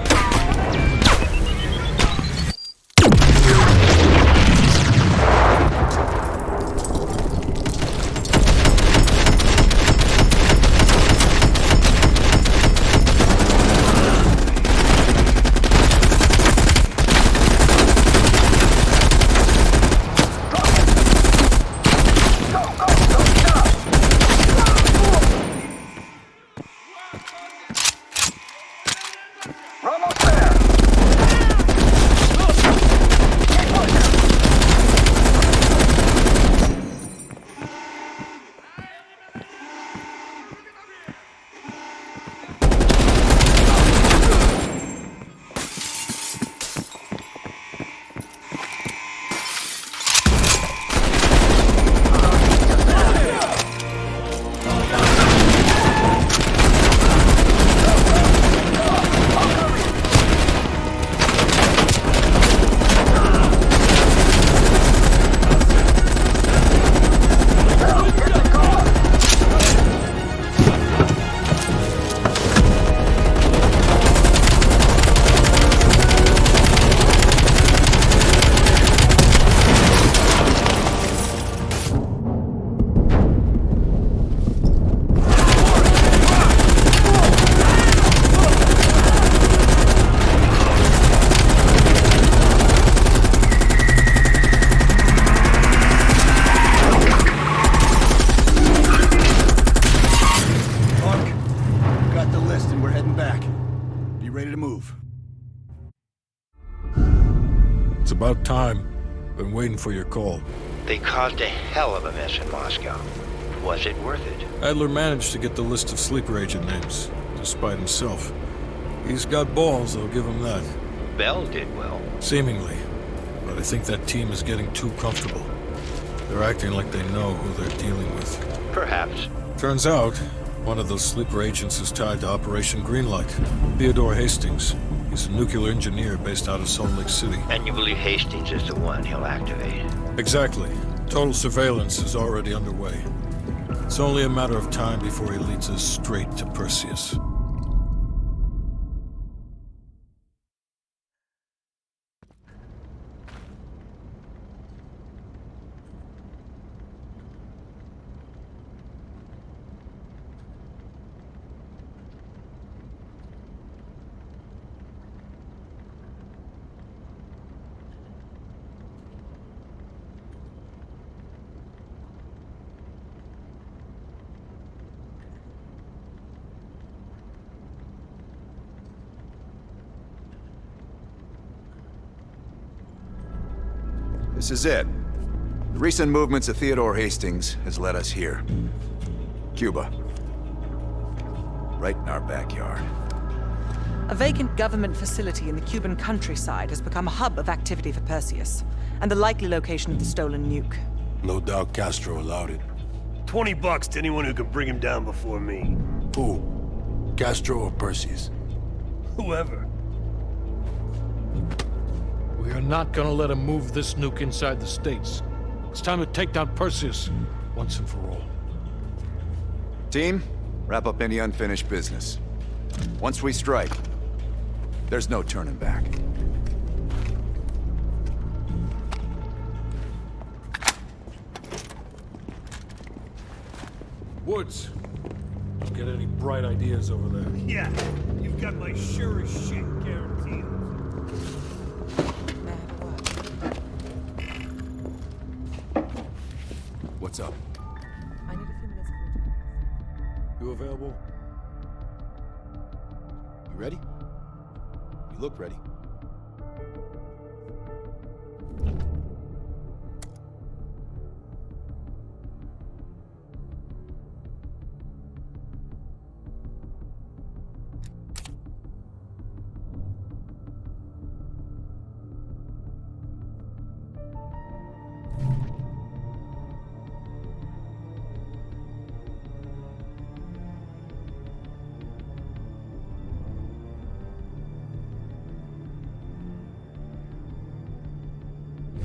It's about time. Been waiting for your call. They caused a hell of a mess in Moscow. Was it worth it? Adler managed to get the list of sleeper agent names, despite himself. He's got balls, I'll give him that. Bell did well. Seemingly. But I think that team is getting too comfortable. They're acting like they know who they're dealing with. Perhaps. Turns out, one of those sleeper agents is tied to Operation Greenlight. Theodore Hastings. He's a nuclear engineer based out of Salt Lake City. And you believe Hastings is the one he'll activate? Exactly. Total surveillance is already underway. It's only a matter of time before he leads us straight to Perseus. This is it. The recent movements of Theodore Hastings has led us here. Cuba. Right in our backyard. A vacant government facility in the Cuban countryside has become a hub of activity for Perseus, and the likely location of the stolen nuke. No doubt Castro allowed it. $20 to anyone who can bring him down before me. Who? Castro or Perseus? Whoever. We are not gonna let him move this nuke inside the States. It's time to take down Perseus, once and for all. Team, wrap up any unfinished business. Once we strike, there's no turning back. Woods, don't get any bright ideas over there. Yeah, you've got my sure as shit guarantee. What's up? I need a few minutes. You available? You ready? You look ready.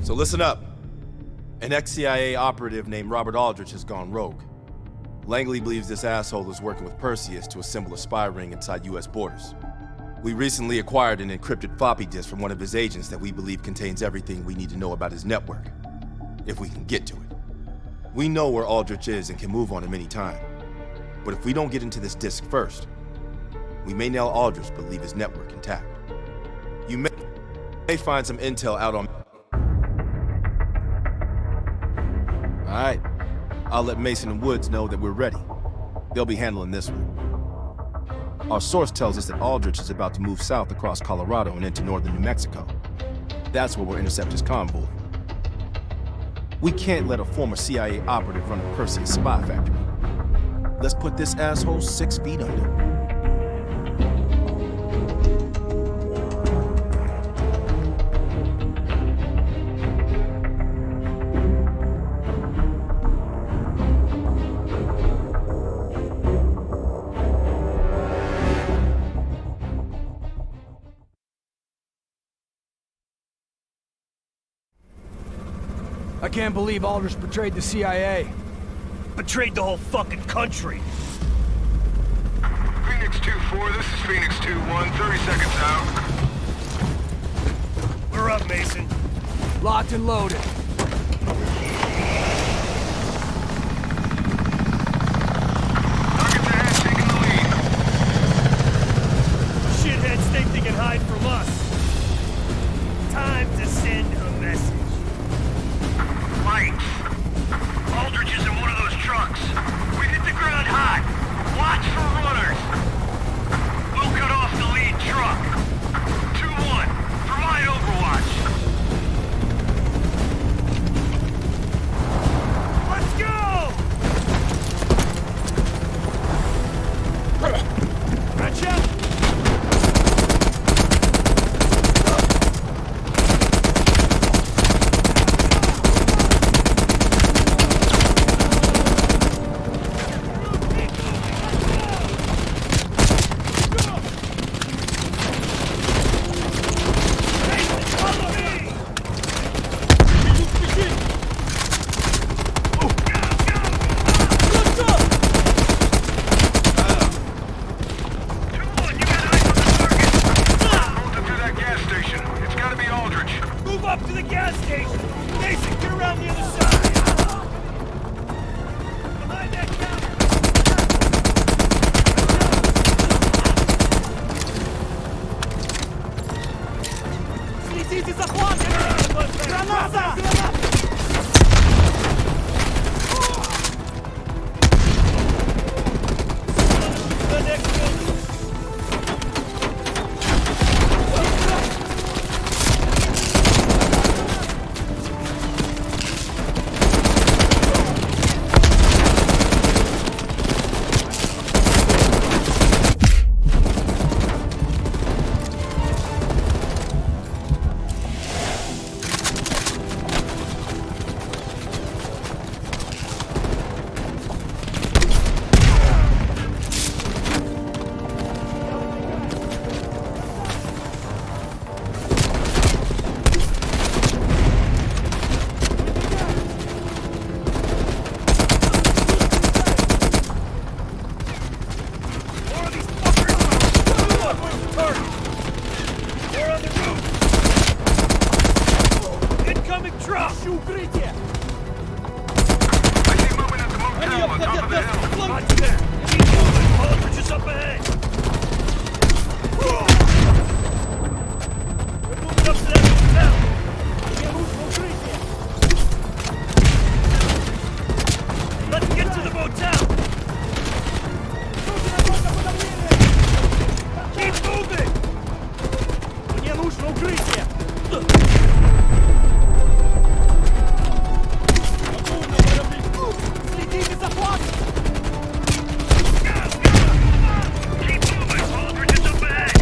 So listen up. An ex-CIA operative named Robert Aldrich has gone rogue. Langley believes this asshole is working with Perseus to assemble a spy ring inside US borders. We recently acquired an encrypted floppy disk from one of his agents that we believe contains everything we need to know about his network, if we can get to it. We know where Aldrich is and can move on him any time. But if we don't get into this disk first, we may nail Aldrich but leave his network intact. You may find some intel out on... All right, I'll let Mason and Woods know that we're ready. They'll be handling this one. Our source tells us that Aldrich is about to move south across Colorado and into northern New Mexico. That's where we'll intercept his convoy. We can't let a former CIA operative run a Perseus spy factory. Let's put this asshole 6 feet under. I can't believe Aldrich betrayed the CIA. Betrayed the whole fucking country. Phoenix 2-4, this is Phoenix 2-1, 30 seconds out. We're up, Mason. Locked and loaded. Targets ahead, taking the lead. Shitheads think they can hide from us. Time to send a message. Lights. Aldrich is in one of those trucks. We hit the ground hot. Watch for runners. We'll cut off the lead truck. 2-1. Provide overwatch. укрытие! I see movement at the motel on top of the hill. Roger that. Keep moving. Aldrich is up ahead. We're moving up to that motel. Мне нужно укрытие! Let's get to the motel. Keep moving. Мне нужно укрытие! Следите за флагом! Keep moving. Aldrich is up ahead.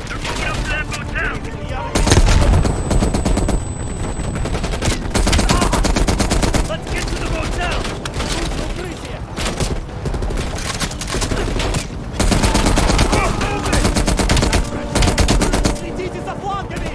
They're moving up to that motel. Let's get to the motel. Нужно укрытие! Следите за флангами!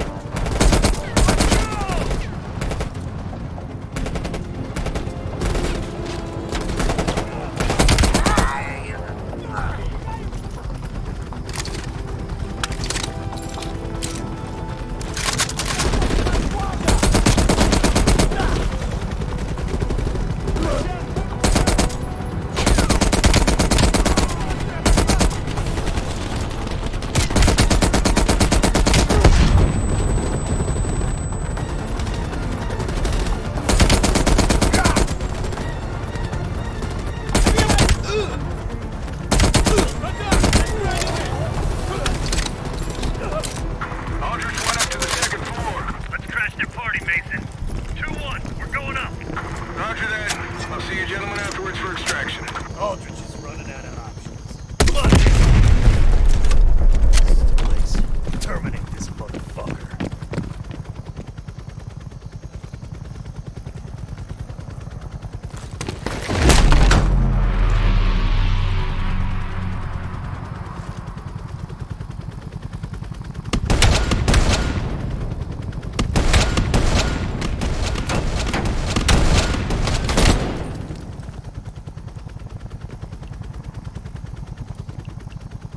Aldrich went up to the second floor. Let's crash their party, Mason. 2-1. We're going up. Roger that. I'll see you gentlemen afterwards for extraction. Aldrich is running out of options. Come on. This is the place. Terminate this motherfucker.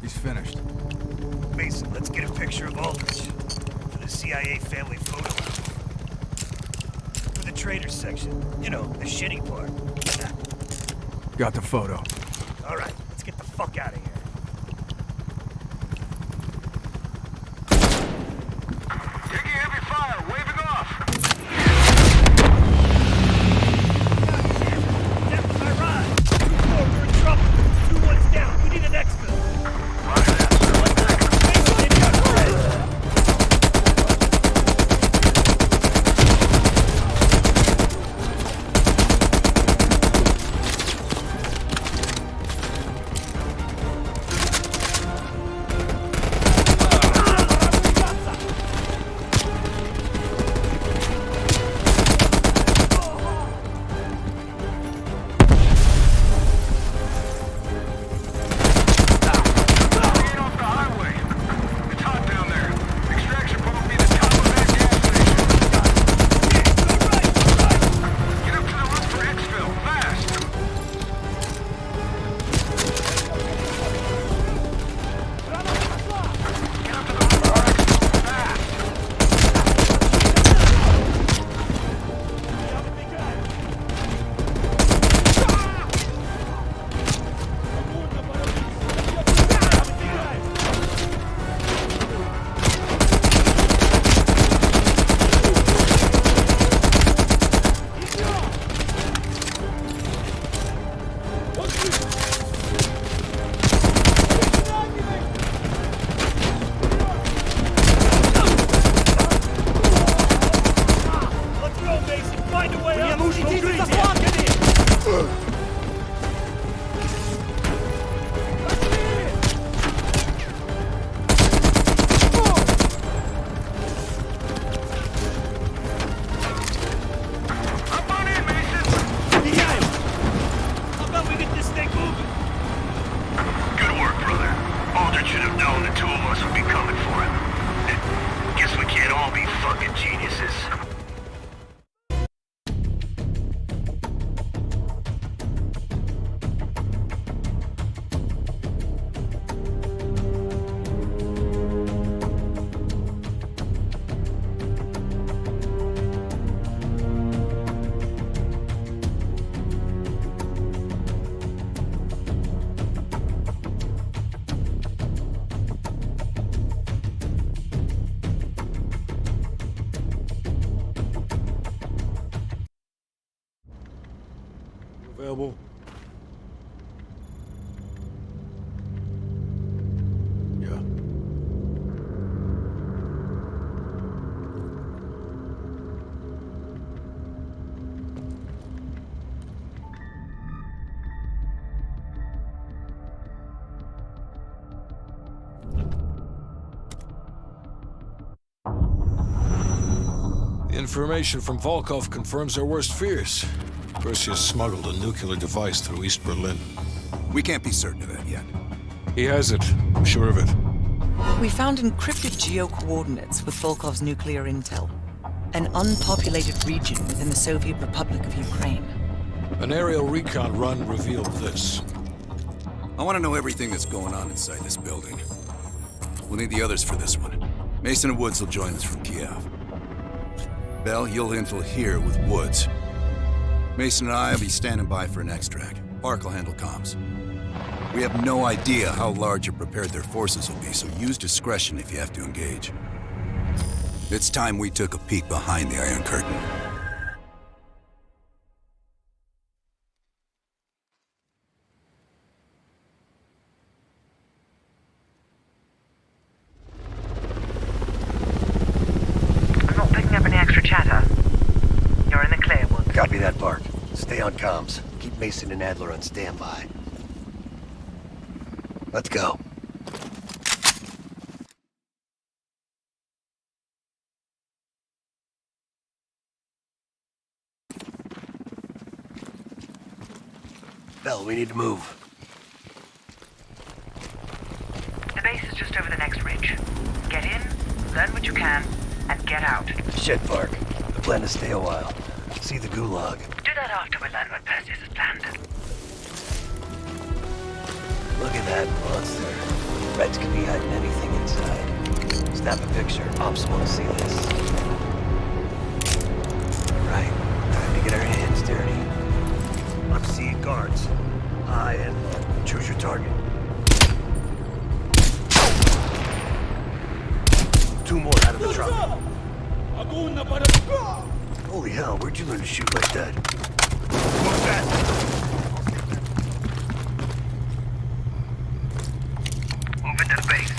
He's finished. Mason, let's get a picture of Aldrich for the CIA family photo album. For the traders section. You know, the shitty part. Got the photo. All right, let's get the fuck out of here. Taking heavy fire, waving off. That's my ride. 2-4, we're in trouble. 2-1's down. We need an exfil. Roger that, sir. Mason, in your bridge. Available. Yeah. The information from Volkov confirms our worst fears. Perseus smuggled a nuclear device through East Berlin. We can't be certain of that yet. He has it. I'm sure of it. We found encrypted geo-coordinates with Volkov's nuclear intel. An unpopulated region within the Soviet Republic of Ukraine. An aerial recon run revealed this. I want to know everything that's going on inside this building. We'll need the others for this one. Mason and Woods will join us from Kiev. Bell, you'll infill here with Woods. Mason and I will be standing by for an extract. Park will handle comms. We have no idea how large or prepared their forces will be, so use discretion if you have to engage. It's time we took a peek behind the Iron Curtain. I'm not picking up any extra chatter. You're in the clear, Woods. Copy that, Park. Stay on comms. Keep Mason and Adler on standby. Let's go. Bell, we need to move. The base is just over the next ridge. Get in, learn what you can, and get out. Shit, Park. The plan is stay a while. See the gulag. Do that after we learn what Perseus has planned. Look at that monster. Reds can be hiding anything inside. Snap a picture. Ops want to see this. Right. Time to get our hands dirty. I'm seeing guards. Eye and choose your target. 2 more out of the truck. Holy hell, where'd you learn to shoot like that? Move fast. Move into the base.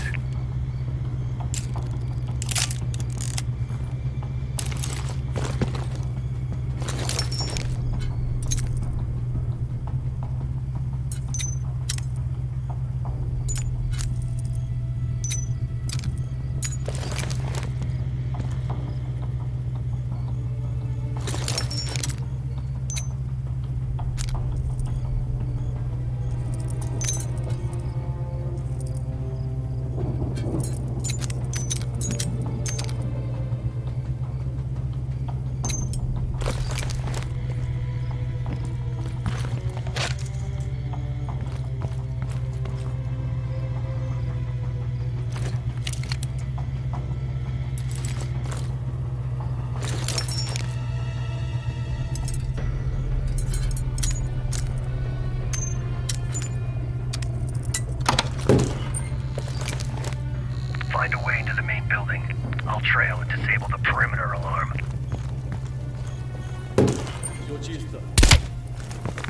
Find a way into the main building. I'll trail and disable the perimeter alarm.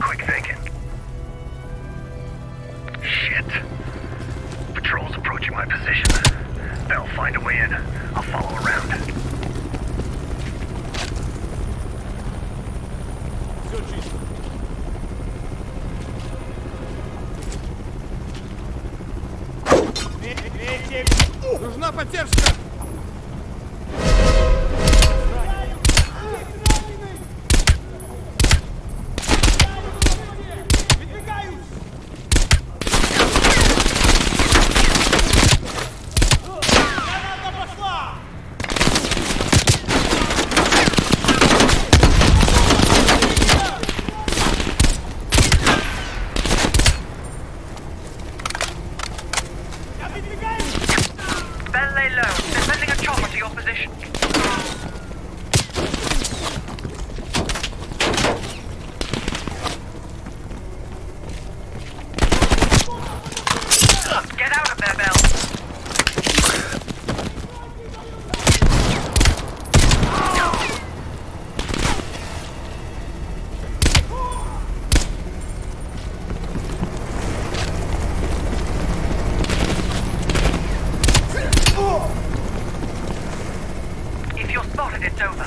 Quick thinking. Shit. Patrol's approaching my position. They'll find a way in. I'll follow around. Нужна поддержка! Bell, lay low. that it's over.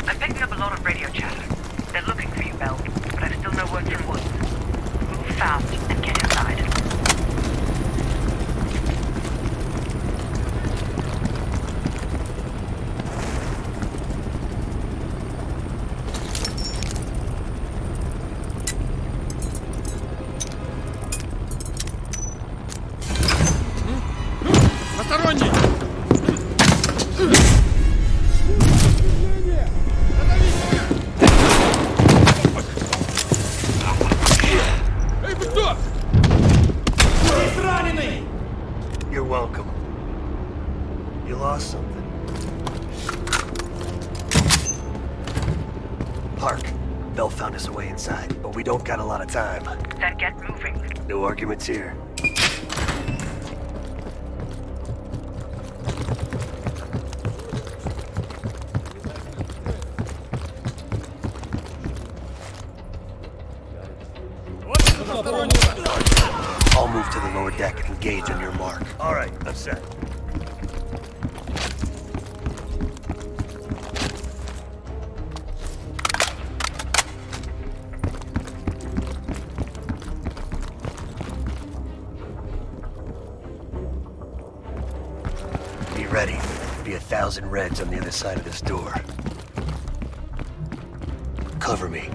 I'm picking up a lot of radio chatter. They're looking for you, Bell, but I've still no word from Woods. Move fast and get inside. You're welcome. You lost something. Hark. Bell found us a way inside, but we don't got a lot of time. Then get moving. No arguments here. I'll move to the lower deck and engage on your mark. All right, I'm set. Be ready. Be 1,000 Reds on the other side of this door. Cover me.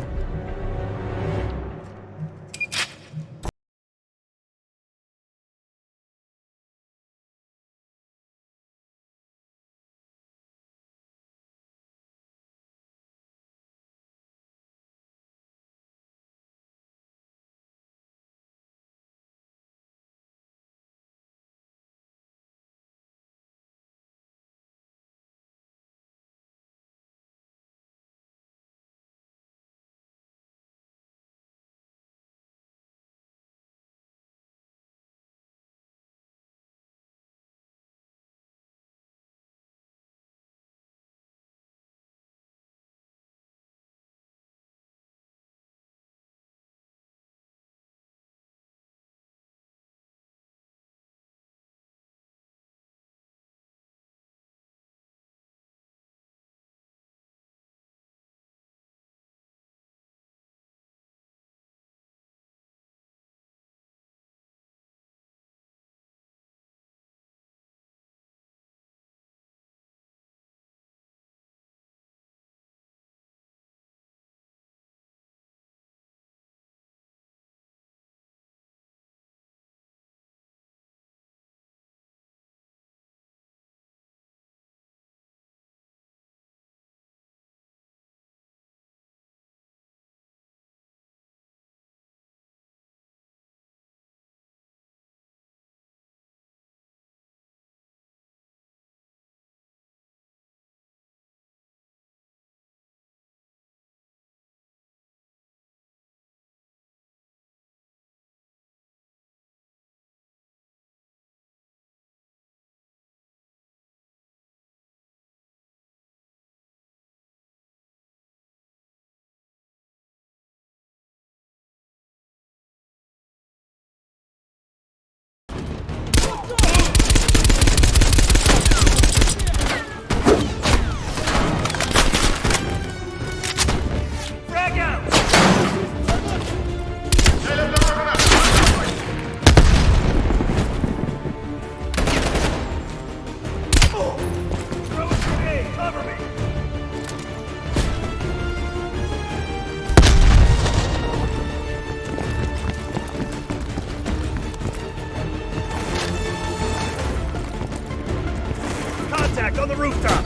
On the rooftop!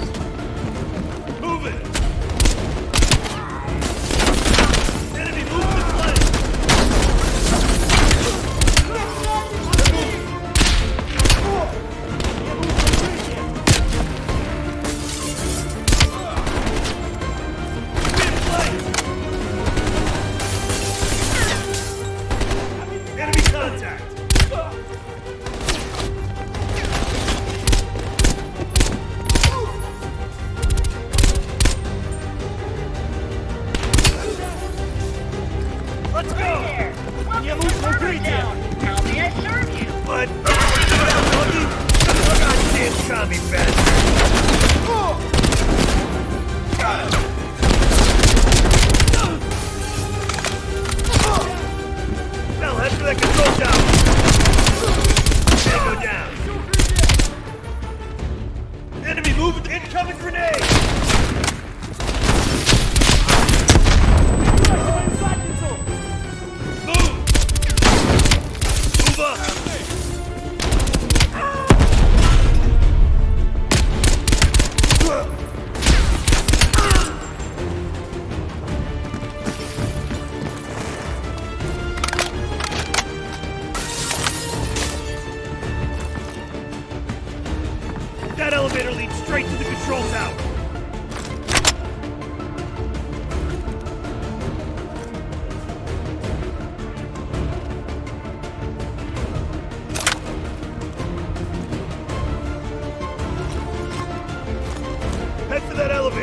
Move it! Enemy movement flank! Enemy contact! Let's go! You lose no detail! How may I serve you? But... Goddamn commie bastard!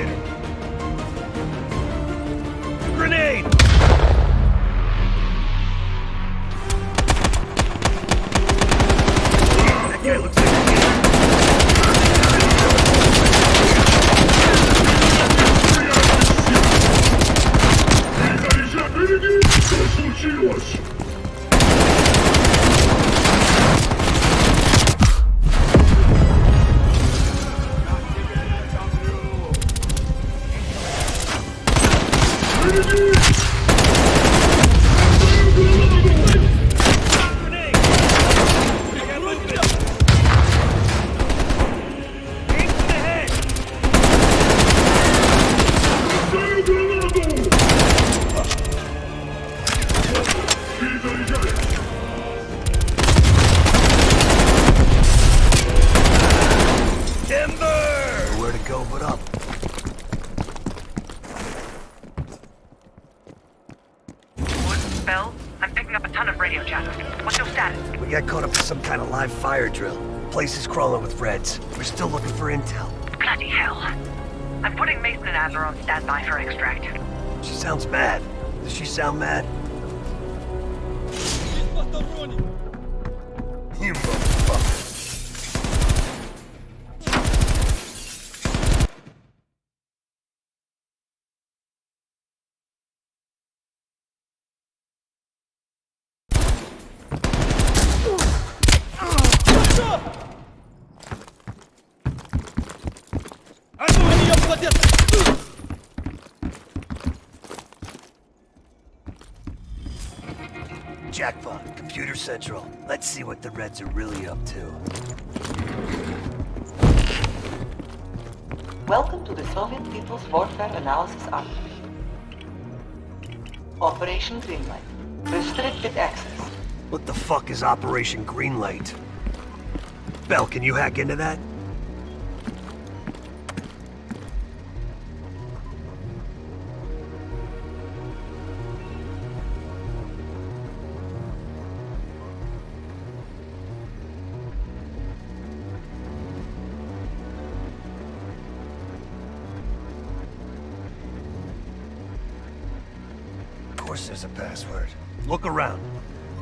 elevator. Grenade! That guy looks like nowhere to go but up. Bell, I'm picking up a ton of radio chatter. What's your status? We got caught up in some kind of live fire drill. Place is crawling with Reds. We're still looking for intel. Bloody hell. I'm putting Mason and Adler on standby for extract. She sounds mad. Does she sound mad? You motherfucker. Jackpot, Computer Central. Let's see what the Reds are really up to. Welcome to the Soviet People's Warfare Analysis Army. Operation Greenlight. Restricted access. What the fuck is Operation Greenlight? Bell, can you hack into that? Of course there's a password. Look around.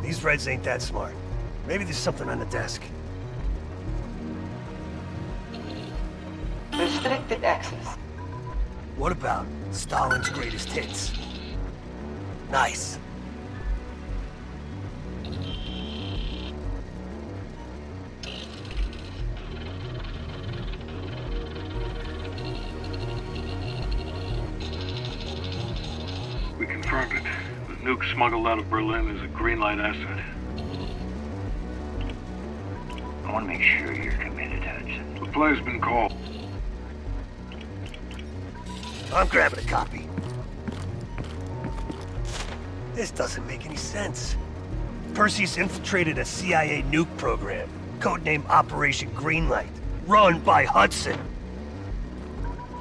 These Reds ain't that smart. Maybe there's something on the desk. Restricted access. What about Stalin's greatest hits? Nice. We confirmed it. The nuke smuggled out of Berlin is a Greenlight asset. I want to make sure you're committed, Hudson. The play's been called. I'm grabbing a copy. This doesn't make any sense. Perseus infiltrated a CIA nuke program, codenamed Operation Greenlight, run by Hudson.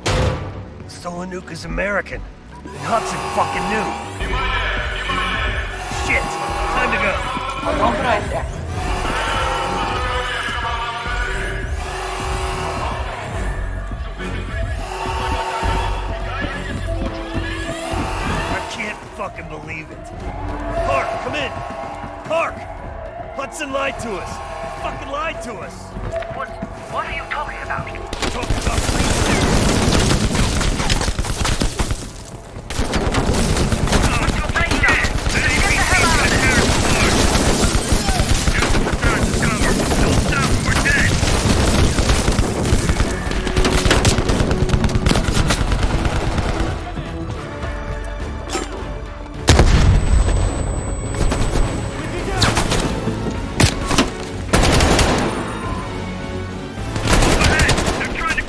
The stolen nuke is American, and Hudson fucking knew. Shit! Time to go. Unauthorized access. I can't fucking believe it. Park, come in. Park! Hudson lied to us. He fucking lied to us. What are you talking about? Talking about They're trying to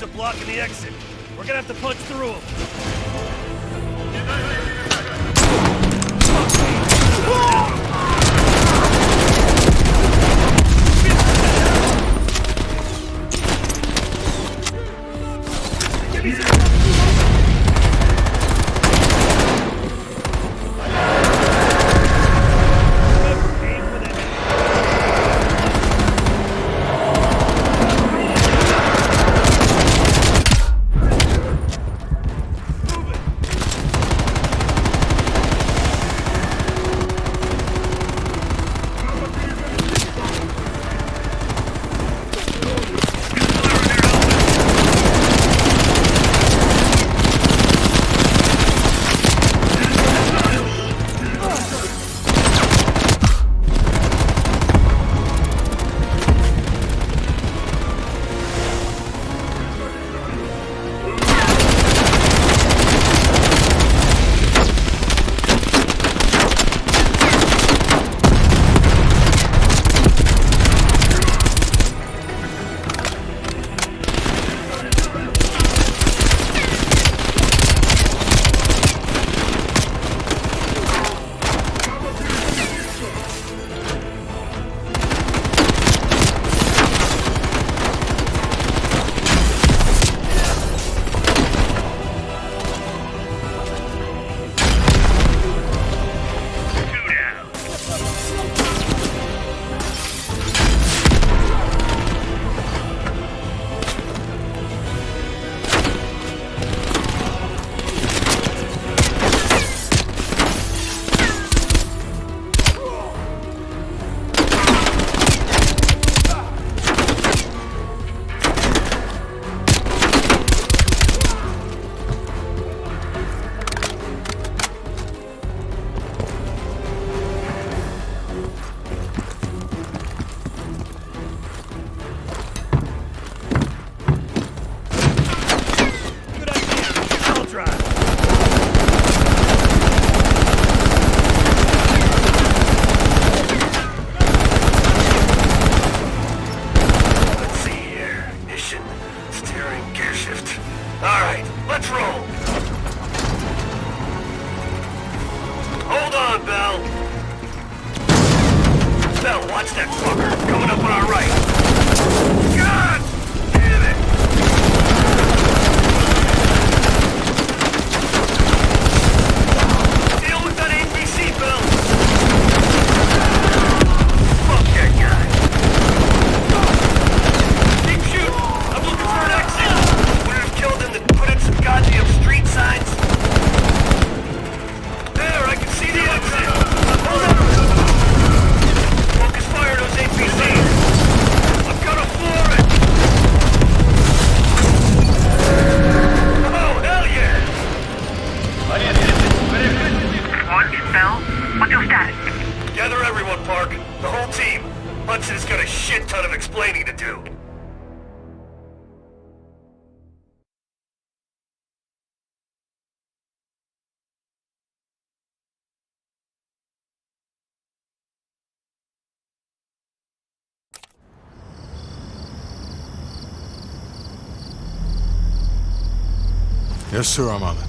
are blocking the exit. We're gonna have to punch through them. Watch that fucker coming up on our right. God damn it! Deal with that APC, Bell. Fuck that guy. Keep shooting. I'm looking for an exit. Would have killed him to put in some goddamn street signs. There, I can see the exit. Hold on. Focus fire those APCs. I'm gonna floor it. Oh, hell yeah. What, Bell? What's your status? Gather everyone, Park. The whole team. Hudson's got a shit ton of explaining to do. Yes, sir, I'm on it.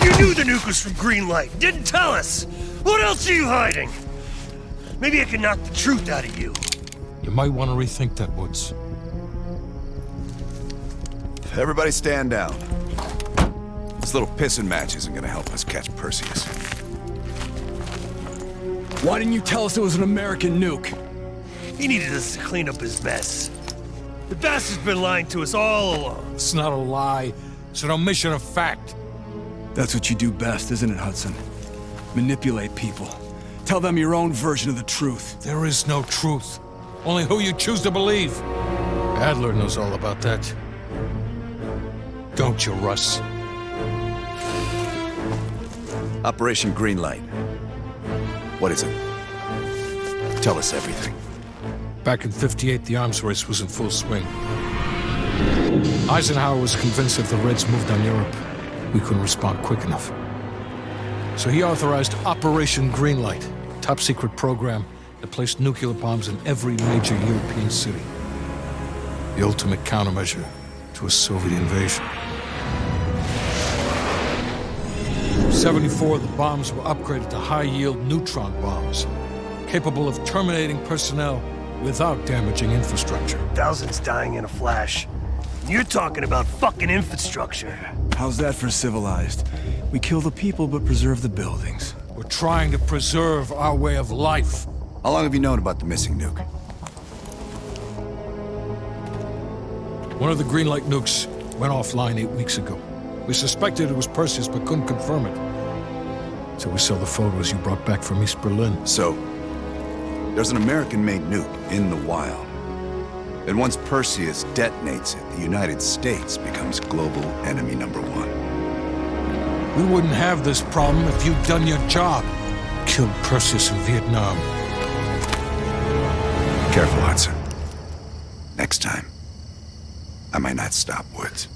You knew the nuke was from Greenlight. Didn't tell us. What else are you hiding? Maybe I can knock the truth out of you. You might want to rethink that, Woods. Everybody stand down. This little pissing match isn't gonna help us catch Perseus. Why didn't you tell us it was an American nuke? He needed us to clean up his mess. The bastard's been lying to us all along. It's not a lie. It's an omission of fact. That's what you do best, isn't it, Hudson? Manipulate people. Tell them your own version of the truth. There is no truth. Only who you choose to believe. Adler knows all about that. Don't you, Russ? Operation Greenlight. What is it? Tell us everything. Back in '58, the arms race was in full swing. Eisenhower was convinced if the Reds moved on Europe, we couldn't respond quick enough. So he authorized Operation Greenlight, a top-secret program that placed nuclear bombs in every major European city. The ultimate countermeasure to a Soviet invasion. 74 of the bombs were upgraded to high-yield neutron bombs, capable of terminating personnel without damaging infrastructure. Thousands dying in a flash. You're talking about fucking infrastructure. How's that for civilized? We kill the people but preserve the buildings. We're trying to preserve our way of life. How long have you known about the missing nuke? One of the Greenlight nukes went offline 8 weeks ago. We suspected it was Perseus, but couldn't confirm it. So we saw the photos you brought back from East Berlin. So, there's an American-made nuke in the wild. And once Perseus detonates it, the United States becomes global enemy number 1. We wouldn't have this problem if you'd done your job. Killed Perseus in Vietnam. Careful, Hudson. Next time, I might not stop Woods.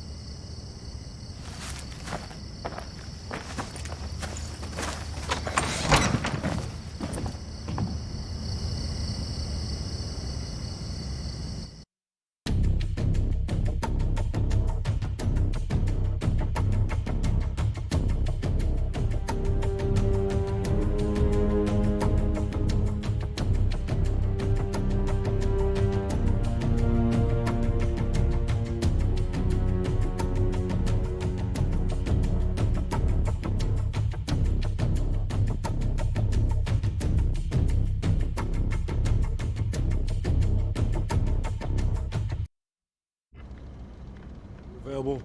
Available.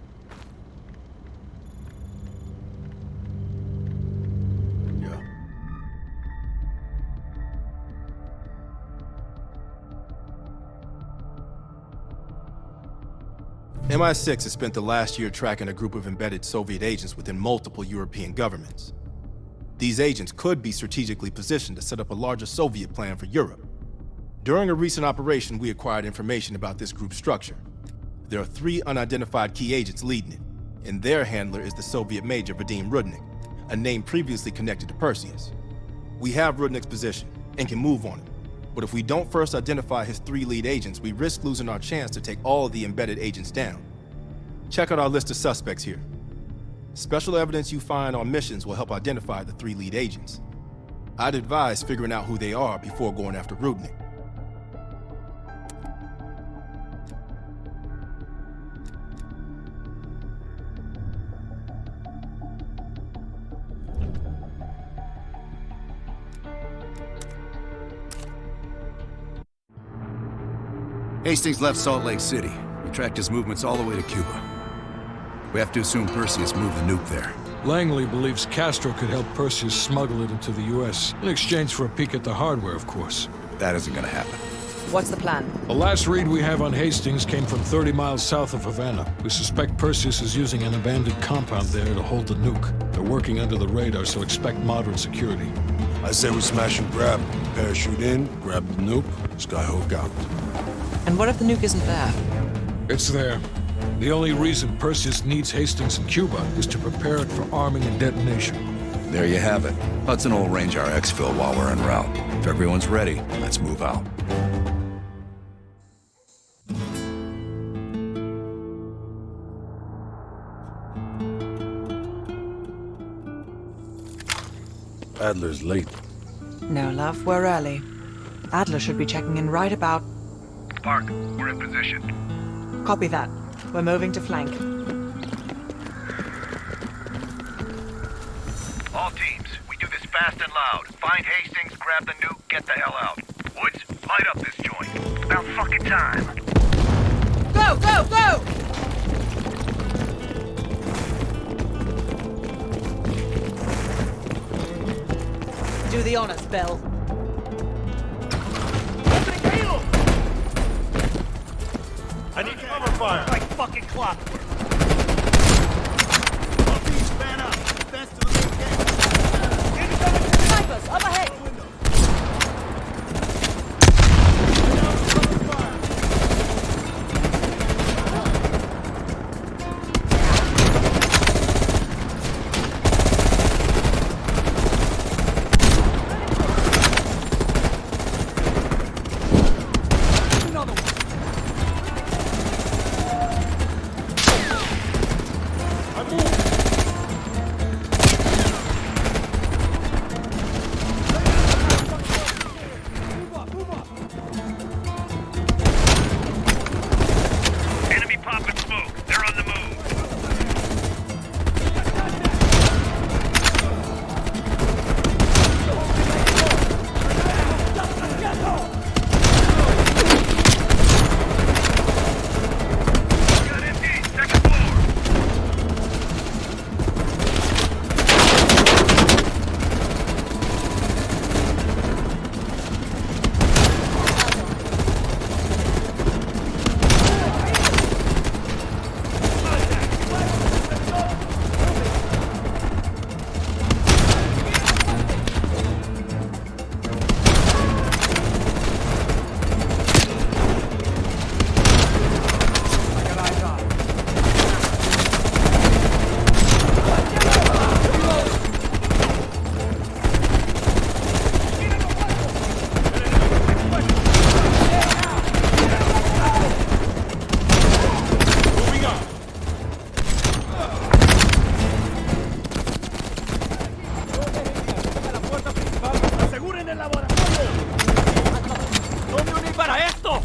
Yeah. MI6 has spent the last year tracking a group of embedded Soviet agents within multiple European governments. These agents could be strategically positioned to set up a larger Soviet plan for Europe. During a recent operation, we acquired information about this group's structure. There are 3 unidentified key agents leading it, and their handler is the Soviet Major Vadim Rudnik, a name previously connected to Perseus. We have Rudnik's position and can move on it, but if we don't first identify his 3 lead agents, we risk losing our chance to take all of the embedded agents down. Check out our list of suspects here. Special evidence you find on missions will help identify the 3 lead agents. I'd advise figuring out who they are before going after Rudnik. Hastings left Salt Lake City. We tracked his movements all the way to Cuba. We have to assume Perseus moved the nuke there. Langley believes Castro could help Perseus smuggle it into the U.S. in exchange for a peek at the hardware, of course. That isn't gonna happen. What's the plan? The last read we have on Hastings came from 30 miles south of Havana. We suspect Perseus is using an abandoned compound there to hold the nuke. They're working under the radar, so expect moderate security. I say we smash and grab. Parachute in, grab the nuke, skyhook out. And what if the nuke isn't there? It's there. The only reason Perseus needs Hastings in Cuba is to prepare it for arming and detonation. There you have it. Hudson will arrange our exfil while we're en route. If everyone's ready, let's move out. Adler's late. No, love, we're early. Adler should be checking in right about... Park, we're in position. Copy that. We're moving to flank. All teams, we do this fast and loud. Find Hastings, grab the nuke, get the hell out. Woods, light up this joint. About fucking time. Go, go, go! Do the honors, Bill. I need cover fire. Like fucking clockwork. Span up. Defense to the main gate. Snipers, up ahead!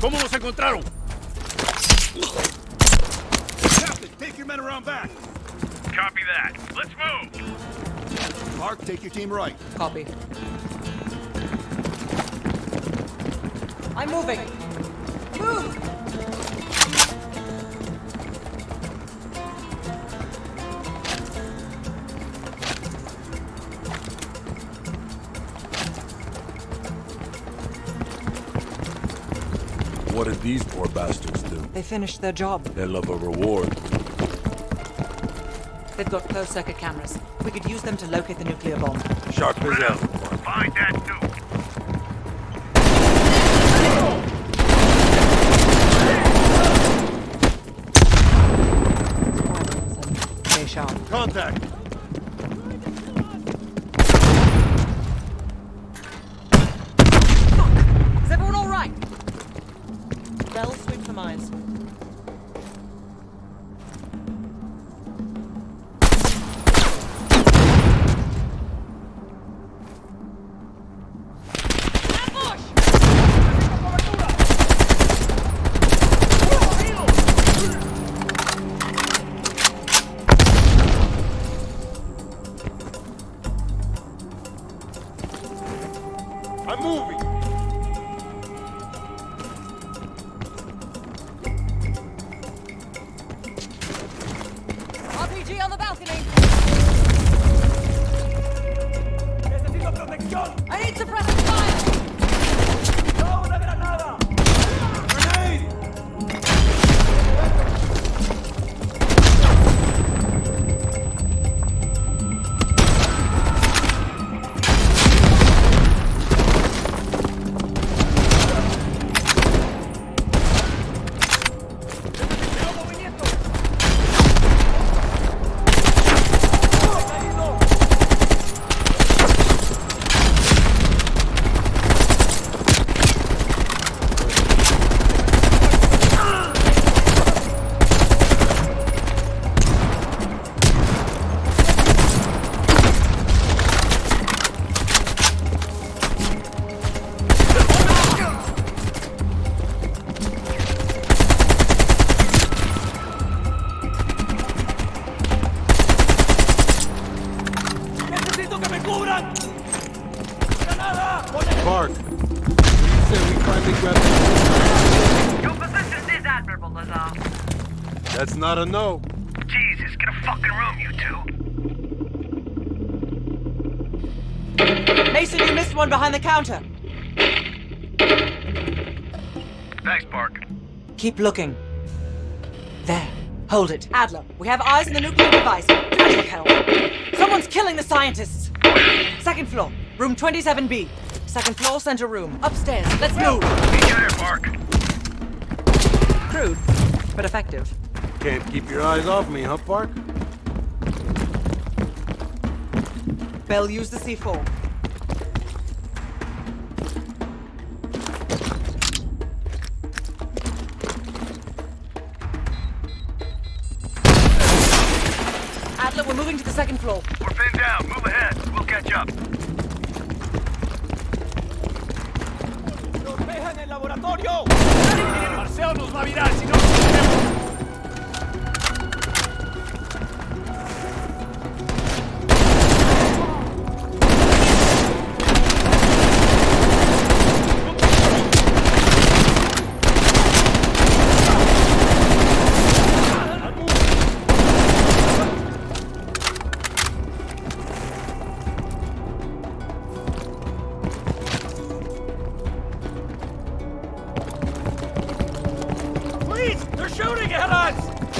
¿Cómo nos encontraron? Captain, take your men around back. Copy that. Let's move. Mark, take your team right. Copy. I'm moving. Move! What did these poor bastards do? They finished their job. They love a reward. They've got closed circuit cameras. We could use them to locate the nuclear bomb. Sharp as hell. Find that nuke. Stay sharp. Contact. Is everyone all right? Bell, sweep for mines. I'm moving. RPG on the balcony. Necesito protección. I need suppressive fire. ¡No, una granada! Grenade! ¡Necesito que me cubran! ¡Granada! Park. You said we finally grabbed Your position is admirable, Lazar. That's not a no. Jesus, get a fucking room, you two. Mason, you missed one behind the counter. Thanks, Park. Keep looking. There. Hold it. Adler, we have eyes on the nuclear device. Bloody hell. Someone's killing the scientists. Second floor, room 27B. Second floor, center room. Upstairs. Let's move. Meet you there, Park. Crude, but effective. Can't keep your eyes off me, huh, Park? Bell, use the C4. Adler, we're moving to the second floor. We're pinned down. Move ahead. We'll catch up. ¡Nos dejan en el laboratorio! Marcelo nos va a virar si no nos metemos. Please! They're shooting at us!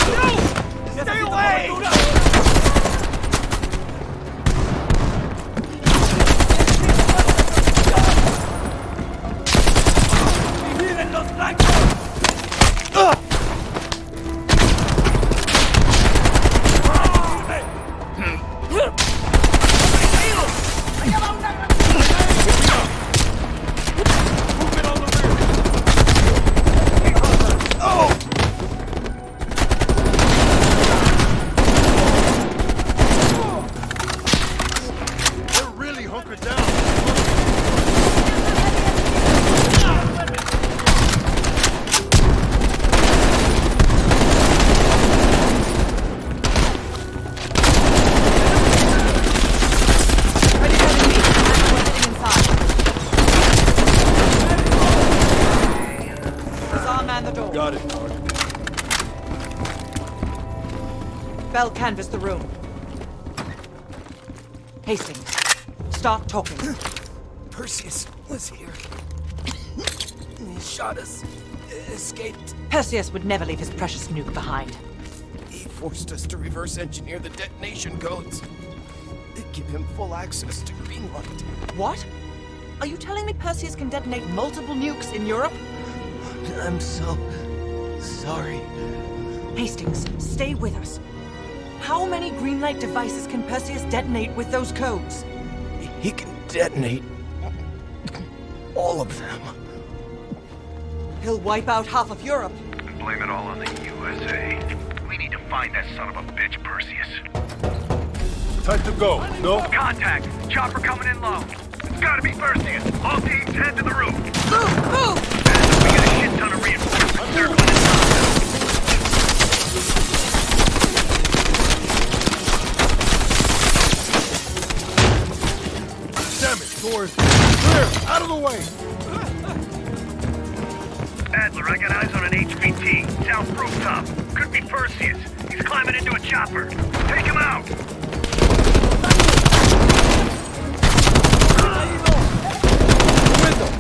No! Stay away! ¡Miren los blancos! man the door. Got it, Park. Bell, canvass the room. Hastings, start talking. Perseus was here. He shot us. Escaped. Perseus would never leave his precious nuke behind. He forced us to reverse engineer the detonation codes. Give him full access to Greenlight. What? Are you telling me Perseus can detonate multiple nukes in Europe? I'm so sorry. Hastings, stay with us. How many Greenlight devices can Perseus detonate with those codes? He can detonate all of them. He'll wipe out half of Europe. And blame it all on the USA. We need to find that son of a bitch, Perseus. Time to go. No? Contact! Chopper coming in low. It's gotta be Perseus. All teams head to the roof. Move! Move! We got a shit ton of reinforcements circling inside. Damn it, doors. Clear! Out of the way! Adler, I got eyes on an HVT. South rooftop. Could be Perseus. He's climbing into a chopper. Take him out!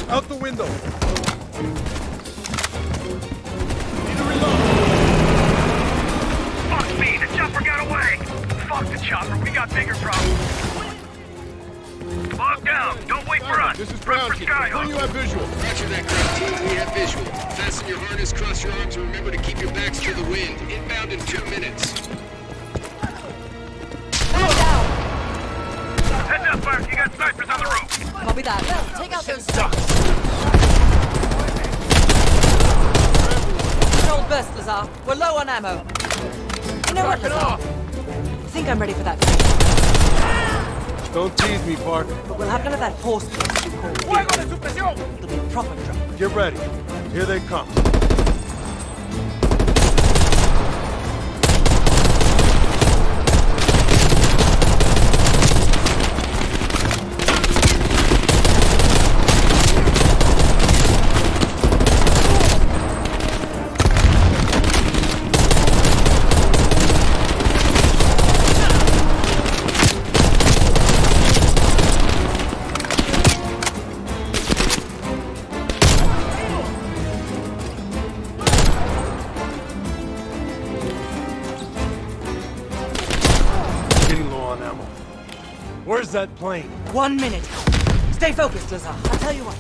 Out the window! Fuck me, the chopper got away! Fuck the chopper, we got bigger problems. Log down, don't wait for us. This is Prep Brown for Team. Skyhawk. You have visual. Roger that, Ground Team. We have visual. Fasten your harness, cross your arms, and remember to keep your backs to the wind. Inbound in 2 minutes. Heads up, Mark, you got snipers on the roof. Copy that. Bell, take out those ducks. Controlled burst, Lazar. We're low on ammo. You know what, Lazar? I think I'm ready for that. Don't tease me, Park. But we'll have none of that horse piss you call fear. It'll be a proper drop. Get ready. Here they come. Where's that plane? 1 minute. Stay focused, Lazar. I'll tell you what.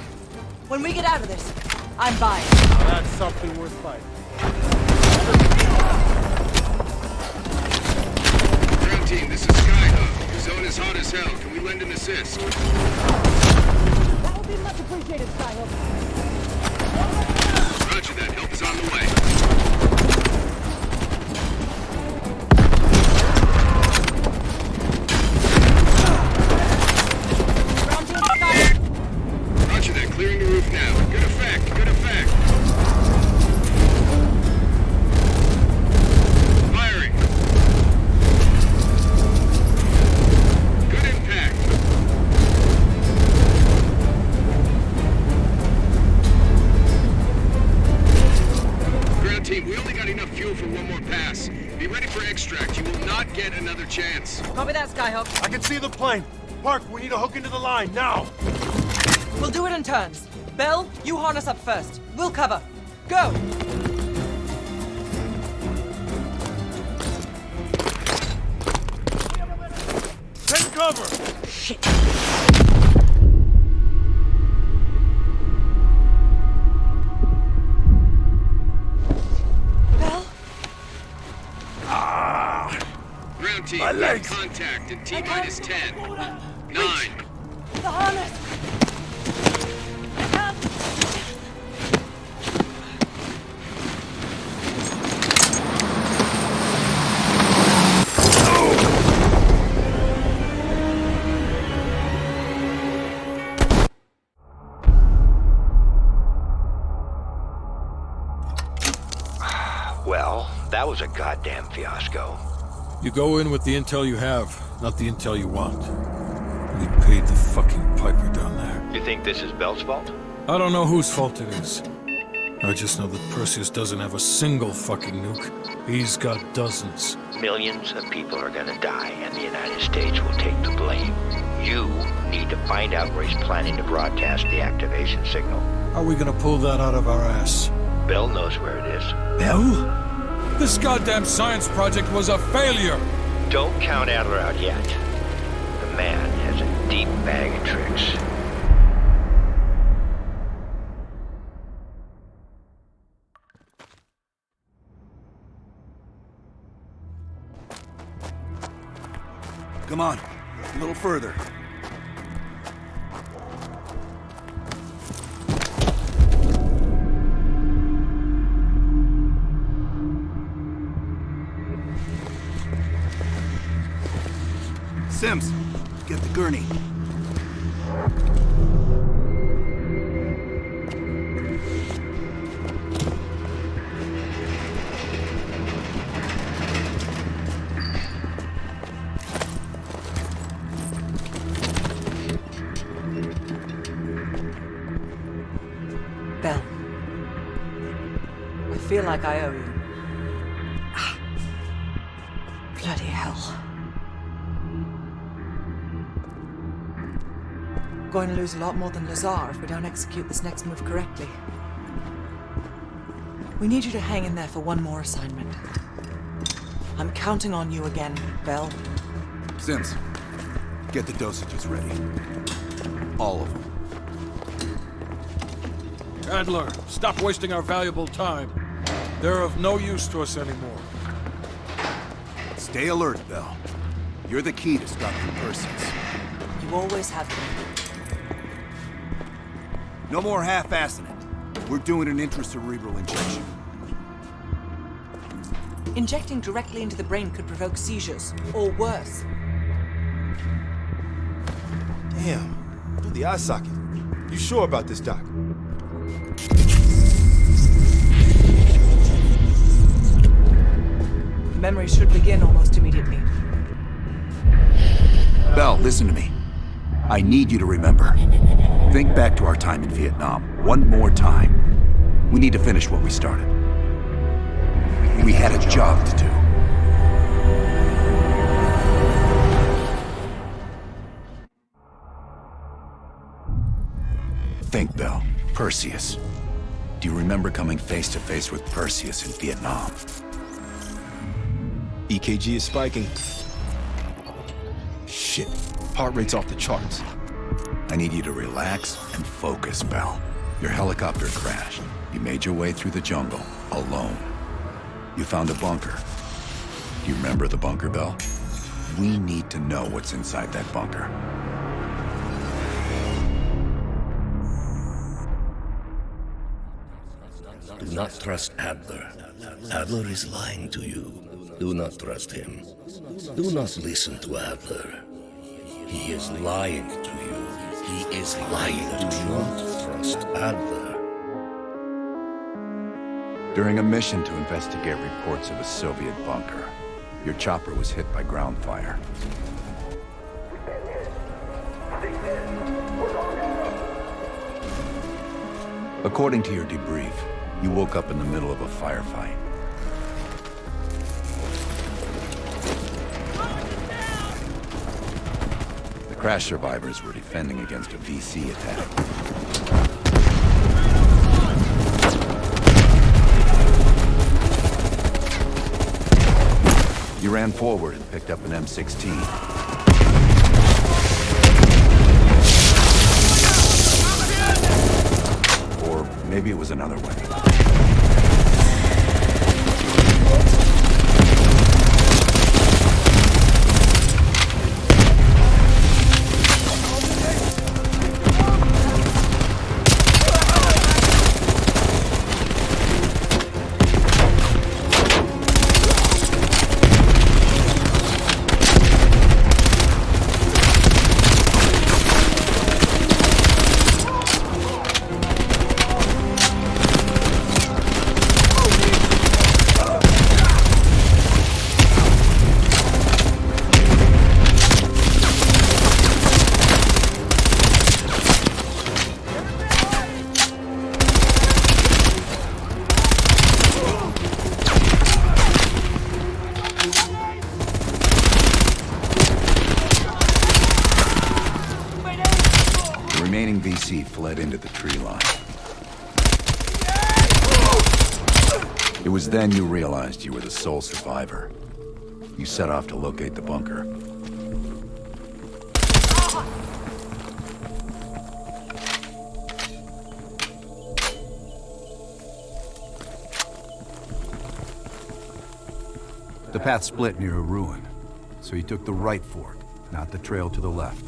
When we get out of this, I'm buying. Now that's something worth fighting. Ground Team, this is Skyhawk. Your zone is hot as hell. Can we lend an assist? That would be much appreciated, Skyhook. Roger that. Help is on the way. Roger that. Clearing the roof now. Good effect. Good effect. Firing. Good impact. Ground Team, we only got enough fuel for one more pass. Be ready for extract. You will not get another chance. Copy that, Skyhook. I can see the plane. Park, we need a hook into the line, now! We'll do it in turns. Bell, you harness up first. We'll cover. Go! Take cover! Shit. Bell? Ground Team, My we have legs. contact in T-minus 10. 9. The harness! Well, that was a goddamn fiasco. You go in with the intel you have, not the intel you want. We paid the fucking piper down there. You think this is Bell's fault? I don't know whose fault it is. I just know that Perseus doesn't have a single fucking nuke. He's got dozens. Millions of people are gonna die, and the United States will take the blame. You need to find out where he's planning to broadcast the activation signal. How are we gonna pull that out of our ass? Bell knows where it is. Bell? This goddamn science project was a failure! Don't count Adler out yet. The man has a deep bag of tricks. Come on, a little further. Sims, get the gurney. Bell. I feel like I owe you. Bloody hell. Going to lose a lot more than Lazar if we don't execute this next move correctly. We need you to hang in there for one more assignment. I'm counting on you again, Bell. Sims, get the dosages ready. All of them. Adler, stop wasting our valuable time. They're of no use to us anymore. Stay alert, Bell. You're the key to stopping Perseus. You always have been. No more half-assing it. We're doing an intracerebral injection. Injecting directly into the brain could provoke seizures, or worse. Damn. Through the eye socket. You sure about this, Doc? Memory should begin almost immediately. Bell, listen to me. I need you to remember. Think back to our time in Vietnam, one more time. We need to finish what we started. We had a job to do. Think, Bell. Perseus. Do you remember coming face to face with Perseus in Vietnam? EKG is spiking. Shit. Heart rate's off the charts. I need you to relax and focus, Bell. Your helicopter crashed. You made your way through the jungle, alone. You found a bunker. Do you remember the bunker, Bell? We need to know what's inside that bunker. Do not trust Adler. Adler is lying to you. Do not trust him. Do not listen to Adler. He is lying to you. He is lying. Do not trust Adler. During a mission to investigate reports of a Soviet bunker, your chopper was hit by ground fire. According to your debrief, you woke up in the middle of a firefight. The crash survivors were defending against a VC attack. You ran forward and picked up an M16. Or maybe it was another weapon. VC fled into the tree line. It was then you realized you were the sole survivor. You set off to locate the bunker. The path split near a ruin, so you took the right fork, not the trail to the left.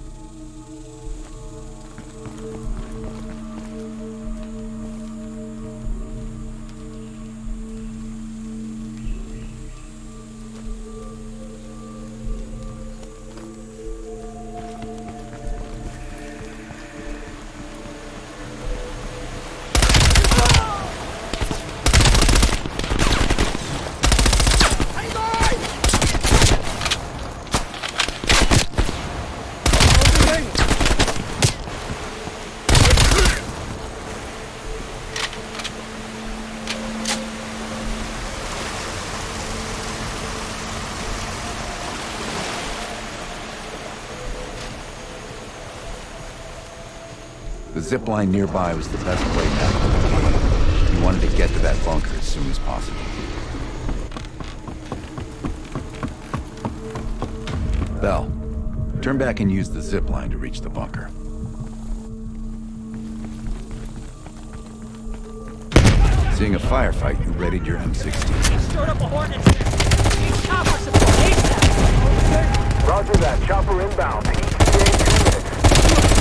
The zip line nearby was the best way out of the game. You wanted to get to that bunker as soon as possible. Bell, turn back and use the zip line to reach the bunker. Seeing a firefight, you readied your M16. Stirred up a hornet's nest. Need chopper support ASAP. Roger that. Chopper inbound. ETA 2 minutes.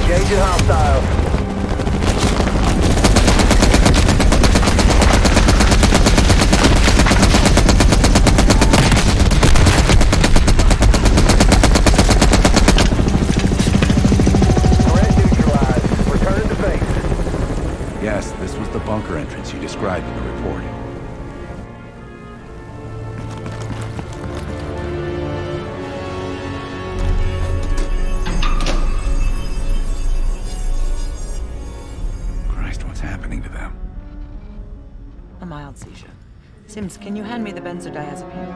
Engaging hostiles. Threat neutralized. Return to base. Yes, this was the bunker entrance you described in the report. A mild seizure. Sims, can you hand me the benzodiazepine?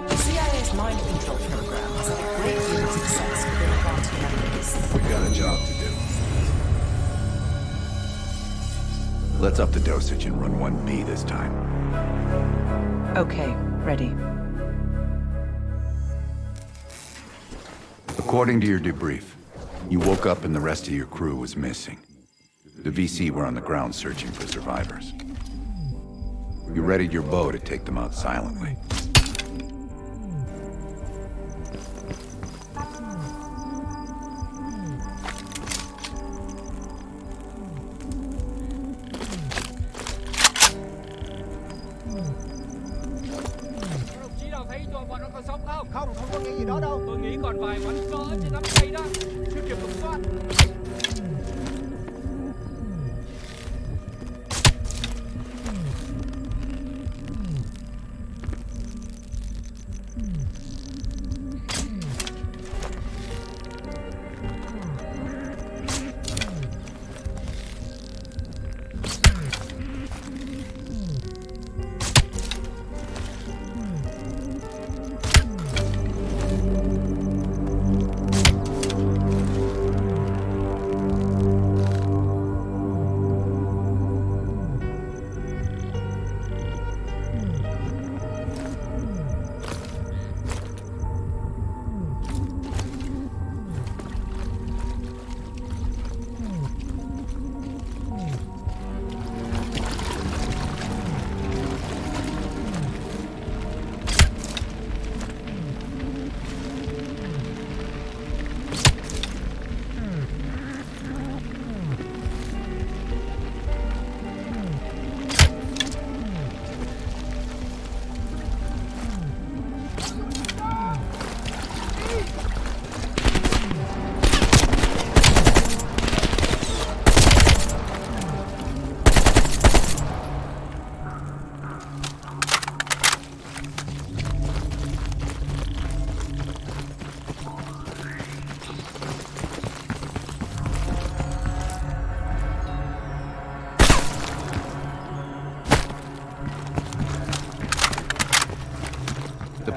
The CIA's mind control program has had a great deal of success with implanting memories. We got a job to do. Let's up the dosage and run 1B this time. Okay, ready. According to your debrief, you woke up and the rest of your crew was missing. The VC were on the ground searching for survivors. You readied your bow to take them out silently. Không có nghĩ gì đó đâu. Tôi nghĩ còn vài quán cỡ trên nắm cây đó. Chưa kịp kiểm soát.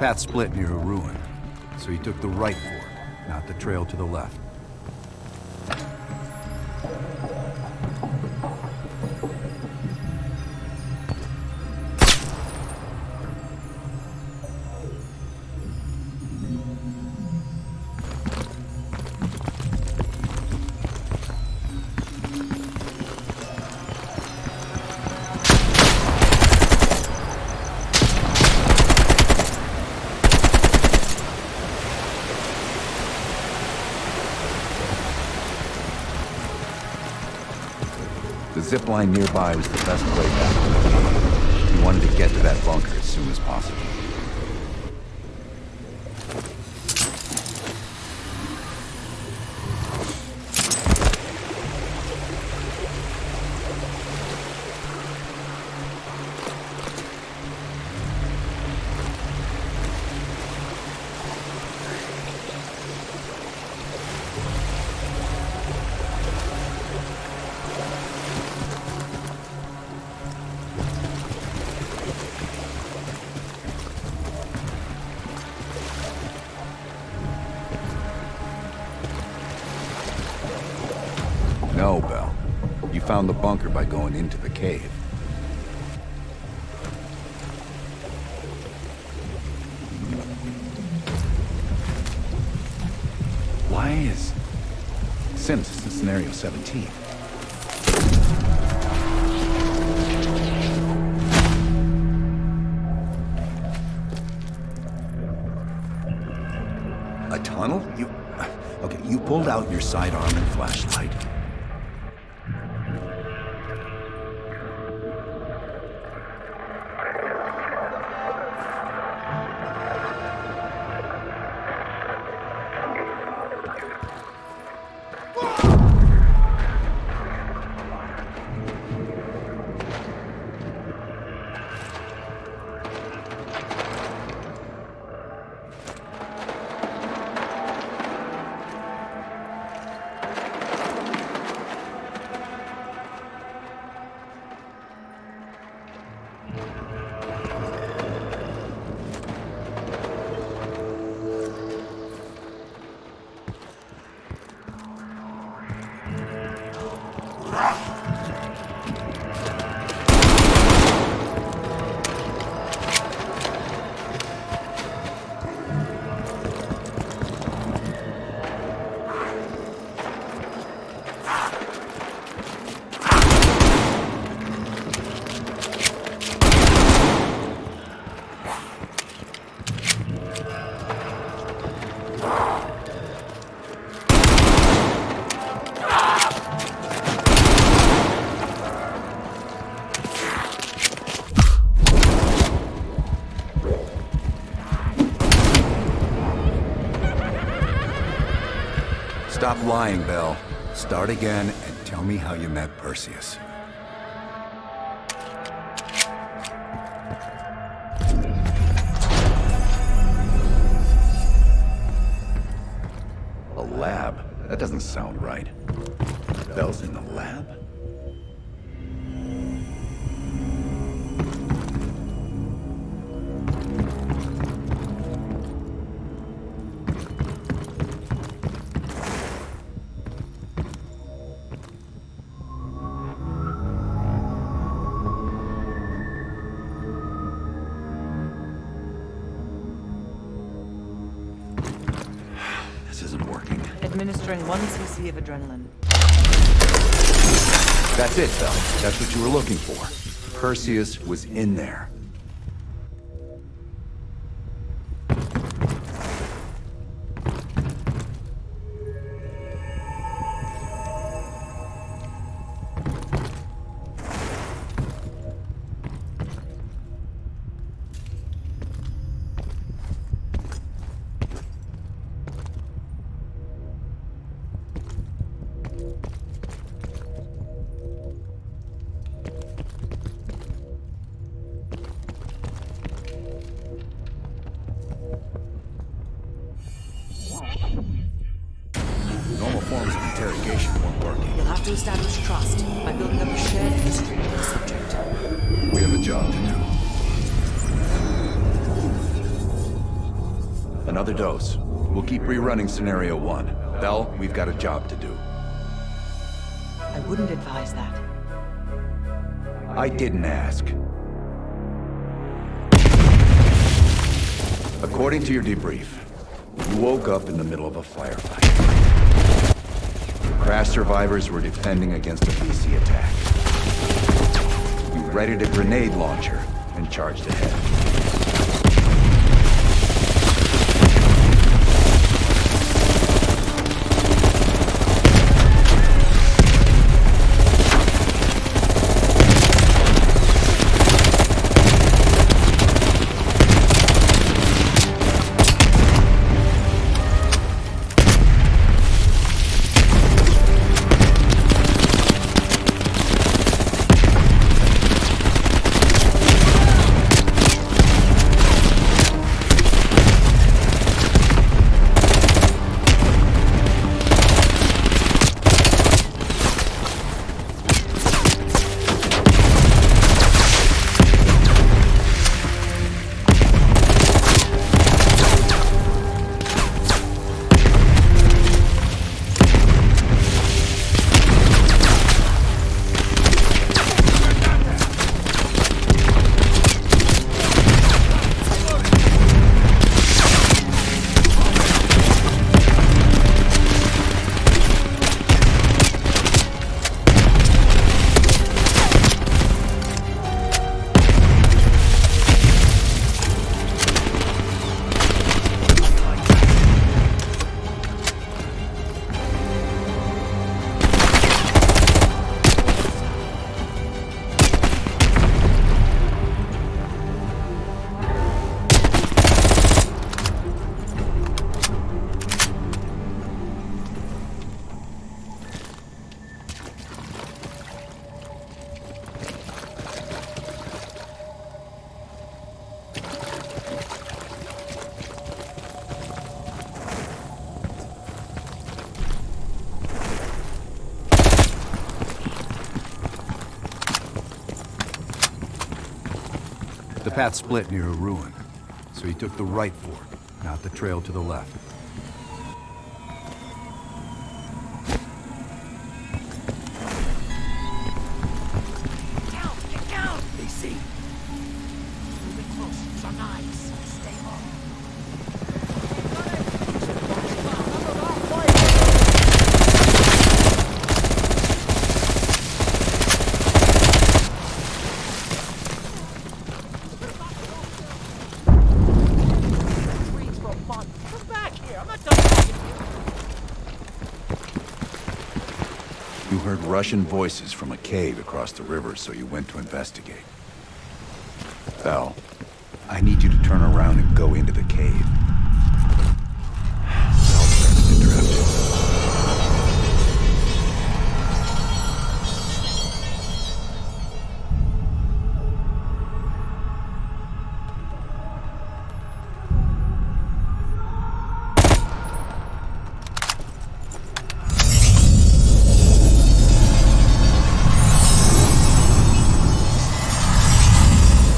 path split near a ruin, so he took the right fork, not the trail to the left. The zip line nearby was the best way back to the cave. We wanted to get to that bunker as soon as possible. No, Bell. You found the bunker by going into the cave. Why is... Sims, this is scenario 17. A tunnel? You... Okay, you pulled out your sidearm and flashlight. Stop lying, Bell. Start again and tell me how you met Perseus. A lab? That doesn't sound right. Bell's in the lab? Administering 1 cc of adrenaline. That's it, Bell. That's what you were looking for. Perseus was in there. Forms of interrogation weren't working. You'll have to establish trust by building up a shared history with the subject. We have a job to do. Another dose. We'll keep rerunning Scenario 1. Bell, we've got a job to do. I wouldn't advise that. I didn't ask. According to your debrief, you woke up in the middle of a firefight. The crash survivors were defending against a VC attack. You readied a grenade launcher and charged ahead. The path split near a ruin, so he took the right fork, not the trail to the left. Get down! They see. Moving close. It's our knives. Stay low. Come back here. I'm not done talking to you. You heard Russian voices from a cave across the river, so you went to investigate. Bell, I need you to turn around and go into the cave. Bell started interrupting.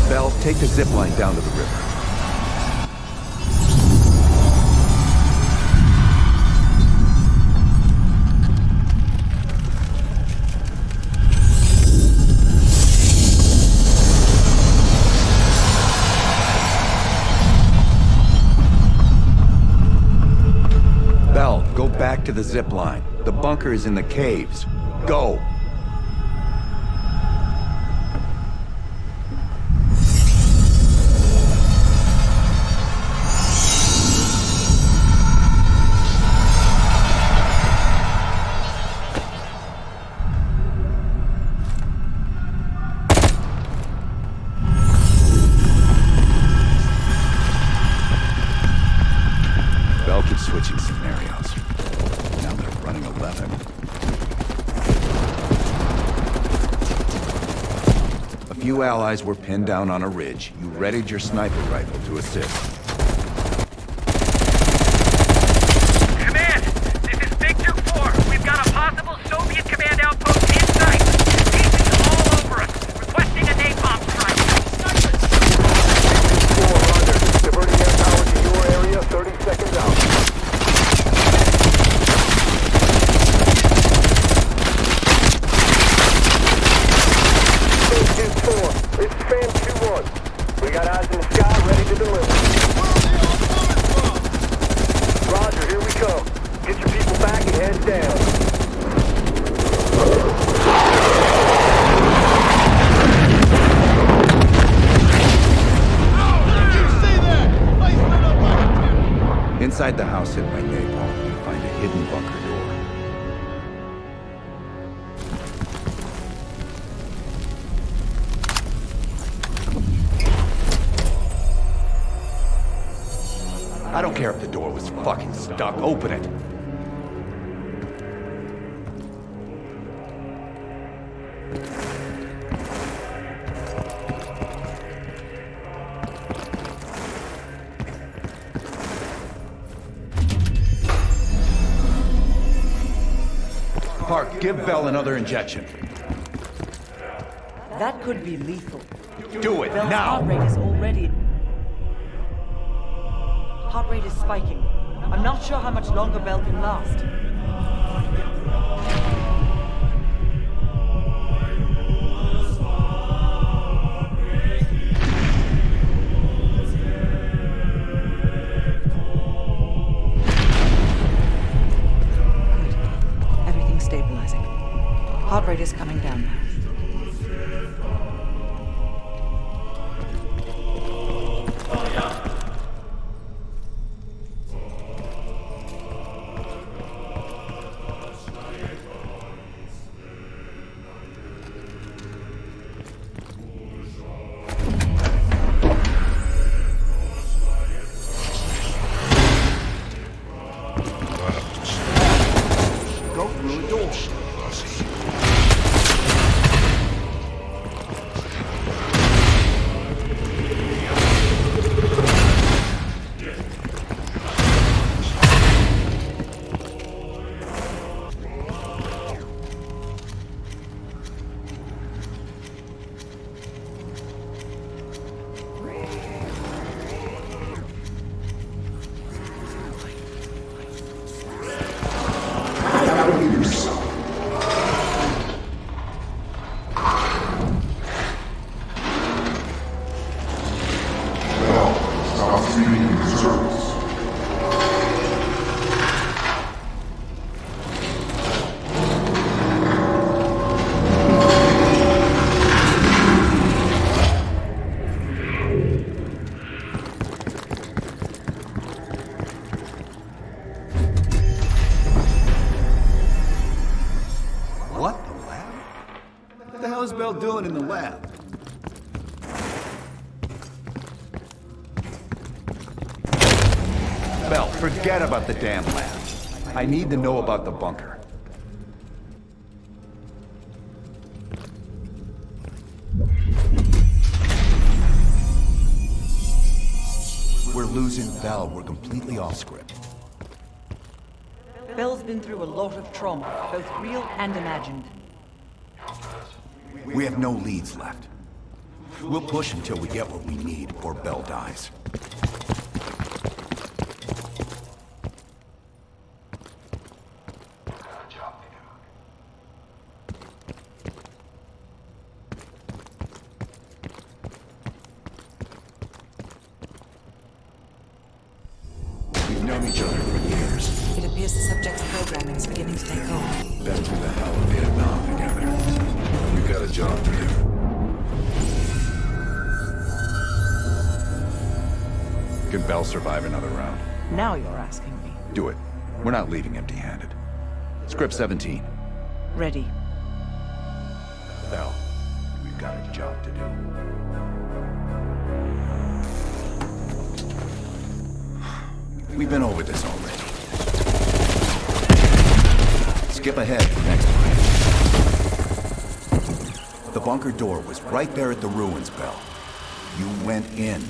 Bell, take the zip line down to the river. Bell, go back to the zip line. The bunker is in the caves. Go! Bell keeps switching scenarios. Now they're running 11. A few allies were pinned down on a ridge. You readied your sniper rifle to assist. Command, this is Big Duke 4. We've got a possible Soviet command outpost in sight. Pieces all over us. Requesting a napalm strike. 4 Roger. Diverting air power to your area. 30 seconds. Man down. Inside the house hit by napalm, you find a hidden bunker door. I don't care if the door was fucking stuck. Open it. Park, give Bell another injection. That could be lethal. Do it, Bell's now! heart rate is already... Heart rate is spiking. I'm not sure how much longer Bell can last. Good. Everything's stabilizing. Heart rate is coming down now. Doing in the lab? Bell, forget about the damn lab. I need to know about the bunker. We're losing Bell. We're completely off script. Bell's been through a lot of trauma, both real and imagined. We have no leads left. We'll push until we get what we need, or Bell dies. We've known each other for years. It appears the subject's programming is beginning to take hold. Been through the hell of Vietnam together. We got a job to do. Can Bell survive another round? Now you're asking me. Do it. We're not leaving empty-handed. Script 17. Ready. Bell, we've got a job to do. We've been over this already. Skip ahead to next time. The bunker door was right there at the ruins, Bell. You went in.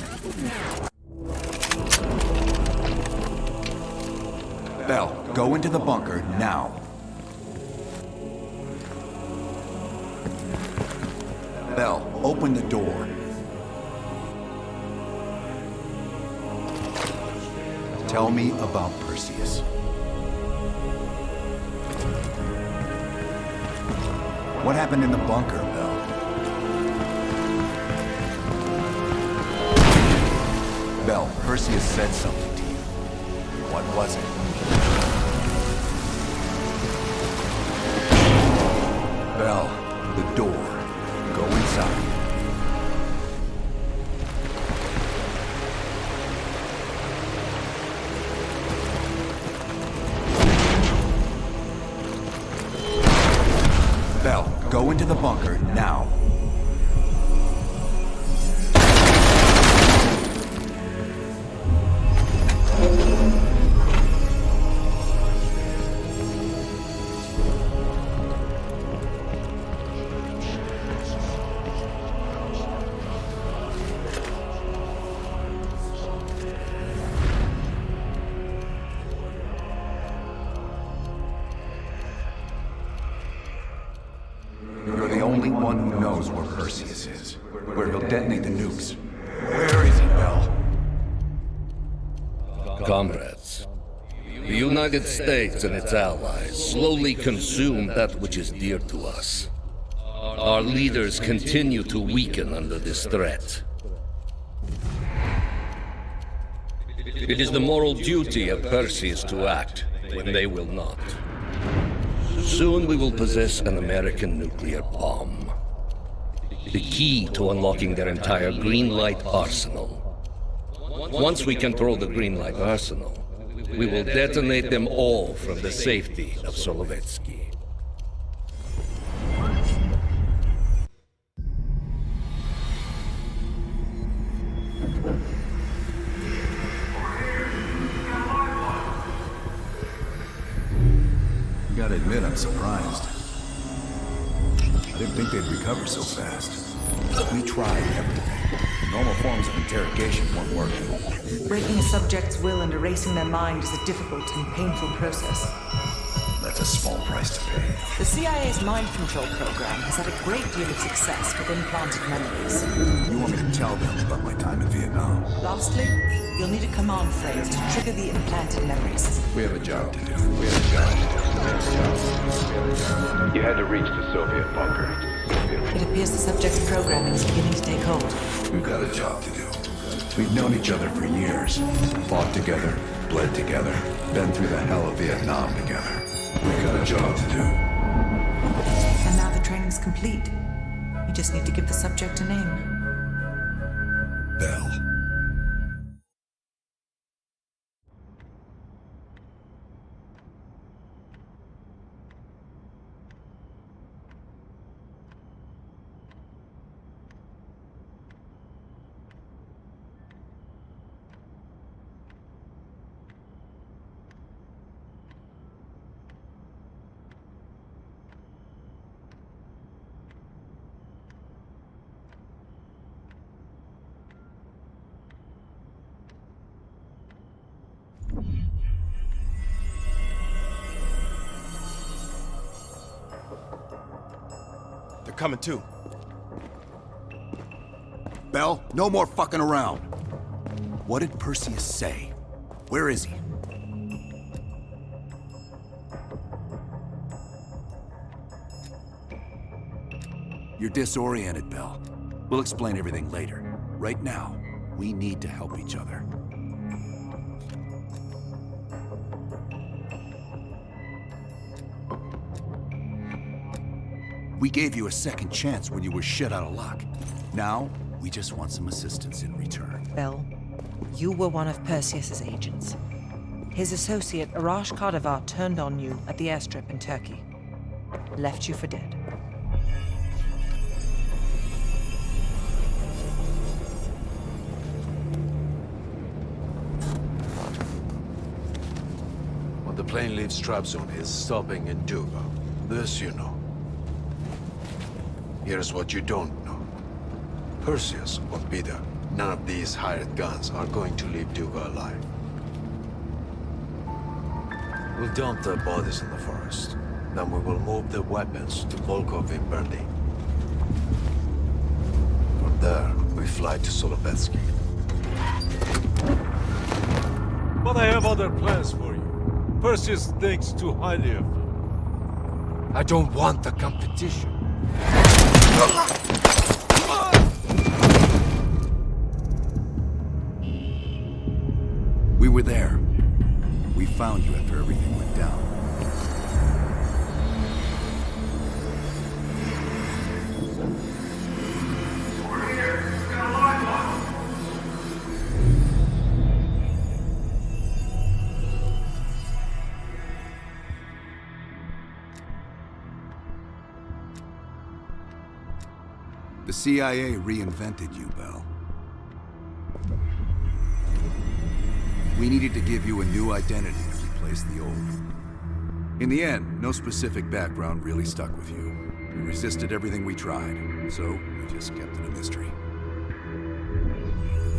Bell, go into the bunker now. Bell, open the door. Tell me about Perseus. What happened in the bunker, Bell? Bell, Perseus said something to you. What was it? Go into the bunker now. You're the only one who knows where Perseus is, where he'll detonate the nukes. Where is he, Bell? Comrades, the United States and its allies slowly consume that which is dear to us. Our leaders continue to weaken under this threat. It is the moral duty of Perseus to act when they will not. Soon we will possess an American nuclear bomb. The key to unlocking their entire green light arsenal. Once we control the green light arsenal, we will detonate them all from the safety of Solovetsky. Gotta admit, I'm surprised. I didn't think they'd recover so fast. We tried everything. Normal forms of interrogation weren't working. Breaking a subject's will and erasing their mind is a difficult and painful process. That's a small price to pay. The CIA's mind control program has had a great deal of success with implanted memories. You want me to tell them about my time in Vietnam? Lastly, you'll need a command phrase to trigger the implanted memories. We have a job to do. You had to reach the Soviet bunker. It appears the subject's programming is beginning to take hold. We've got a job to do. We've known each other for years. Fought together, bled together, been through the hell of Vietnam together. We've got a job to do. And now the training's complete. You just need to give the subject a name. Bell. They're coming too. Bell, no more fucking around. What did Perseus say? Where is he? You're disoriented, Bell. We'll explain everything later. Right now, we need to help each other. We gave you a second chance when you were shit out of luck. Now, we just want some assistance in return. Bell, you were one of Perseus's agents. His associate, Arash Kadivar, turned on you at the airstrip in Turkey. Left you for dead. When the plane leaves Trabzon, it's stopping in Duga. This you know. Here's what you don't know. Perseus or Bida, none of these hired guns are going to leave Duga alive. We'll dump their bodies in the forest. Then we will move the weapons to Volkov in Berlin. From there, we fly to Solovetsky. But I have other plans for you. Perseus thinks too highly of you. I don't want the competition. We were there. We found you after everything went down. The CIA reinvented you, Bell. We needed to give you a new identity to replace the old. In the end, no specific background really stuck with you. You resisted everything we tried, so we just kept it a mystery.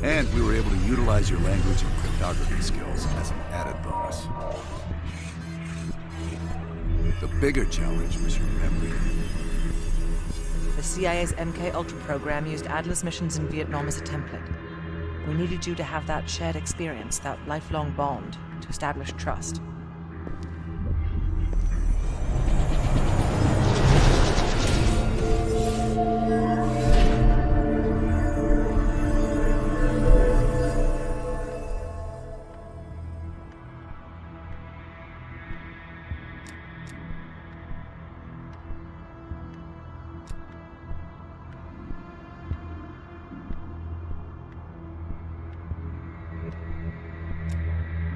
And we were able to utilize your language and cryptography skills as an added bonus. The bigger challenge was your memory. The CIA's MK-Ultra program used Adler's missions in Vietnam as a template. We needed you to have that shared experience, that lifelong bond, to establish trust.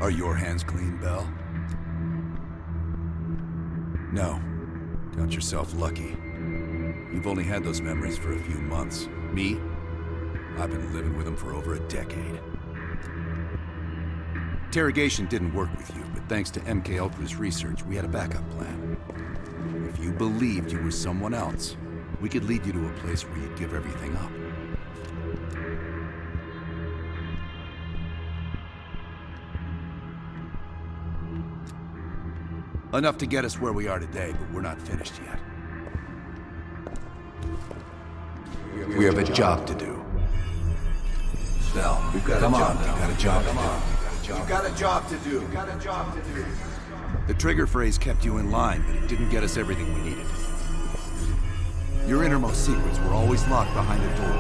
Are your hands clean, Bell? No. Count yourself lucky. You've only had those memories for a few months. Me? I've been living with them for over a decade. Interrogation didn't work with you, but thanks to MK-Ultra's research, we had a backup plan. If you believed you were someone else, we could lead you to a place where you'd give everything up. Enough to get us where we are today, but we're not finished yet. We have a job to do. Bell, we've got come on, we've got a job to do. You've got a job to do. You've got a job to do. The trigger phrase kept you in line, but it didn't get us everything we needed. Your innermost secrets were always locked behind a door.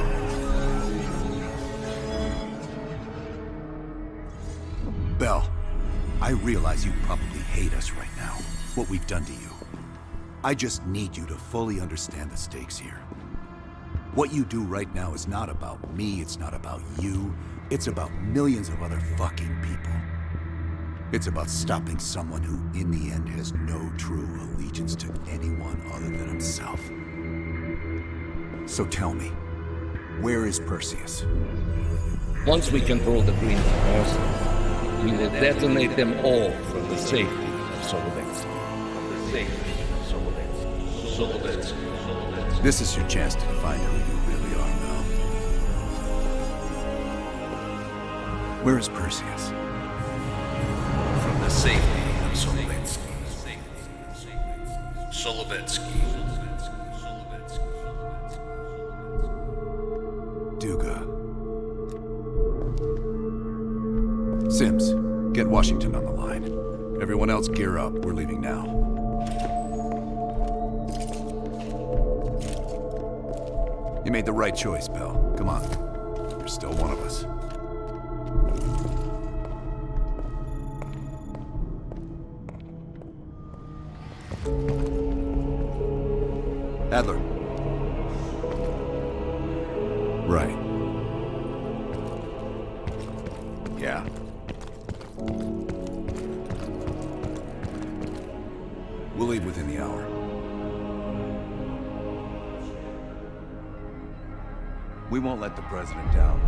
Bell, I realize you probably hate us right now, what we've done to you. I just need you to fully understand the stakes here. What you do right now is not about me, it's not about you, it's about millions of other fucking people. It's about stopping someone who, in the end, has no true allegiance to anyone other than himself. So tell me, where is Perseus? Once we control the Green Force, we will detonate them all from the safety of Solovetsky. This is your chance to define who you really are, Mel. Where is Perseus? From the safety of Solovetsky. Solovetsky. Duga. Sims, get Washington on the line. Everyone else gear up. We're leaving now. You made the right choice, Bell. Come on. You're still one of us. Adler. Right. Yeah. We'll leave within the hour. We won't let the president down.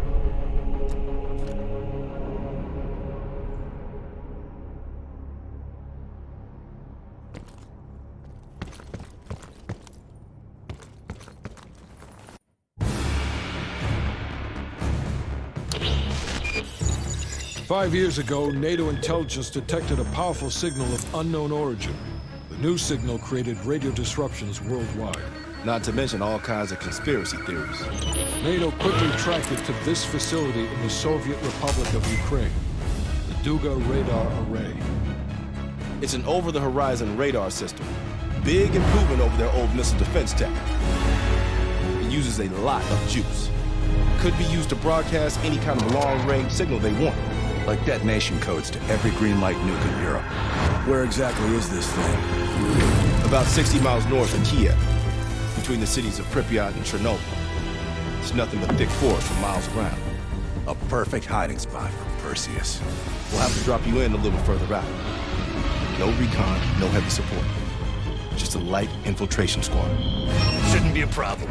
Five years ago, NATO intelligence detected a powerful signal of unknown origin. The new signal created radio disruptions worldwide. Not to mention all kinds of conspiracy theories. NATO quickly tracked it to this facility in the Soviet Republic of Ukraine, the Duga Radar Array. It's an over-the-horizon radar system. Big improvement over their old missile defense tech. It uses a lot of juice. Could be used to broadcast any kind of long-range signal they want. Like detonation codes to every green light nuke in Europe. Where exactly is this thing? About 60 miles north of Kiev, between the cities of Pripyat and Chernobyl. It's nothing but thick forest for miles around. A perfect hiding spot for Perseus. We'll have to drop you in a little further out. No recon, no heavy support. Just a light infiltration squad. Shouldn't be a problem.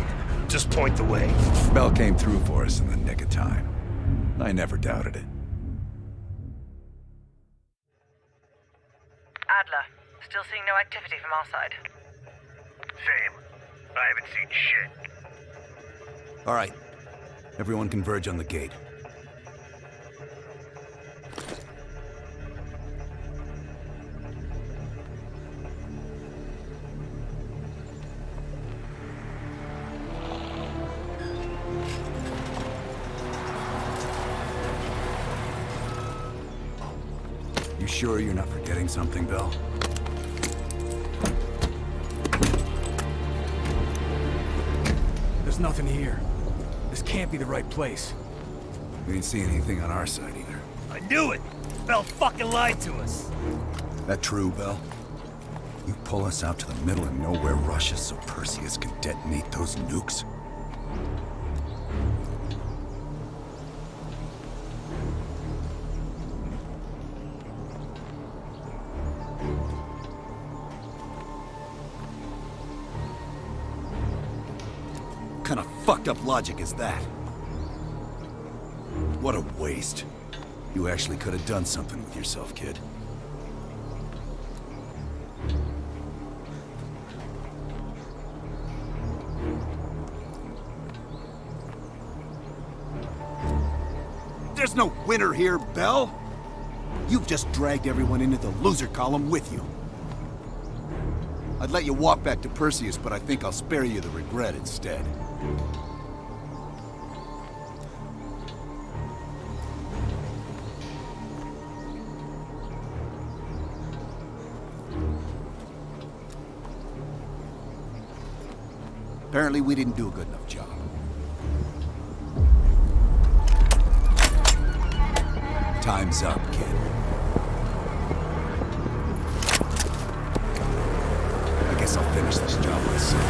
Just point the way. Bell came through for us in the nick of time. I never doubted it. Adler, still seeing no activity from our side. Same. I haven't seen shit. All right. Everyone converge on the gate. You sure you're not forgetting something, Bell? There's nothing here. This can't be the right place. We didn't see anything on our side either. I knew it! Bell fucking lied to us! That true, Bell? You pull us out to the middle of nowhere Russia so Perseus can detonate those nukes? What kind of fucked up logic is that? What a waste. You actually could have done something with yourself, kid. There's no winner here, Bell! You've just dragged everyone into the loser column with you. I'd let you walk back to Perseus, but I think I'll spare you the regret instead. Apparently we didn't do a good enough job. Time's up, kid. I guess I'll finish this job myself.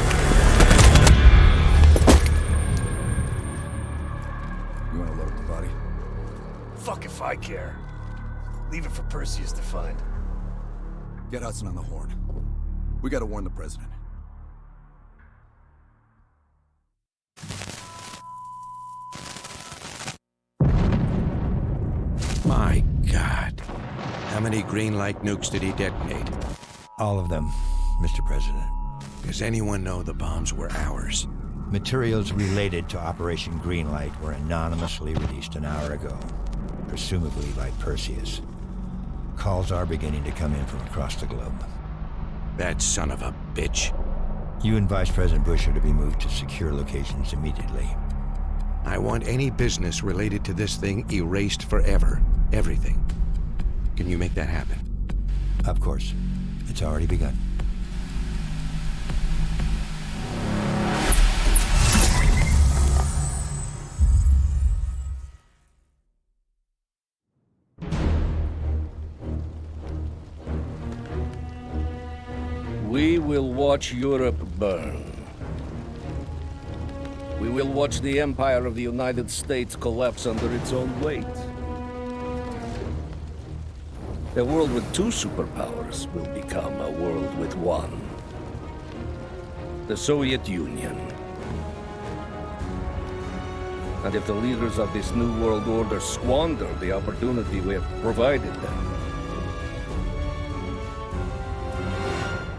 You wanna load the body? Fuck if I care. Leave it for Perseus to find. Get Hudson on the horn. We gotta warn the president. My God. How many green light nukes did he detonate? All of them, Mr. President. Does anyone know the bombs were ours? Materials related to Operation Greenlight were anonymously released an hour ago, presumably by Perseus. Calls are beginning to come in from across the globe. That son of a bitch. You and Vice President Bush are to be moved to secure locations immediately. I want any business related to this thing erased forever. Everything. Can you make that happen? Of course. It's already begun. We will watch Europe burn. We will watch the empire of the United States collapse under its own weight. A world with two superpowers will become a world with one. The Soviet Union. And if the leaders of this new world order squander the opportunity we have provided them,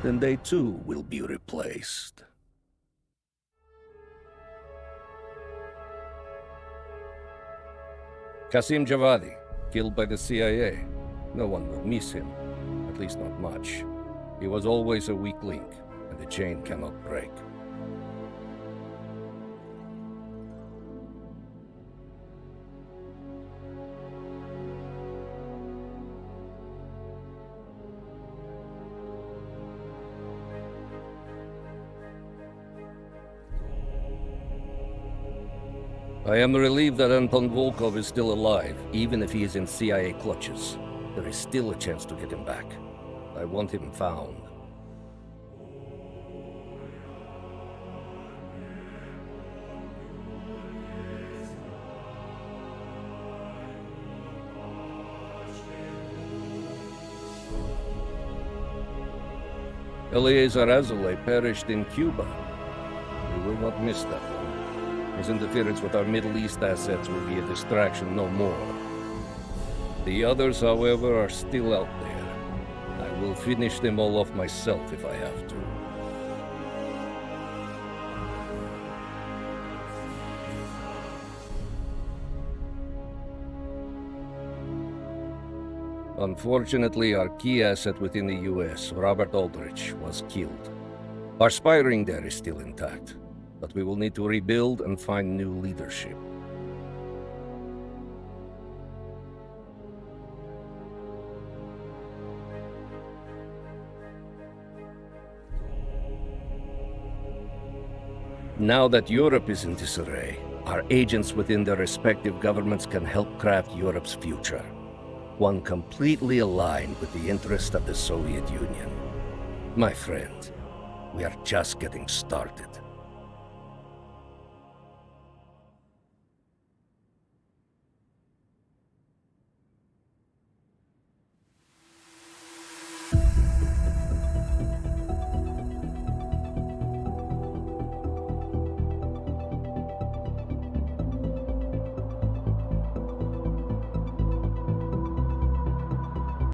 then they too will be replaced. Qasim Javadi, killed by the CIA. No one will miss him, at least not much. He was always a weak link, and the chain cannot break. I am relieved that Anton Volkov is still alive, even if he is in CIA clutches. There is still a chance to get him back. I want him found. Eleazar Azulay perished in Cuba. We will not miss that one. His interference with our Middle East assets will be a distraction no more. The others, however, are still out there. I will finish them all off myself if I have to. Unfortunately, our key asset within the US, Robert Aldrich, was killed. Our spy ring there is still intact, but we will need to rebuild and find new leadership. Now that Europe is in disarray, our agents within their respective governments can help craft Europe's future. One completely aligned with the interest of the Soviet Union. My friend, we are just getting started.